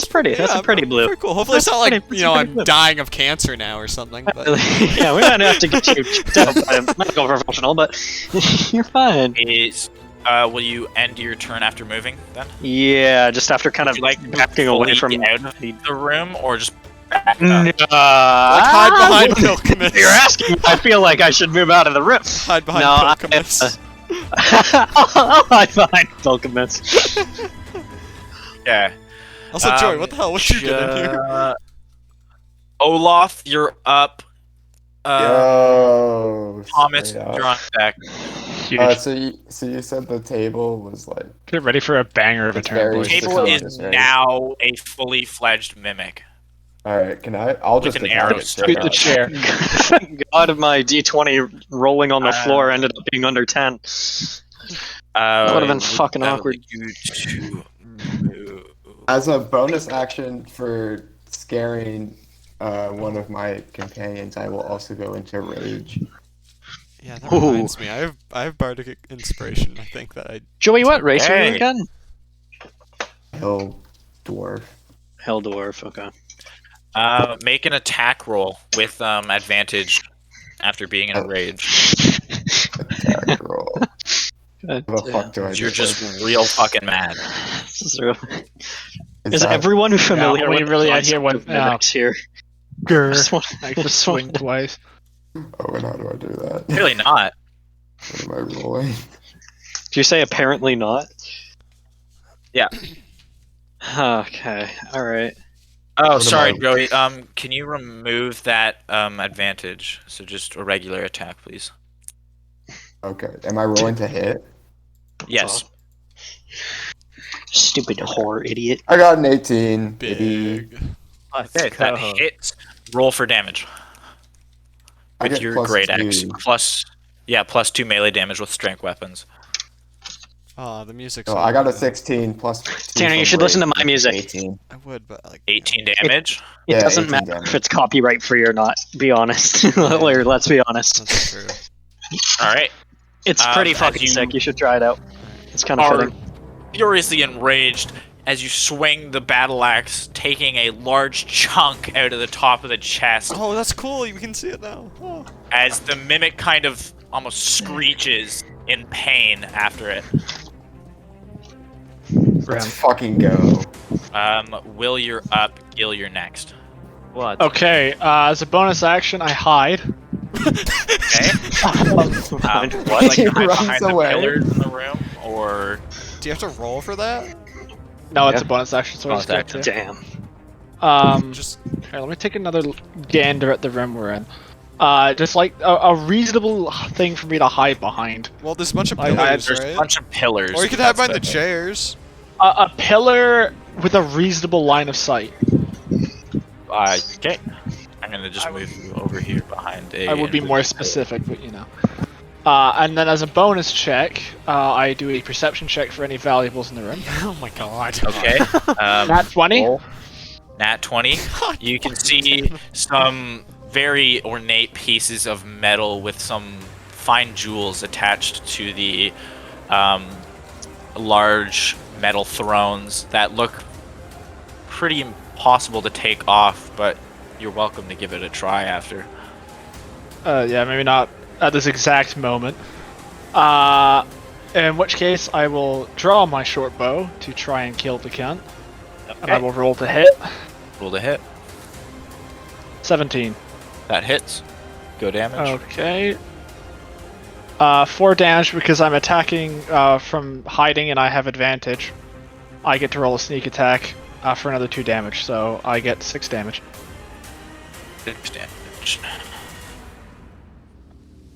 pretty. That's a pretty blue. Pretty cool. Hopefully, it's That's not like pretty- you know pretty I'm blue. dying of cancer now or something. But Yeah, we're not gonna have to get you checked out by a medical professional, but you're fine. Will you end your turn after moving, then? Yeah, just after kind of Would you like to backing away fully from get out of the room, or just back up? like hide behind Pilkmus. You're asking. I feel like I should move out of the room. Hide behind No, Pilkmus. I'll hide behind Pilkmus. Yeah. Also, Joey, what the hell? What you doing here? Olaf, you're up. Yo. Thomas, straight up. you're on deck. Huge. So you said the table was like Get ready for a banger of a It's turn, very boys. Table Subconscious, is right? now a fully fledged mimic. all right. Can I'll With just an attack arrow it stuck straight Scoot the up. chair. God, my D20 rolling on the floor ended up being under 10. Would've been fucking awkward. You to move. As a bonus action for scaring one of my companions, I will also go into rage. Yeah, that reminds me. I have Bardic Inspiration. I think that I. Joey, what race are you Hey. again? Hill dwarf. Hell dwarf. Okay. Make an attack roll with advantage after being in a rage. Attack roll. God What the fuck do I You're do? just real fucking mad. Is Is that- everyone familiar we with really the had here concept one- of mimics here? Grr. Just one- I just swing twice. Oh, and how do I do that? Really not. What am I rolling? Do you say apparently not? Yeah. Okay. All right. Oh, What sorry, about- Joey. Can you remove that advantage? So just a regular attack, please. Okay. Am I rolling to hit? Yes. Stupid whore idiot. I got an 18. Maybe Big. Okay, that hits. Roll for damage I with get your plus great 2. axe. Plus 2 melee damage with strength weapons. Oh, the music's. So I got a 16 plus. 2 Tanner, you from should listen to rage, my music. 18. I would, but like. 18 damage. It Yeah, doesn't 18 matter damage. if it's copyright free or not. Be honest. Or let's be honest. That's true. All right. It's pretty as fucking you sick. You should try it out. It's kind of Are fitting. furiously enraged as you swing the battle axe, taking a large chunk out of the top of the chest. Oh, that's cool. You can see it now. Oh. As the mimic kind of almost screeches in pain after it. Let's fucking go. Will, you're up. Gil, you're next. What? Okay, as a bonus action, I hide. Okay. What? Like He hide runs behind the away. pillars in the room, or Do you have to roll for that? No, it's Yeah. a bonus action, so I just Bonus get to. Damn. Just here, let me take another gander at the room we're in. Just like a reasonable thing for me to hide behind. Well, there's a bunch of I- pillars, there's a right? bunch of pillars. Or you could hide That's behind the chairs. A pillar with a reasonable line of sight. Okay. I'm gonna just move you over here behind a. I would be more specific, but you know. And then as a bonus check, I do a perception check for any valuables in the room. Oh my god. Okay. Nat 20. Roll. Nat 20. You can see some very ornate pieces of metal with some fine jewels attached to the large metal thrones that look pretty impossible to take off, but you're welcome to give it a try after. Yeah, maybe not at this exact moment. In which case, I will draw my short bow to try and kill the cunt. And I will roll to hit. Roll to hit. 17. That hits. Go damage. Okay. 4 damage because I'm attacking from hiding and I have advantage. I get to roll a sneak attack for another 2 damage, so I get 6 damage. 6 damage.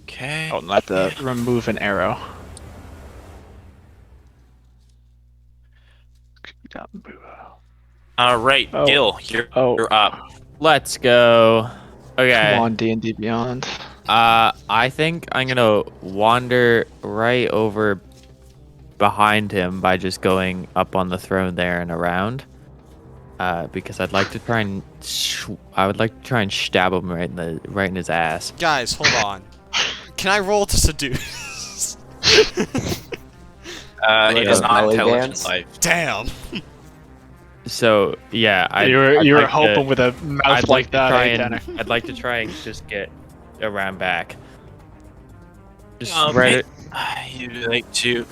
Okay. Oh, and I have to remove an arrow. Alright, Oh. Gil, you're up. Let's go. Okay. Come on, D&D Beyond. I think I'm gonna wander right over behind him by just going up on the throne there and around. Because I'd like to try and stab him right in his ass. Guys, hold on. Can I roll to seduce? He does not belly intelligent dance? life. Damn. So yeah, You were hoping with a mouth I'd like that, try eh, and, Tanner? I'd like to try and just get around back. Just Okay. right. You'd like to.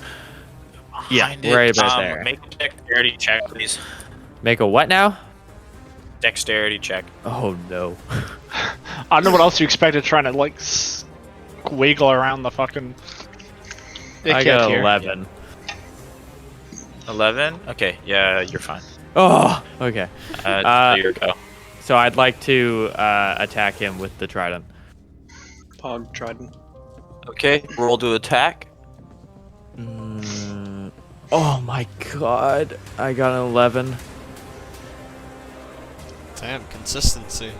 Yeah, Behind it. right about there. Make a dexterity check, please. Make a what now? Dexterity check. Oh no. I don't know what else you expected trying to, like, wiggle around the fucking... I got 11. 11? Okay, yeah, you're fine. Oh, okay. So your go. So I'd like to attack him with the trident. Pog Trident. Okay, roll to attack. Oh my god, I got an 11. Damn, consistency.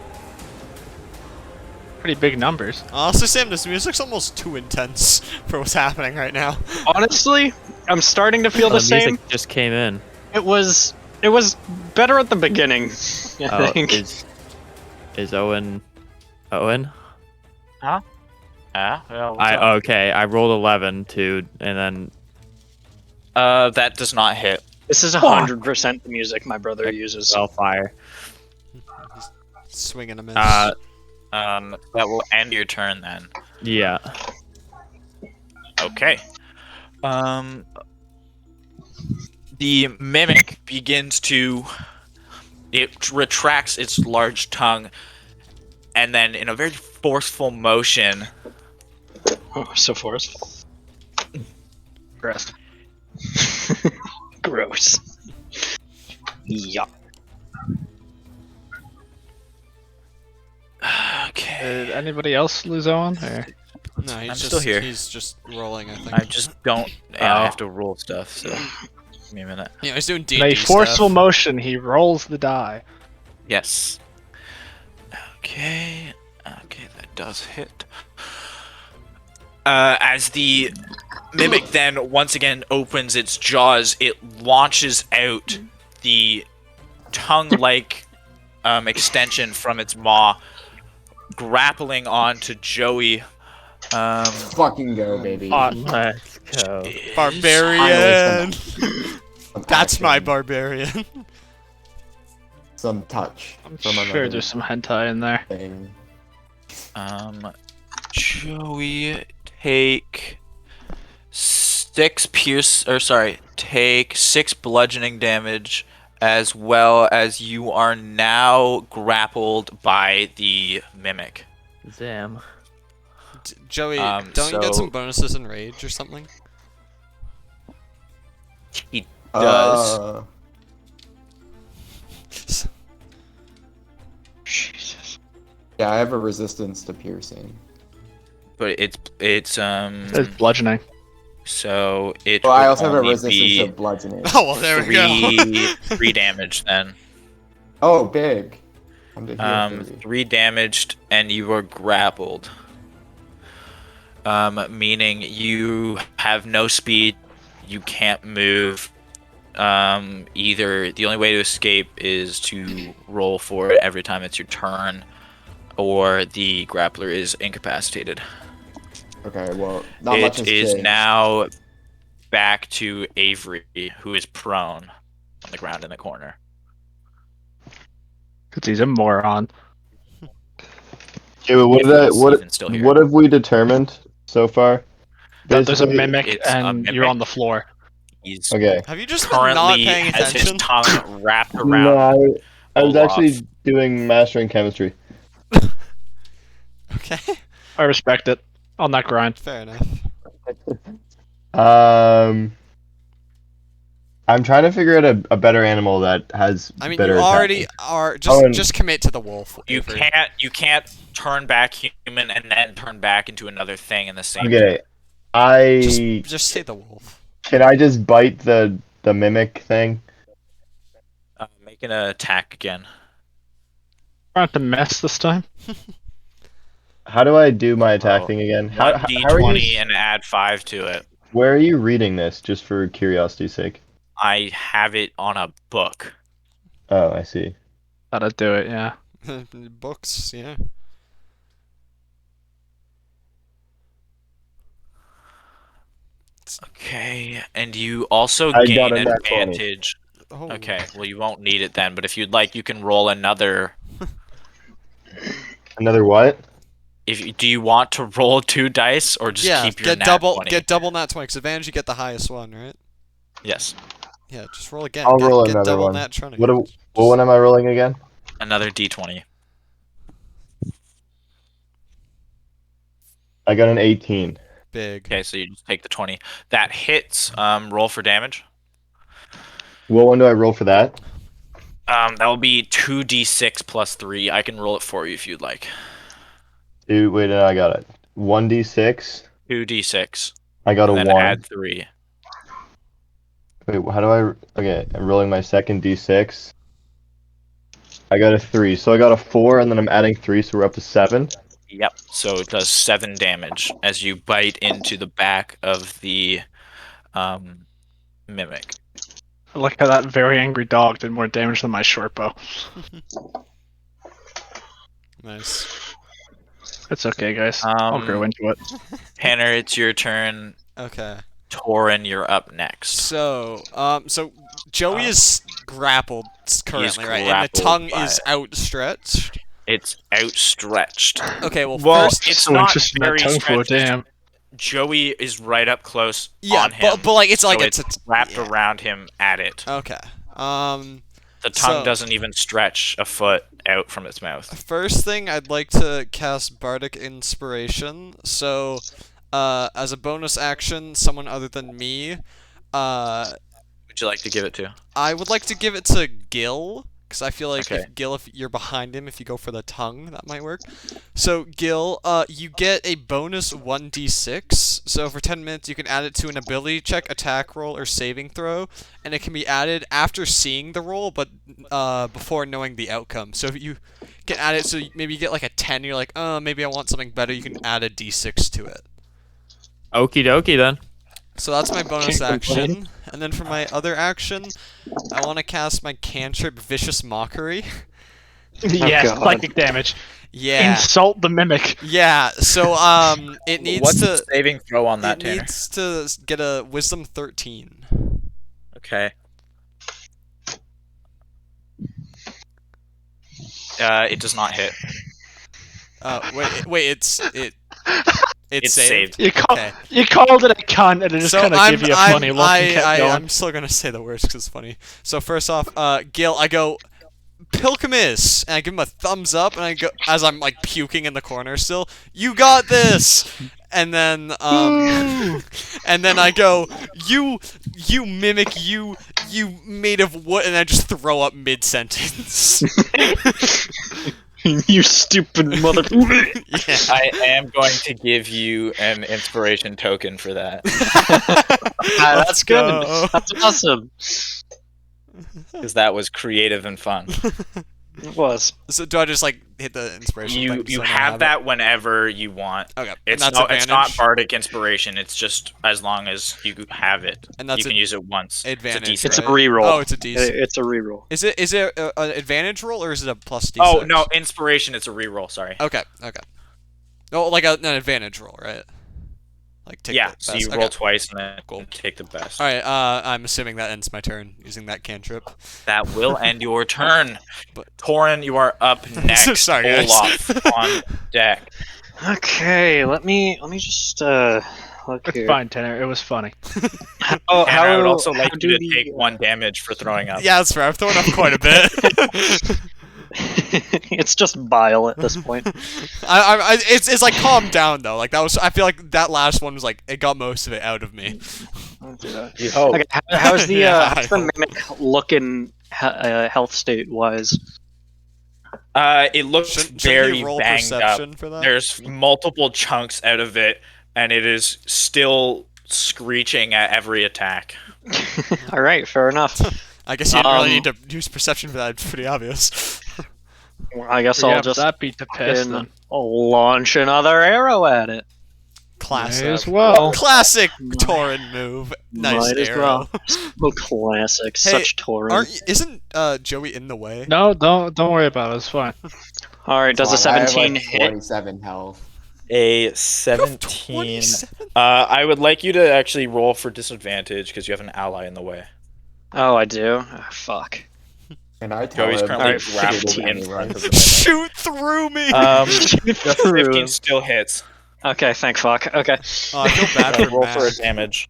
Pretty big numbers. Honestly, Sam, this music's almost too intense for what's happening right now. Honestly, I'm starting to feel the same. Music just came in. It was better at the beginning, I think. Is Owen? Owen? Well, what's up? I rolled 11 too, and then that does not hit. This is 100% the music my brother uses. fire. Swinging a miss. That will end your turn then. Yeah. Okay. The mimic begins to... It retracts its large tongue, and then in a very forceful motion... Oh, so forceful. Gross. Gross. Yeah. Okay. Did anybody else lose Owen? Or? No, he's I'm just, still here. He's just rolling, I think. I just don't... Yeah, I have to roll stuff, so... Give me a minute. Yeah, he's doing In D&D a forceful stuff. motion, he rolls the die. Yes. Okay. Okay, that does hit. As the mimic then once again opens its jaws, it launches out the tongue-like extension from its maw, grappling onto Joey. Fucking go, baby. Let's go. Barbarian! Some That's action, my barbarian. Some touch. I'm from sure another there's some hentai in there. thing. Joey, take take 6 bludgeoning damage, as well as you are now grappled by the mimic. Damn. Joey, don't you get so- some bonuses in rage or something? He does. Jesus. Yeah, I have a resistance to piercing. But it's It's bludgeoning. so it Well, I would also have a only resistance be to bludgeoning. Oh, well, there we go. 3 damage then. Oh, big. I'm to heal 30. 3 damaged, and you are grappled. Meaning you have no speed, you can't move. Either the only way to escape is to roll for it every time it's your turn, or the grappler is incapacitated. Okay, well, not much It has is changed. now back to Avery, who is prone on the ground in the corner. Because he's a moron. Okay, but what If did I he's even still here. what have we determined so far? That there's a Basically- mimic it's a and you're mimic. on the floor. He's Okay. Have you just been not currently paying has his attention? tongue wrapped No, around. I was Olaf. actually doing mastering chemistry. Okay, I respect it. On that grind. fair enough. I'm trying to figure out a better animal that has I mean, better you already attacking. are. Owen. Just commit to the wolf. You Avery. can't turn back human and then turn back into another thing in the same Okay, Just say the wolf. can I just bite the mimic thing? Make an attack again. Trying to mess this time. How do I do my attack Oh, thing again? 1d20 and add 5 to it. Where are you reading this, just for curiosity's sake? I have it on a book. Oh, I see. That'll do it, yeah. Books, yeah. Okay, and you also I gain got a nat 20. advantage. Oh. Okay, well you won't need it then, but if you'd like, you can roll another. Another what? Do you want to roll 2 dice or just Yeah, keep your get nat double 20? get double nat 20 because advantage you get the highest one, right? Yes, Yeah, just roll again. I'll get, roll get another double one. nat 20. What one am I rolling again? another d20. I got an 18. Big. Okay, so you just take the 20. That hits. Roll for damage. What one do I roll for that? That will be 2d6 plus 3. I can roll it for you if you'd like. Dude, wait, no, I got it. 1d6. 2d6. I got a And then 1. add 3. Wait, how do I... Okay, I'm rolling my second d6. I got a 3. So I got a 4, and then I'm adding 3, so we're up to 7. Yep. So it does 7 damage as you bite into the back of the mimic. I like how that very angry dog did more damage than my short bow. Nice. It's okay, guys. I'll grow into it. Tanner, it's your turn. Okay. Torin, you're up next. So, Joey is grappled currently, right? And the grappled tongue by is it. outstretched. It's outstretched. Okay, well, Well, first, it's So not interesting that very tongue flow, stretched. damn. Joey is right up close yeah, on him. but like it's like so it's wrapped yeah. around him at it. Okay. The tongue so- doesn't even stretch a foot out from its mouth. First thing, I'd like to cast Bardic Inspiration. So, as a bonus action, someone other than me, Would you like to give it to? I would like to give it to Gil, because I feel like Okay. if you're behind him, if you go for the tongue, that might work. So, Gil, you get a bonus 1d6. So for 10 minutes, you can add it to an ability check, attack roll, or saving throw, and it can be added after seeing the roll, but before knowing the outcome. So if you can add it, so maybe you get like a 10, you're like, oh, maybe I want something better, you can add a d6 to it. Okie dokie then. So that's my bonus Can't complain. action. And then for my other action, I want to cast my cantrip Vicious Mockery. Yes, God. psychic damage. Yeah. Insult the mimic. Yeah, so it needs What's to the saving throw on that, it Tanner? needs to get a Wisdom 13. Okay. It does not hit. Wait, it's saved. Okay. You called it a cunt, and it just So kind of give you a funny look and kept going. I'm still gonna say the words because it's funny. So first off, Gil, I go, Pilkamus, and I give him a thumbs up, and I go as I'm like puking in the corner still. You got this. And then I go, you mimic, you made of wood, and I just throw up mid sentence. You stupid mother. Yeah. I am going to give you an inspiration token for that. That's good. go. That's awesome. Because that was creative and fun. It was. So do I just like hit the inspiration? You thing so I have it? that whenever you want. Okay. It's and that's not advantage. Bardic Inspiration. It's just as long as you have it. And that's you can use it once. advantage. It's a right? reroll. Oh, it's a D6. It's a reroll. Is it an advantage roll or is it a plus D6? Oh no, Inspiration. It's a reroll. Sorry. Okay. No, like an advantage roll, right? Like take Yeah. the So best. you Okay. roll twice and then Cool. take the best. All right. I'm assuming that ends my turn using that cantrip. That will end your turn. But Torin, you are up next. Sorry, guys. Olaf on deck. Okay, let me just look It's here. fine, Tanner. It was funny. And I would also like you to take 1 damage for throwing up. yeah, that's fair. I've thrown up quite a bit. It's just bile at this point. It's like calm down though. Like that was. I feel like that last one was like it got most of it out of me. You hope. Okay, how's the Yeah, how's the mimic looking health state wise? It looks Shouldn't very you roll banged up. perception for that? There's multiple chunks out of it, and it is still screeching at every attack. All right, fair enough. I guess you didn't really need to use perception for that. It's pretty obvious. I guess Yeah, I'll but just that beat the piss fucking then. launch another arrow at it. Classic. May as well. Classic Torin move. Nice Might as arrow. well. So classic, Hey, such Taurus. Isn't Joey in the way? No, don't worry about it. It's fine. All right, does a Fine, I have, 17 like, hit? 27 health. A 17. 27? I would like you to actually roll for disadvantage because you have an ally in the way. Oh, I do. Oh, fuck. And I tell Joey's him currently to shoot grappled in anyway. front of the Shoot through me! The 15 still hits. Okay, thank fuck. Okay. Oh, I feel bad for Roll for a Matt. damage.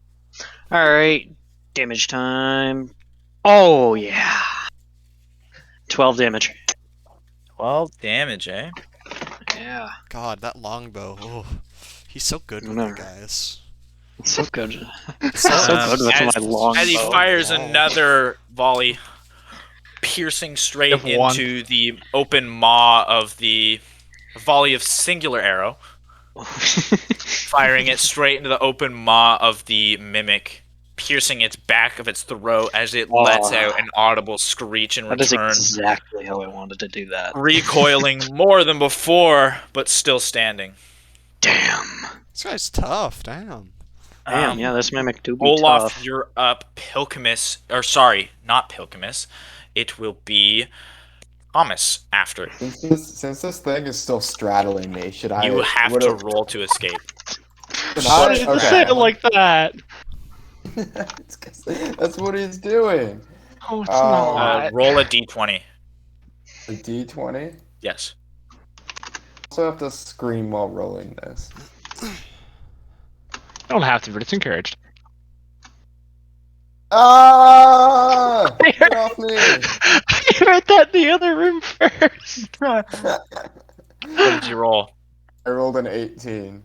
All right, damage time. Oh yeah. 12 damage. 12 damage, eh? Yeah. God, that longbow. Oh, he's so good with No. it, guys. It's so good. So So good with as, my longbow. as he fires Wow. another volley, piercing straight You have one. into the open maw of the volley of singular arrow, firing it straight into the open maw of the mimic, piercing its back of its throat as it lets out an audible screech in That is return, exactly how I wanted to do that. recoiling more than before, but still standing. Damn. This guy's tough. Damn. Damn, yeah, this mimic do be Olaf, tough. you're up. Pilkamus, or sorry, not Pilkamus. It will be Thomas after. Since this thing is still straddling me, should I? You have would to it- roll to escape. should Why I- did you say it like that? It's 'cause that's what he's doing. Oh, it's Oh. not. Roll a d20. A D20. Yes. Also have to scream while rolling this. You don't have to, but it's encouraged. Ah! Get off me! You heard that in the other room first. What did you roll? I rolled an 18.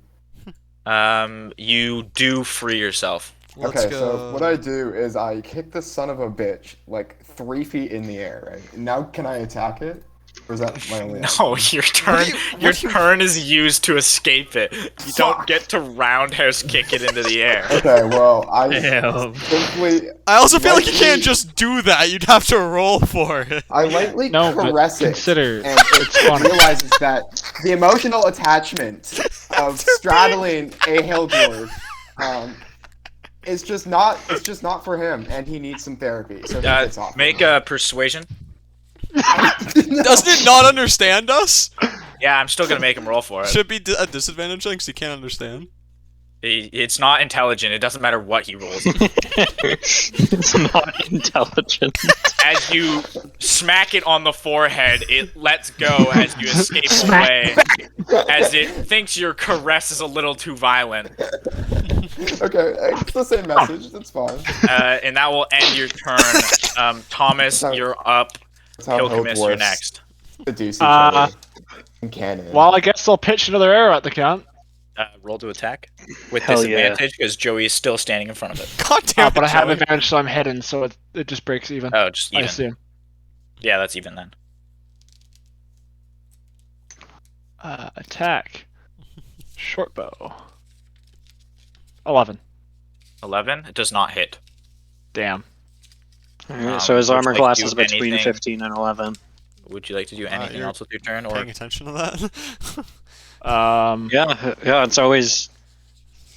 You do free yourself. Let's Okay, go. so what I do is I kick the son of a bitch like 3 feet in the air, right? Now can I attack it? Or is that my only No, your turn. Your turn is used to escape it. You don't Fuck. get to roundhouse kick it into the air. Okay, well, I Damn. simply I also feel like you lightly- can't just do that. You'd have to roll for it. I lightly No, but caress it, consider and it's funny. realizes that the emotional attachment of straddling a hill dwarf is just not. It's just not for him, and he needs some therapy. So he gets off. Make a persuasion. Doesn't it not understand us? Yeah, I'm still gonna make him roll for it. Should it be a disadvantage thing because he can't understand? It's not intelligent. It doesn't matter what he rolls. It's not intelligent. As you smack it on the forehead, it lets go as you escape away, as it thinks your caress is a little too violent. Okay, it's the same message. That's fine. And that will end your turn. Thomas, you're up. That's how hill Pilkamus, you're dwarfs next. seduce each Uh, other in canon. Well, I guess I'll pitch another arrow at the count. Roll to attack with Hell yeah. disadvantage because Joey is still standing in front of it. God damn it, But I have Joey. advantage, so I'm hidden, so it just breaks even. Oh, just I even. assume. Yeah, that's even then. Attack. Short bow. 11. 11. It does not hit. Damn. Alright, so his would armor you like class to is do between anything? 15 and 11. Would you like to do anything you're else with your turn, or Paying attention to that? Yeah, it's always.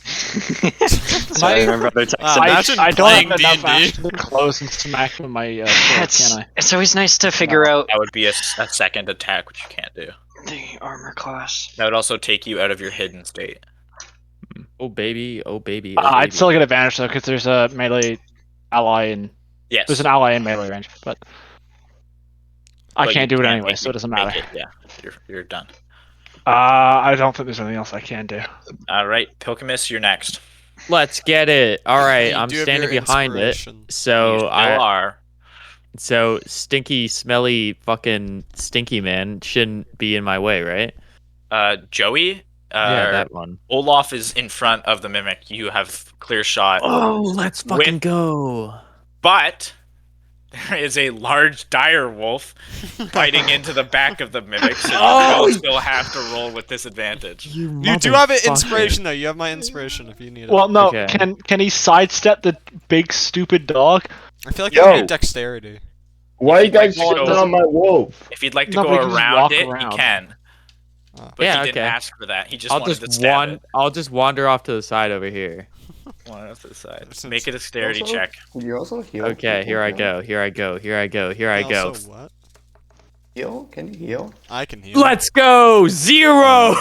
Sorry, my brother texted. Imagine I don't playing have enough D&D. action to close and smack with my sword, can I? It's always nice to figure out that would be a second attack, which you can't do. the armor class. That would also take you out of your hidden state. Oh baby, oh baby. Oh, I'd baby. still get advantage though, because there's a melee ally and Yes. there's an ally in melee range, but I But can't you do it can't anyway, make so it doesn't make matter. it, yeah, you're done. I don't think there's anything else I can do. All right, Pilkamus, you're next. Let's get it. All right, You I'm do have standing your behind it. inspiration. You So still are. So stinky, smelly, fucking stinky man shouldn't be in my way, right? Joey. Yeah, that one. Olaf is in front of the mimic. You have clear shot. Oh, let's fucking With- go. But there is a large dire wolf biting into the back of the mimic, so you will still have to roll with disadvantage. You do have an motherfucker. inspiration though. You have my inspiration if you need it. Well, no, Okay. can he sidestep the big stupid dog? I feel like Yo. I need dexterity. Why are you guys Like, shitting on my wolf? If you'd like to No, go but he can just around walk it, around. he can. Oh. But Yeah, he didn't okay. ask for that. He just I'll wanted just to stab it. I'll just wander off to the side over here. One off to the side. Since- Make a dexterity Also- check. Can you also heal? Okay, people? here I go. Here I go. Here I go. Here I go. Also, what? Heal? Can you heal? I can heal. Let's go. 0.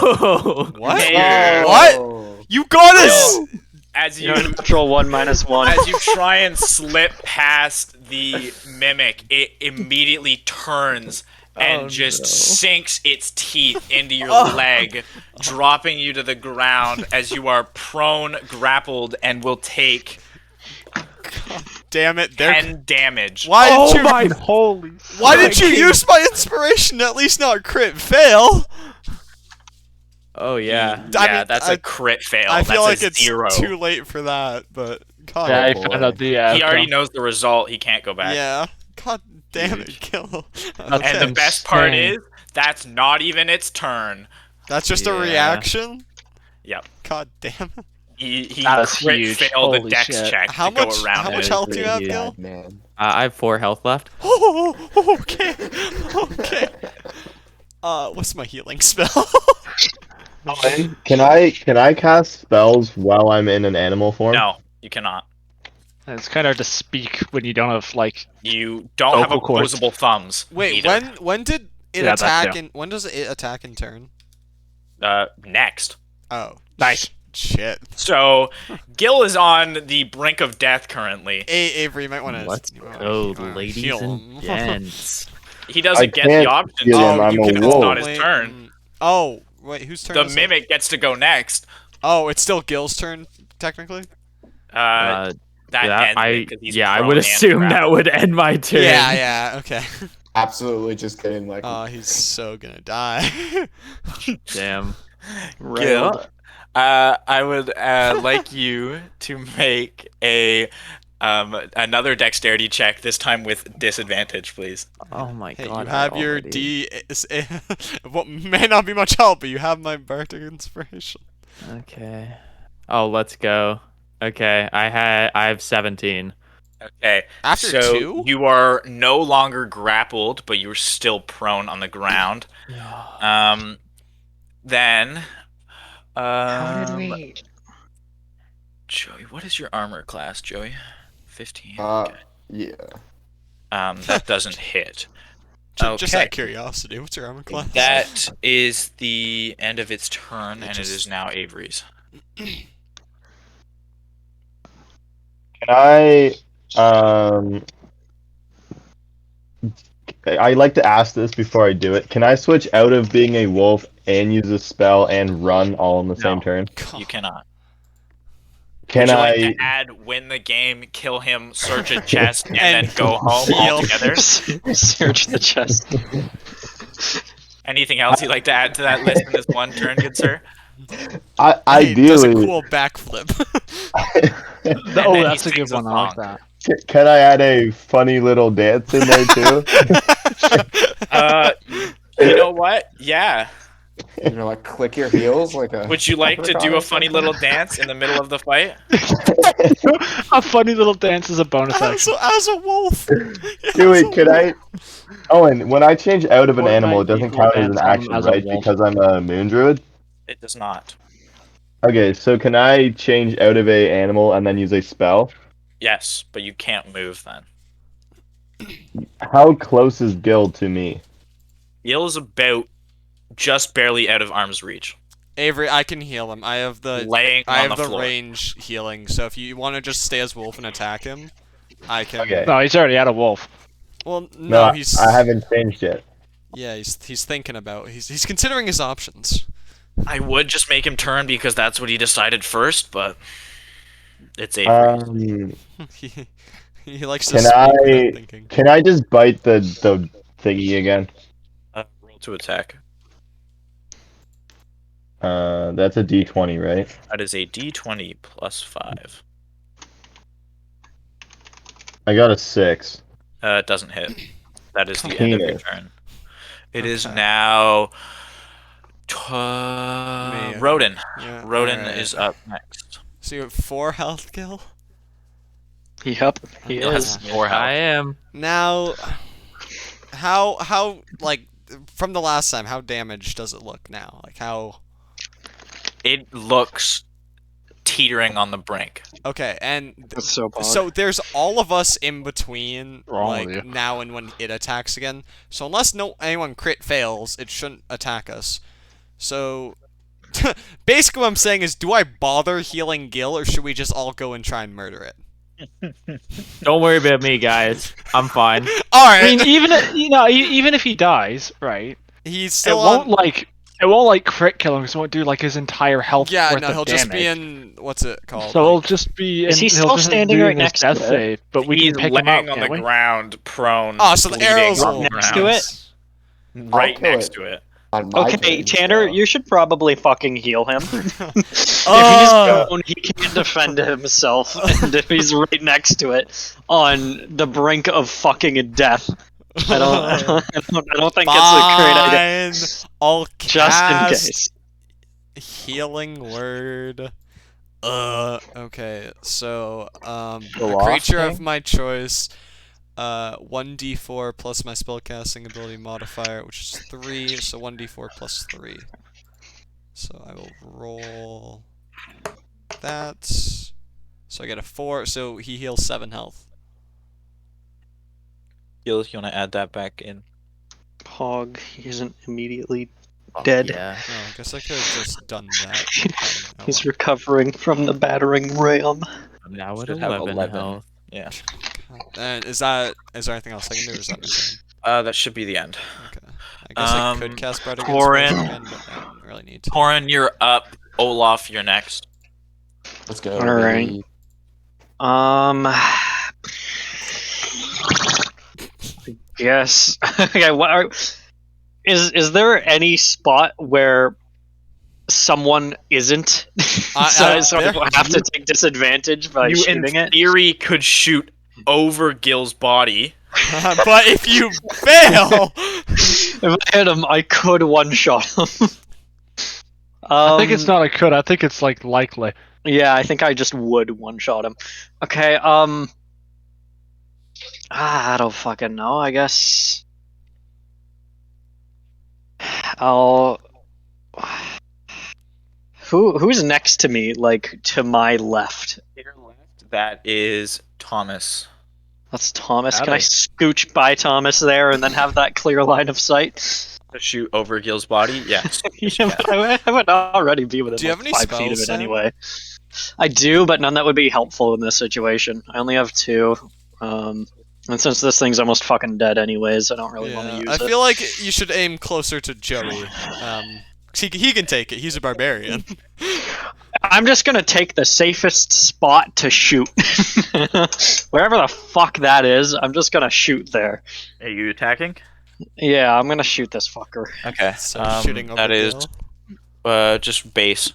What? Hey. What? Oh. You got us. As you Natural 1 - 1. as you try and slip past the mimic, it immediately turns and Oh, just no. sinks its teeth into your leg, dropping you to the ground as you are prone, grappled, and will take Damn it! There. 10 damage. Why Oh did you? my Holy. Why did you use my inspiration? At least not crit fail. Oh yeah. I Yeah, mean, that's a crit fail. I feel that's like it's 0. too late for that, but God. Yeah, I boy. found out the He already outcome. knows the result. He can't go back. Yeah. God damn it, kill. And the best part insane. is, that's not even its turn. That's just a Yeah. reaction. Yep. God damn it. He That's crit huge. failed the Holy dex shit. check How to go much? around How it. much health do you have, Yeah. Gil? Man. I have 4 health left. Oh, okay. Okay. What's my healing spell? Can I cast spells while I'm in an animal form? No, you cannot. It's kind of hard to speak when you don't have like. You don't have Vocal cords. opposable thumbs. Wait, either. when did it Yeah, that attack? too. And when does it attack in turn? Next. Oh, Nice. Shit. So, Gil is on the brink of death currently. Hey, Avery, you might want to. Let's go, ladies and gents. He doesn't I get the can't option heal to. him, I'm You a can, it's wolf. not his turn. Oh, wait, whose turn? The is it? mimic gets to go next. Oh, it's still Gil's turn, technically. That ends it 'cause he's I prone would and assume that grappled. would end my turn. Yeah, okay. Absolutely just getting like. Oh, he's so gonna die. Damn. Gil, I would like you to make a another dexterity check, this time with disadvantage, please. Oh my Hey, god. you have your already- what may not be much help, but you have my Bardic Inspiration. Okay. Oh, let's go. Okay, I have 17. After so 2? you are no longer grappled, but you're still prone on the ground. Then, How did we? Joey, what is your armor class, Joey? 15. Yeah. That doesn't hit. Just out Okay. of curiosity, what's your armor class? That is the end of its turn, and it is now Avery's. Can I like to ask this before I do it. Can I switch out of being a wolf and use a spell and run all in the same turn? You cannot. Can Would you I? like to add win the game, kill him, search a chest, and then And go home heal. altogether? Search the chest. Anything else you'd like to add to that list in this one turn, good sir? Hey, does a Ideally, cool backflip. And Oh, then that's he a good sings a one. I like song. that. can I add a funny little dance in there too? You know what? Yeah. You know, like click your heels like a. Would you like to do a funny little dance in the middle of the fight? A funny little dance is a bonus action. As a wolf. Wait, could I? Owen, when I change out of an Fortnite animal, it doesn't equal count as an dance action, as a right? wolf. Because I'm a moon druid. It does not. Okay, so can I change out of a animal and then use a spell? Yes, but you can't move then. How close is Gil to me? Gil is about just barely out of arm's reach. Avery, I can heal him. I have the Laying on the floor. range healing. So if you want to just stay as wolf and attack him, I can. Okay. No, he's already out of wolf. Well, No, he's. I haven't changed yet. Yeah, he's thinking about. He's considering his options. I would just make him turn because that's what he decided first, but it's Avery. He likes to Can speak I without thinking. can I just bite the thingy again? Roll to attack. That's a D20, right? That is a D20 plus 5. I got a 6. It doesn't hit. That is the end of your Penis. turn. It is Okay. now Me. Rodin. Yeah, Rodin alright. is up next. So you have 4 health, Gil? Yep, he Gil is. has 4 health. I am. Now, how like from the last time, how damaged does it look now? Like how? It looks teetering on the brink. Okay, and That's so bad. so there's all of us in between, Wrong with like you. now and when it attacks again. So unless anyone crit fails, it shouldn't attack us. So basically, what I'm saying is, do I bother healing Gil, or should we just all go and try and murder it? Don't worry about me, guys. I'm fine. All I right, mean, even if he dies, right? he's It still won't on. like crit kill him. Because it won't do like his entire health. Yeah, worth no, of he'll just be damage. in what's it called? So he'll Like- just be. Is he he'll still just standing be right doing his next death to it? save, but we He's can pick him up, laying on can't the we? ground, prone. Oh, so the bleeding arrows on will the next ground. to it? Right I'll kill next it. to it. On my Okay, turn, Tanner, so- you should probably fucking heal him. Oh! If he's prone, he can't defend himself, and if he's right next to it, on the brink of fucking death, I don't think it's a great idea. Fine. I'll Just in cast case. healing word. Okay, so a Lost creature of thing? my choice. 1d4 plus my spellcasting ability modifier, which is 3, so 1d4 plus 3. So I will roll that. So I get a 4, so he heals 7 health. Gil, you want to add that back in? Hog, he isn't immediately dead. Yeah. Oh, I guess I could have just done that. Oh, He's recovering from the battering ram. Now at Should have 11 health. Yeah. well. And is there anything else I can do, or is that my turn? That should be the end. Okay. I guess I could cast Bardic Corin. Inspiration again, but I don't really need to. Corin, you're up. Olaf, you're next. Let's go. Alright. baby. Yes. Okay. Is there any spot where someone isn't? So there- people have to take disadvantage by You, in shooting it. theory, could shoot over Gil's body. But if you fail, If I hit him, I could one shot him. I think it's not a could. I think it's like likely. Yeah, I think I just would one shot him. Okay. I don't fucking know. I guess I'll. Who's next to me? Like to my left. To your left, that is Thomas. That's Thomas. Can I Howdy. scooch by Thomas there and then have that clear line of sight? To shoot over Gil's body? Yes. Yeah, but I would already be within Do you like have any 5 feet of spells, it Sam? anyway. I do, but none that would be helpful in this situation. I only have 2. And since this thing's almost fucking dead anyways, I don't really want to yeah, use I it. feel like you should aim closer to Joey. 'Cause he can take it. He's a barbarian. I'm just gonna take the safest spot to shoot. Wherever the fuck that is, I'm just gonna shoot there. Are you attacking? Yeah, I'm gonna shoot this fucker. Okay. So shooting over that is Gil. just base.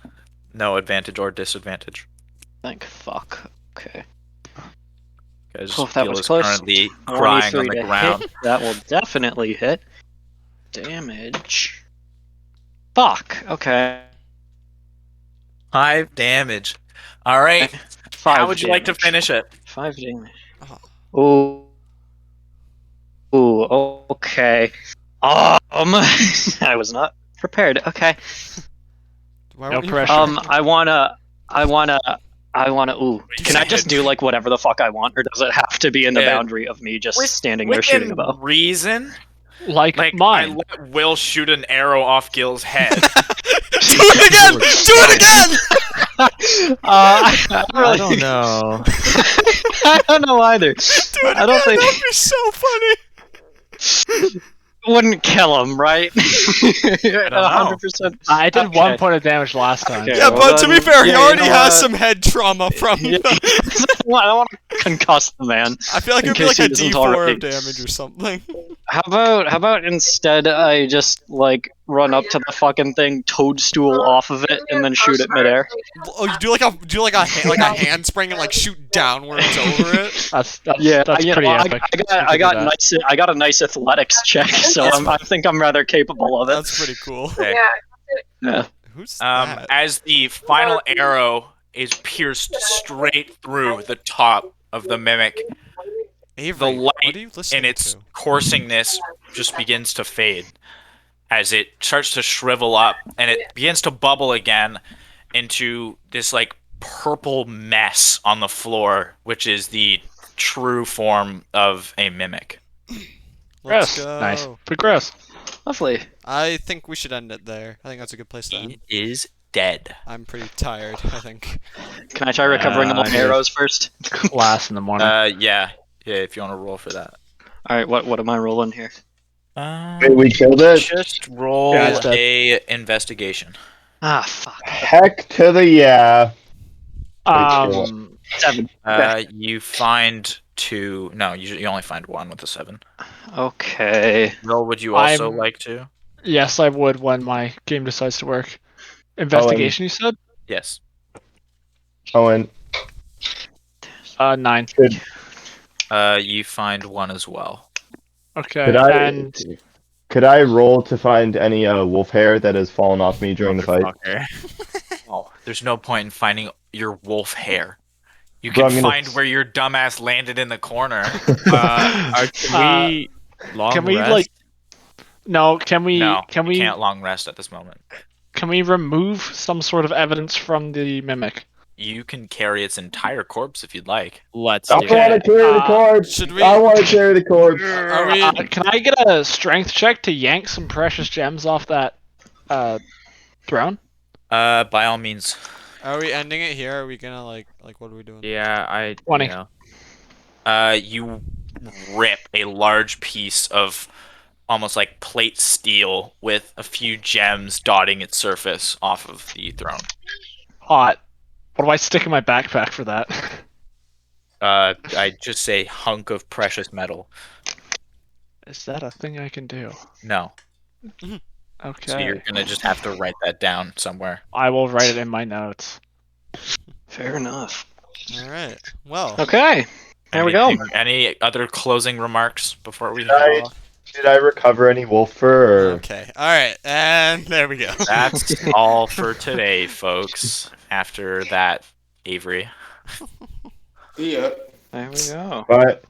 No advantage or disadvantage. Thank fuck. Okay. Because Oh, that Gil was is close. currently crying on 23 the to ground. hit. That will definitely hit. Damage. Fuck. Okay. 5 damage. All right. 5 How would you like to damage. finish it? 5 damage. Oh. Ooh. Okay. I was not prepared. Okay. Why No weren't you pressure. I wanna. Ooh. Can I just do like whatever the fuck I want, or does it have to be in the Yeah. boundary of me just standing there Within shooting a bow? reason, Like I mine. let Will shoot an arrow off Gil's head. Do it again! Do it again! I don't know. I don't know either. I don't think That'd be so funny. wouldn't kill him, right? I don't know. 100%. I did Okay. 1 point of damage last time. Okay. Yeah, well but to then- be fair, he yeah, you already know has what? some head trauma from. Yeah. I don't want to concuss the man. I feel like In it'd be like case a he doesn't D4 already- of damage or something. How about instead I just like run up to the fucking thing, toadstool off of it, and then shoot it midair? Oh, you do like a handspring and like shoot downwards over it. That's Yeah, that's you pretty know, epic. I got a nice athletics check, so I think I'm rather capable of it. That's pretty cool. Okay. Yeah. Who's that? As the final arrow is pierced straight through the top of the mimic, Avery, the what light are you listening in its to? coursingness just begins to fade as it starts to shrivel up and it begins to bubble again into this like purple mess on the floor, which is the true form of a mimic. Let's Gross. go. Nice. Pretty gross. Lovely. I think we should end it there. I think that's a good place to end. It is dead. I'm pretty tired, I think. Can I try recovering all my yeah. arrows first? Class in the morning. Yeah, if you want to roll for that. All right, what am I rolling here? Wait, we killed it? Just roll Yeah, it's dead. a investigation. Ah, fuck. Heck to the yeah. 7. You find 2. No, you only find 1 with a 7. Okay. Will, would you also I'm- like to? Yes, I would when my game decides to work. Investigation, you said? Yes. Owen, 9. You find 1 as well. Okay, could could I roll to find any wolf hair that has fallen off me during the fight? Oh, there's no point in finding your wolf hair. You Bro, can I'm gonna find where your dumbass landed in the corner. Can we long can we rest? like? No, can we? No, can you we? can't long rest at this moment. Can we remove some sort of evidence from the mimic? You can carry its entire corpse if you'd like. Let's I do want to it. carry the corpse. Should we? I want to carry the corpse. Are we? Can I get a strength check to yank some precious gems off that throne? By all means. Are we ending it here? Are we gonna like what are we doing? Yeah, I. 20. Yeah. You rip a large piece of almost like plate steel with a few gems dotting its surface off of the throne. Hot. What do I stick in my backpack for that? I just say hunk of precious metal. Is that a thing I can do? No. Okay. So you're gonna just have to write that down somewhere. I will write it in my notes. Fair enough. All right. Well. Okay. There we go. Any other closing remarks before we Right. go off? Did I recover any wolf fur? Or... Okay. All right. And there we go. That's all for today, folks. After that, Avery. See ya. There we go. But